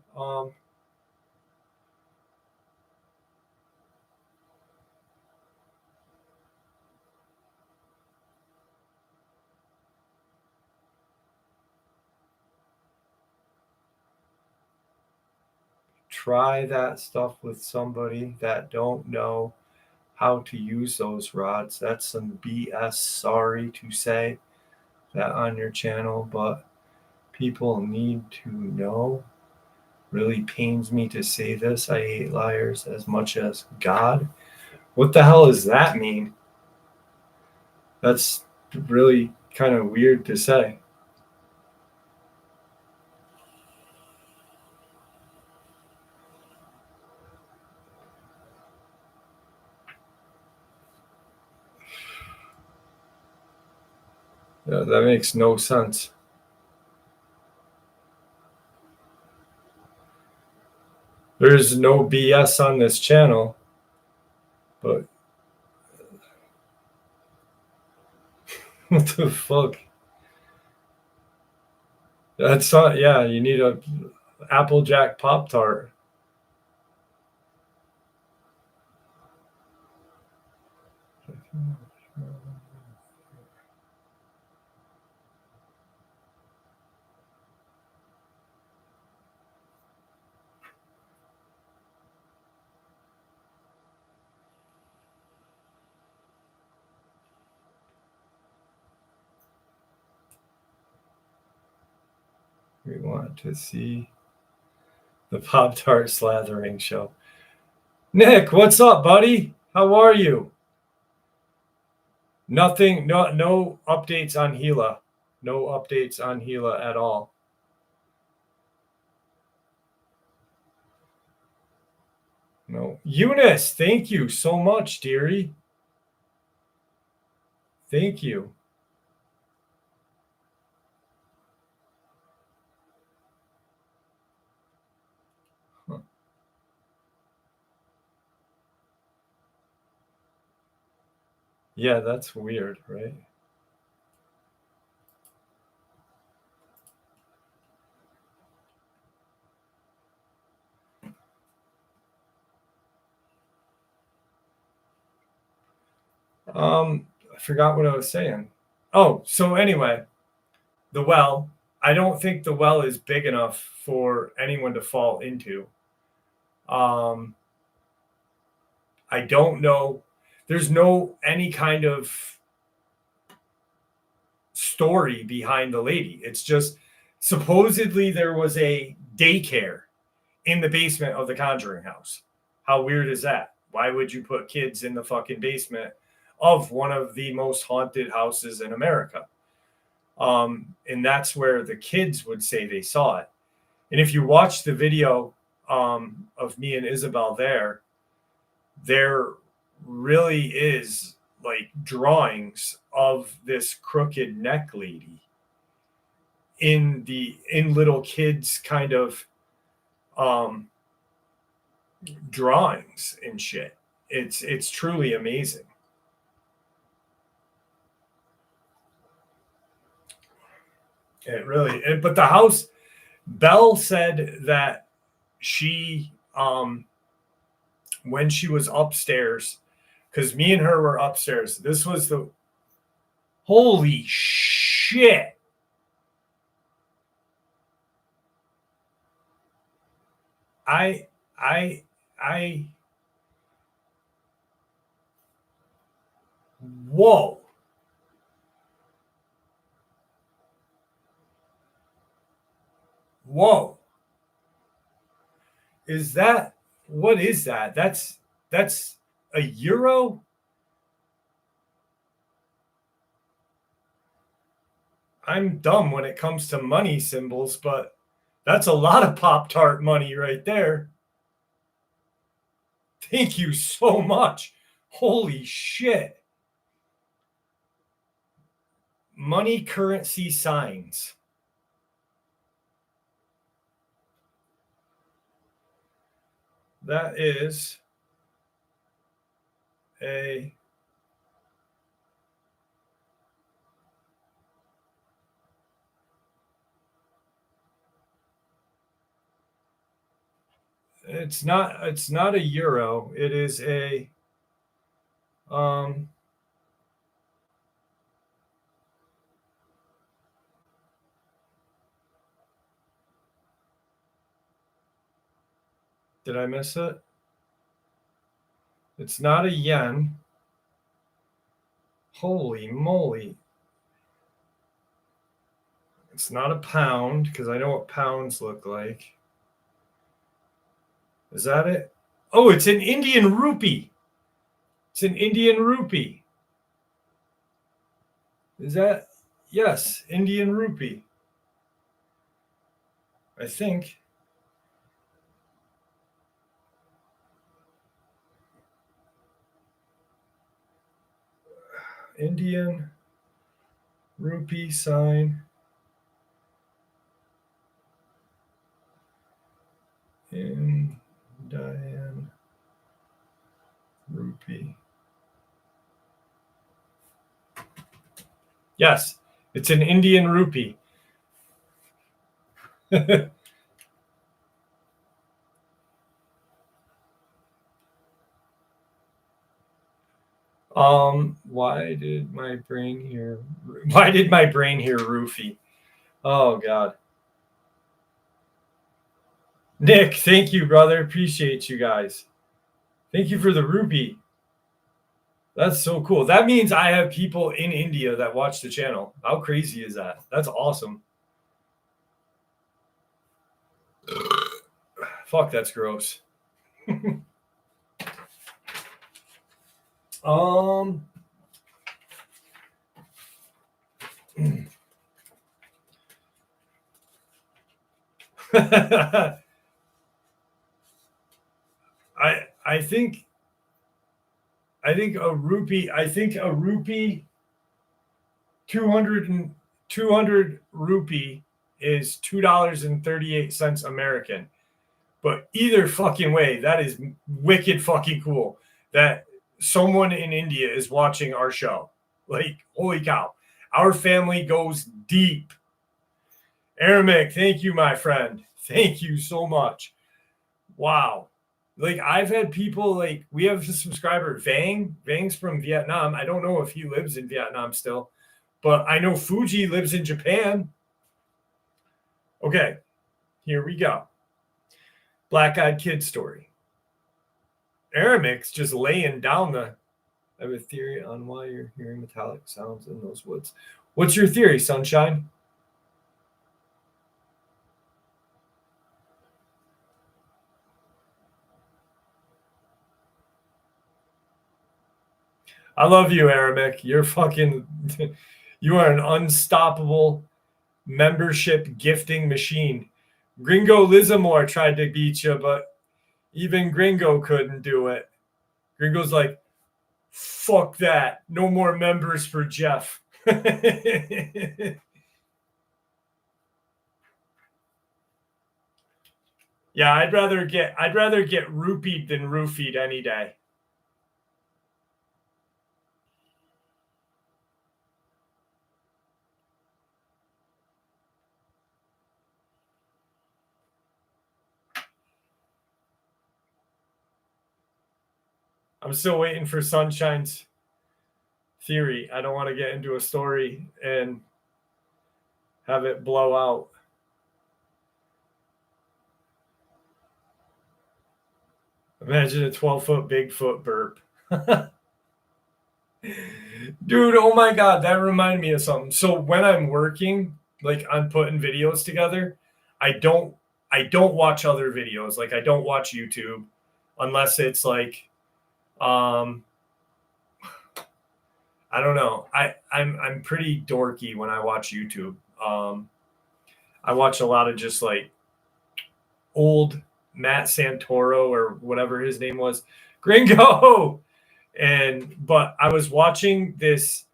try that stuff with somebody that don't know how to use those rods. That's some BS. Sorry to say that on your channel, but people need to know. Really pains me to say this. I hate liars as much as God. What the hell does that mean? That's really kind of weird to say. Yeah, that makes no sense. There's no BS on this channel, but what the fuck? That's not, yeah, you need a Applejack Pop Tart. We want to see the Pop Tart slathering show. Nick, what's up, buddy? How are you? Nothing, no updates on Gila. No updates on Gila at all. No. Eunice, thank you so much, dearie. Thank you. Huh. Yeah, that's weird, right? I forgot what I was saying. Oh, so anyway, the well, I don't think the well is big enough for anyone to fall into. I don't know. There's no any kind of story behind the lady. It's just supposedly there was a daycare in the basement of the Conjuring house. How weird is that? Why would you put kids in the fucking basement of one of the most haunted houses in America? And that's where the kids would say they saw it. And if you watch the video of me and Isabel there really is like drawings of this crooked neck lady in little kids kind of um drawings and shit. It's truly amazing. But the house, Belle said that she when she was upstairs, because me and her were upstairs, this was the holy shit. I I I whoa. Whoa. Is that what is that? That's a euro? I'm dumb when it comes to money symbols, but that's a lot of Pop Tart money right there. Thank you so much. Holy shit. Money currency signs. That is a it's not a euro. It is a um Did I miss it? It's not a yen. Holy moly. It's not a pound, because I know what pounds look like. Is that it? Oh, it's an Indian rupee. It's an Indian rupee. Is that? Yes, Indian rupee. I think. Indian rupee sign. Indian rupee. Yes, it's an Indian rupee. Why did my brain hear roofie? Oh God. Nick, thank you, brother. Appreciate you guys. Thank you for the rupee. That's so cool. That means I have people in India that watch the channel. How crazy is that? That's awesome. Fuck, that's gross. I think a rupee 200 rupee is $2.38 American. But either fucking way, that is wicked fucking cool that someone in India is watching our show. Like, holy cow. Our family goes deep. Aramik, thank you, my friend. Thank you so much. Wow. Like, I've had people, like, we have a subscriber, Vang. Vang's from Vietnam. I don't know if he lives in Vietnam still, but I know Fuji lives in Japan. Okay, here we go. Black-eyed kid story. Aramik's just laying down I have a theory on why you're hearing metallic sounds in those woods. What's your theory, Sunshine? I love you, Aramik. You're fucking, you are an unstoppable membership gifting machine. Gringo Lizamore tried to beat you, but even Gringo couldn't do it. Gringo's like, fuck that. No more members for Jeff. Yeah, I'd rather get rupeed than roofied any day. I'm still waiting for Sunshine's theory. I don't want to get into a story and have it blow out. Imagine a 12-foot Bigfoot burp. Dude, oh my God, that reminded me of something. So when I'm working, like I'm putting videos together, I don't watch other videos. Like I don't watch YouTube unless it's like I don't know. I'm pretty dorky when I watch YouTube. I watch a lot of just like old Matt Santoro or whatever his name was, Gringo. But I was watching this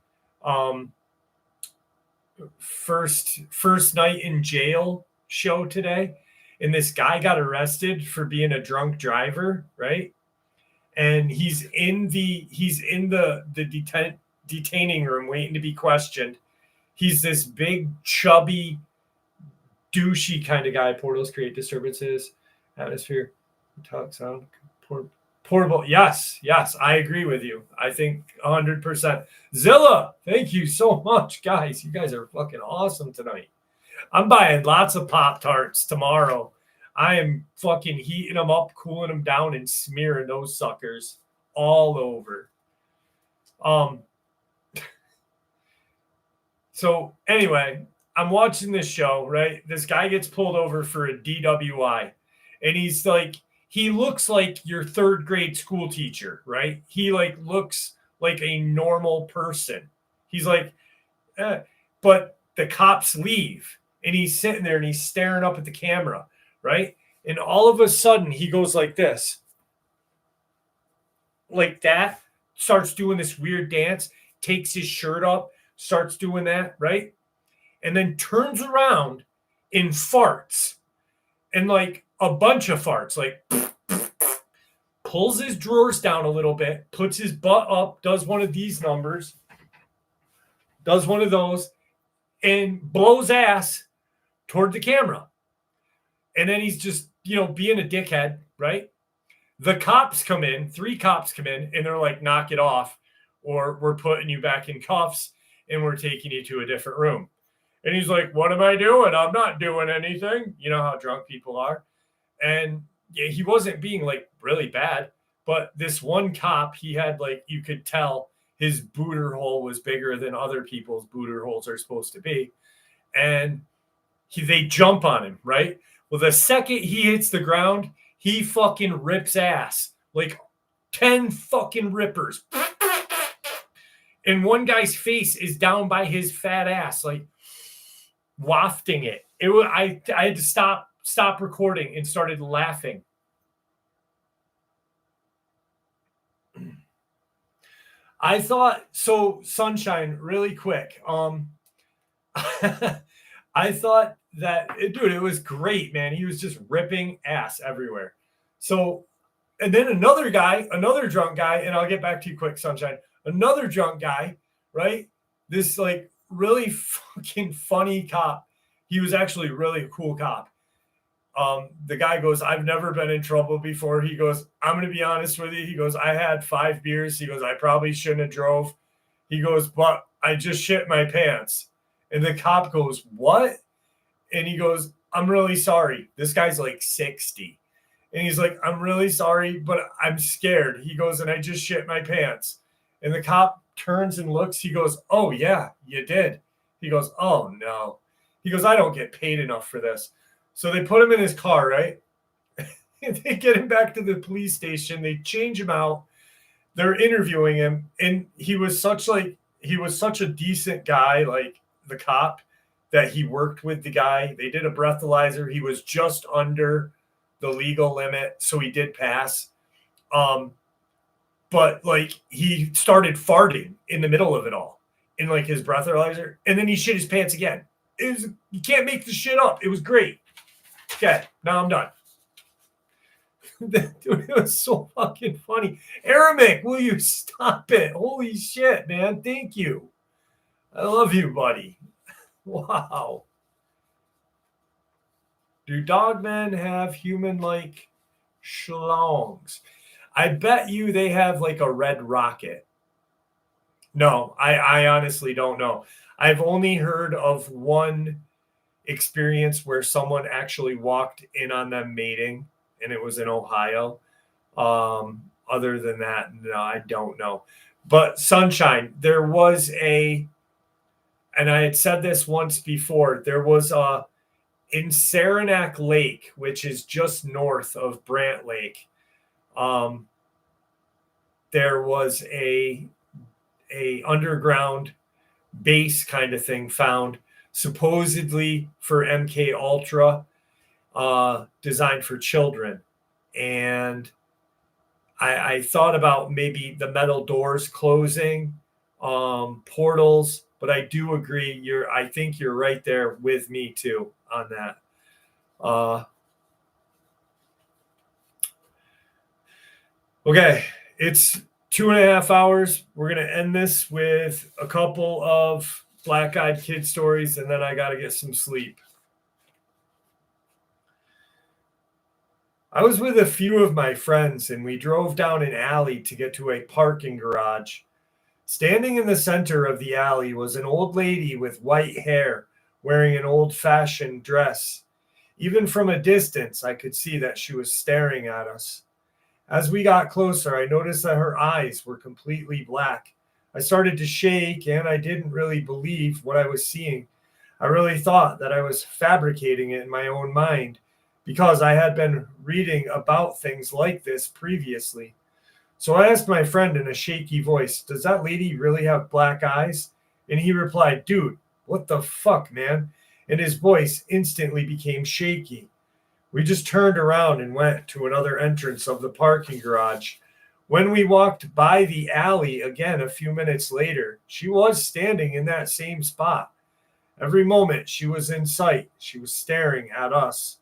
first night in jail show today, and this guy got arrested for being a drunk driver, right? And he's in the detaining room waiting to be questioned. He's this big, chubby, douchey kind of guy. Portals create disturbances, atmosphere, talk, sound, portable. Yes, I agree with you. I think 100%. Zilla, thank you so much, guys. You guys are fucking awesome tonight. I'm buying lots of Pop-Tarts tomorrow. I am fucking heating them up, cooling them down, and smearing those suckers all over. So anyway, I'm watching this show, right? This guy gets pulled over for a DWI, and he's like, he looks like your third grade school teacher, right? He like looks like a normal person. He's like, but the cops leave, and he's sitting there and he's staring up at the camera, right? And all of a sudden he goes like this, like that, starts doing this weird dance, takes his shirt up, starts doing that, right? And then turns around and farts, and like a bunch of farts, like pulls his drawers down a little bit, puts his butt up, does one of these numbers, does one of those, and blows ass toward the camera. And then he's just, being a dickhead, right? The cops come in, 3 cops come in, and they're like, knock it off, or we're putting you back in cuffs and we're taking you to a different room. And he's like, what am I doing? I'm not doing anything. You know how drunk people are. And yeah, he wasn't being like really bad, but this one cop, he had like, you could tell his booter hole was bigger than other people's booter holes are supposed to be. And they jump on him, right? Well, the second he hits the ground, he fucking rips ass. Like 10 fucking rippers. And one guy's face is down by his fat ass, like wafting it. I had to stop recording and started laughing. I thought, so Sunshine, really quick. I thought that, dude, it was great, man. He was just ripping ass everywhere. So, and then another drunk guy, and I'll get back to you quick, Sunshine. Another drunk guy, right? This like really fucking funny cop. He was actually really a cool cop. The guy goes, I've never been in trouble before. He goes, I'm going to be honest with you. He goes, I had 5 beers. He goes, I probably shouldn't have drove. He goes, but I just shit my pants. And the cop goes, what? And he goes, I'm really sorry. This guy's like 60. And he's like, I'm really sorry, but I'm scared. He goes, and I just shit my pants. And the cop turns and looks. He goes, oh, yeah, you did. He goes, oh, no. He goes, I don't get paid enough for this. So they put him in his car, right? And they get him back to the police station. They change him out. They're interviewing him. And he was such a decent guy, like the cop, that he worked with the guy. They did a breathalyzer. He was just under the legal limit, so he did pass. But like he started farting in the middle of it all in like his breathalyzer, and then he shit his pants again. You can't make this shit up. It was great. Okay, now I'm done. Dude, it was so fucking funny. Aramic, will you stop it? Holy shit, man. Thank you. I love you, buddy. Wow. Do dogmen have human-like schlongs? I bet you they have like a red rocket. No, I honestly don't know. I've only heard of one experience where someone actually walked in on them mating, and it was in Ohio. Other than that, no, I don't know. But Sunshine, there was and I had said this once before, there was in Saranac Lake, which is just north of Brant Lake, there was a underground base kind of thing found, supposedly for MK Ultra, designed for children. And I thought about maybe the metal doors closing, portals, but I do agree. I think you're right there with me too on that. Okay, it's 2.5 hours. We're going to end this with a couple of black-eyed kid stories, and then I got to get some sleep. I was with a few of my friends, and we drove down an alley to get to a parking garage. Standing in the center of the alley was an old lady with white hair, wearing an old-fashioned dress. Even from a distance, I could see that she was staring at us. As we got closer, I noticed that her eyes were completely black. I started to shake, and I didn't really believe what I was seeing. I really thought that I was fabricating it in my own mind because I had been reading about things like this previously. So I asked my friend in a shaky voice, "Does that lady really have black eyes?" And he replied, "Dude, what the fuck, man?" And his voice instantly became shaky. We just turned around and went to another entrance of the parking garage. When we walked by the alley again a few minutes later, she was standing in that same spot. Every moment she was in sight, she was staring at us.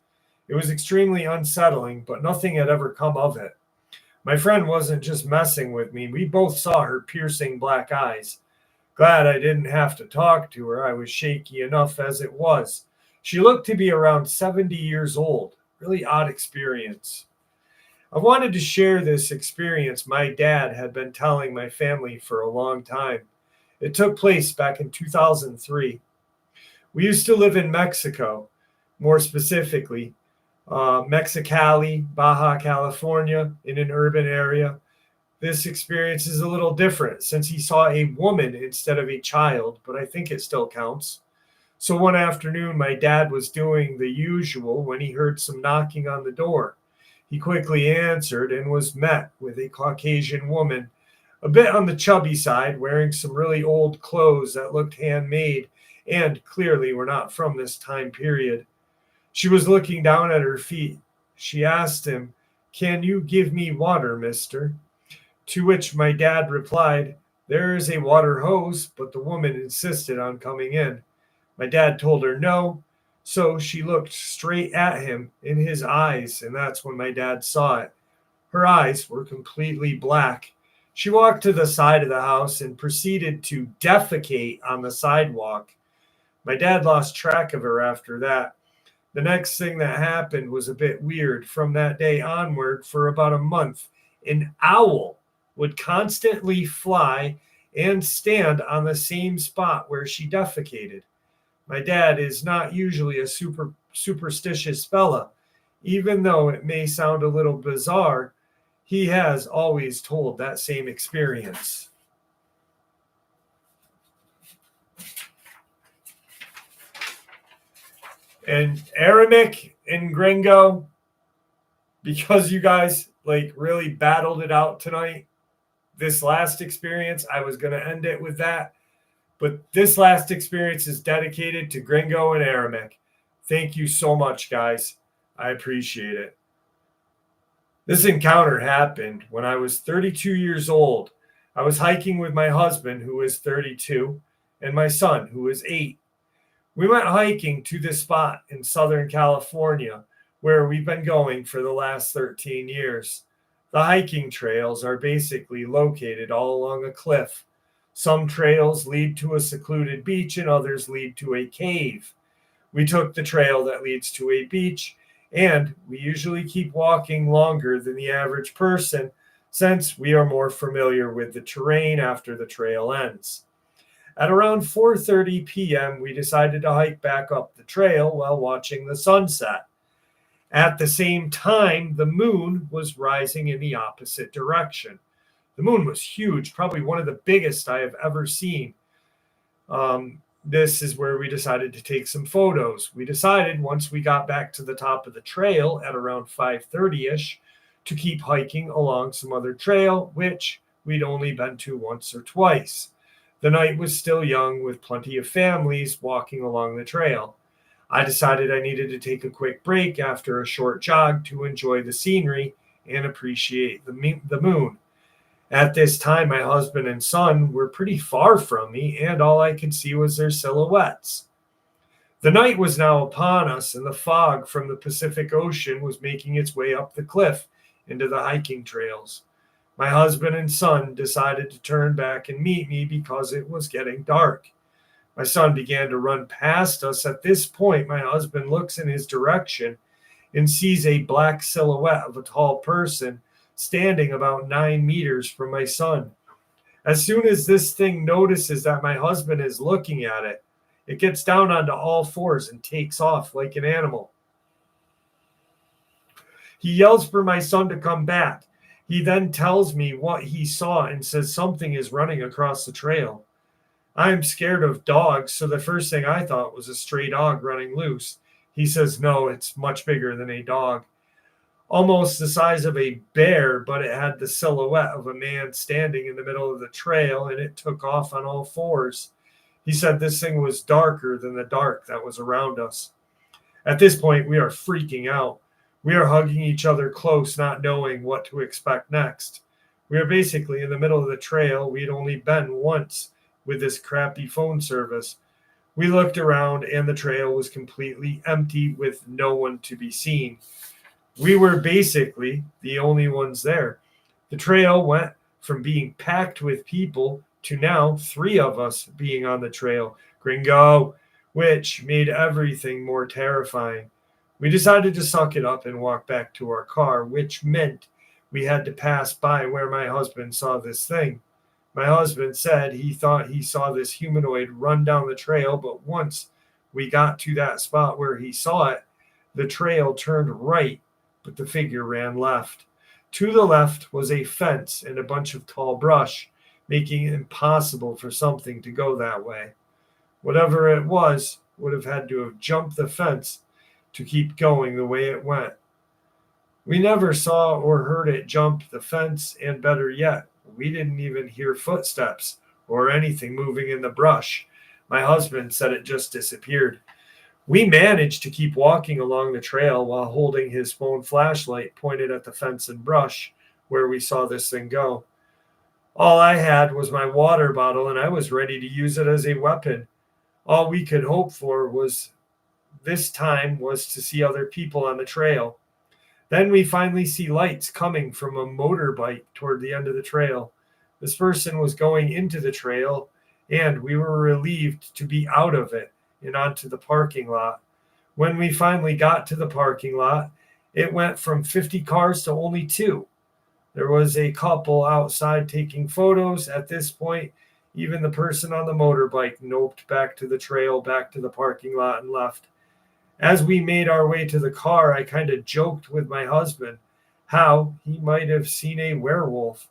It was extremely unsettling, but nothing had ever come of it. My friend wasn't just messing with me. We both saw her piercing black eyes. Glad I didn't have to talk to her. I was shaky enough as it was. She looked to be around 70 years old. Really odd experience. I wanted to share this experience my dad had been telling my family for a long time. It took place back in 2003. We used to live in Mexico, more specifically, Mexicali, Baja California, in an urban area. This experience is a little different since he saw a woman instead of a child, but I think it still counts. So one afternoon, my dad was doing the usual when he heard some knocking on the door. He quickly answered and was met with a Caucasian woman, a bit on the chubby side, wearing some really old clothes that looked handmade and clearly were not from this time period. She was looking down at her feet. She asked him, "Can you give me water, mister?" To which my dad replied, "There is a water hose," but the woman insisted on coming in. My dad told her no, so she looked straight at him in his eyes, and that's when my dad saw it. Her eyes were completely black. She walked to the side of the house and proceeded to defecate on the sidewalk. My dad lost track of her after that. The next thing that happened was a bit weird. From that day onward, for about a month, an owl would constantly fly and stand on the same spot where she defecated. My dad is not usually a superstitious fella. Even though it may sound a little bizarre, he has always told that same experience. And Aramik and Gringo, because you guys like really battled it out tonight, this last experience, I was going to end it with that. But this last experience is dedicated to Gringo and Aramik. Thank you so much, guys. I appreciate it. This encounter happened when I was 32 years old. I was hiking with my husband, who is 32, and my son, who is 8. We went hiking to this spot in Southern California where we've been going for the last 13 years. The hiking trails are basically located all along a cliff. Some trails lead to a secluded beach and others lead to a cave. We took the trail that leads to a beach, and we usually keep walking longer than the average person since we are more familiar with the terrain after the trail ends. At around 4:30 p.m., we decided to hike back up the trail while watching the sunset. At the same time, the moon was rising in the opposite direction. The moon was huge, probably one of the biggest I have ever seen. This is where we decided to take some photos. We decided once we got back to the top of the trail at around 5:30ish to keep hiking along some other trail, which we'd only been to once or twice. The night was still young with plenty of families walking along the trail. I decided I needed to take a quick break after a short jog to enjoy the scenery and appreciate the moon. At this time, my husband and son were pretty far from me, and all I could see was their silhouettes. The night was now upon us, and the fog from the Pacific Ocean was making its way up the cliff into the hiking trails. My husband and son decided to turn back and meet me because it was getting dark. My son began to run past us. At this point, my husband looks in his direction and sees a black silhouette of a tall person standing about 9 meters from my son. As soon as this thing notices that my husband is looking at it, it gets down onto all fours and takes off like an animal. He yells for my son to come back. He then tells me what he saw and says something is running across the trail. I'm scared of dogs, so the first thing I thought was a stray dog running loose. He says, no, it's much bigger than a dog. Almost the size of a bear, but it had the silhouette of a man standing in the middle of the trail, and it took off on all fours. He said this thing was darker than the dark that was around us. At this point, we are freaking out. We are hugging each other close, not knowing what to expect next. We are basically in the middle of the trail. We'd only been once with this crappy phone service. We looked around, and the trail was completely empty with no one to be seen. We were basically the only ones there. The trail went from being packed with people to now 3 of us being on the trail. Gringo, which made everything more terrifying. We decided to suck it up and walk back to our car, which meant we had to pass by where my husband saw this thing. My husband said he thought he saw this humanoid run down the trail, but once we got to that spot where he saw it, the trail turned right, but the figure ran left. To the left was a fence and a bunch of tall brush, making it impossible for something to go that way. Whatever it was would have had to have jumped the fence to keep going the way it went. We never saw or heard it jump the fence, and better yet, we didn't even hear footsteps or anything moving in the brush. My husband said it just disappeared. We managed to keep walking along the trail while holding his phone flashlight pointed at the fence and brush where we saw this thing go. All I had was my water bottle, and I was ready to use it as a weapon. All we could hope for was this time was to see other people on the trail. Then we finally see lights coming from a motorbike toward the end of the trail. This person was going into the trail, and we were relieved to be out of it and onto the parking lot. When we finally got to the parking lot, it went from 50 cars to only 2. There was a couple outside taking photos. At this point, even the person on the motorbike noped back to the trail, back to the parking lot, and left. As we made our way to the car, I kind of joked with my husband how he might have seen a werewolf.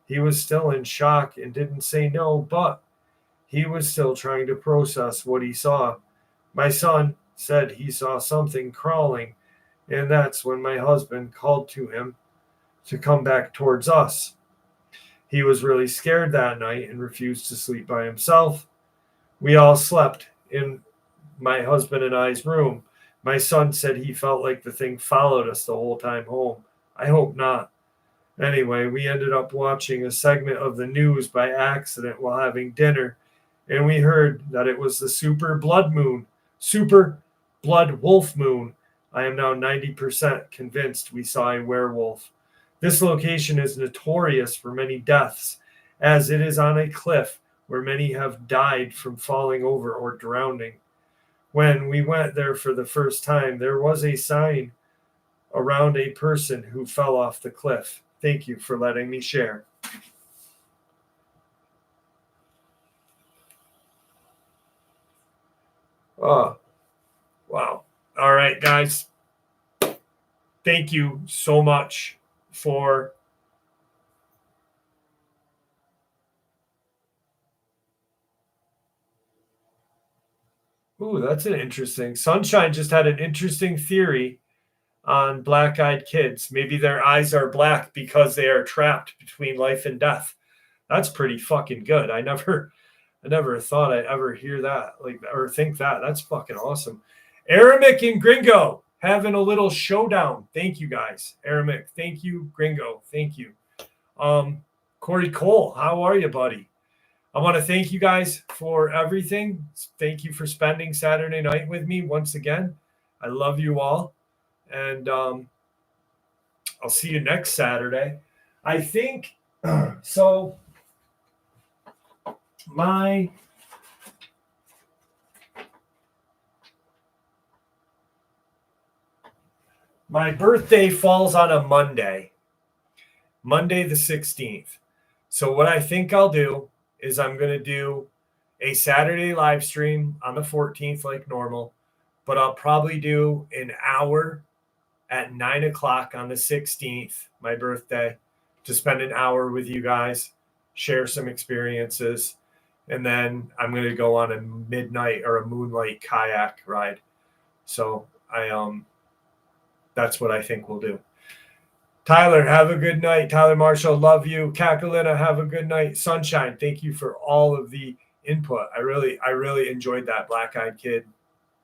He was still in shock and didn't say no, but he was still trying to process what he saw. My son said he saw something crawling, and that's when my husband called to him to come back towards us. He was really scared that night and refused to sleep by himself. We all slept in my husband and I's room. My son said he felt like the thing followed us the whole time home. I hope not. Anyway, we ended up watching a segment of the news by accident while having dinner, and we heard that it was the super blood wolf moon. I am now 90% convinced we saw a werewolf. This location is notorious for many deaths, as it is on a cliff where many have died from falling over or drowning. When we went there for the first time, there was a sign around a person who fell off the cliff. Thank you for letting me share. Oh, wow. All right, guys. Thank you so much for Ooh, that's an interesting. Sunshine just had an interesting theory on black-eyed kids. Maybe their eyes are black because they are trapped between life and death. That's pretty fucking good. I never thought I'd ever hear that, like, or think that. That's fucking awesome. Aramic and Gringo having a little showdown. Thank you, guys. Aramic, thank you. Gringo, thank you. Corey Cole, how are you, buddy? I want to thank you guys for everything. Thank you for spending Saturday night with me once again. I love you all. And I'll see you next Saturday. I think so. My birthday falls on a Monday the 16th. So what I think I'll do is I'm going to do a Saturday live stream on the 14th like normal, but I'll probably do an hour at 9 o'clock on the 16th, my birthday, to spend an hour with you guys, share some experiences. And then I'm going to go on a midnight or a moonlight kayak ride. So that's what I think we'll do. Tyler, have a good night. Tyler Marshall, love you. Kakalina, have a good night. Sunshine, thank you for all of the input. I really enjoyed that Black-Eyed Kid.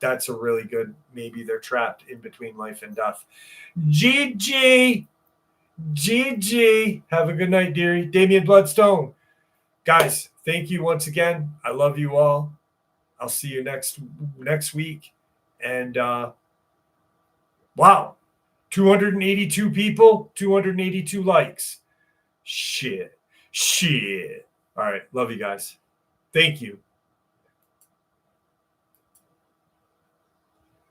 That's a really good, maybe they're trapped in between life and death. GG, have a good night, dearie. Damian Bloodstone. Guys, thank you once again. I love you all. I'll see you next week. And wow, 282 people, 282 likes. Shit. All right, love you guys. Thank you.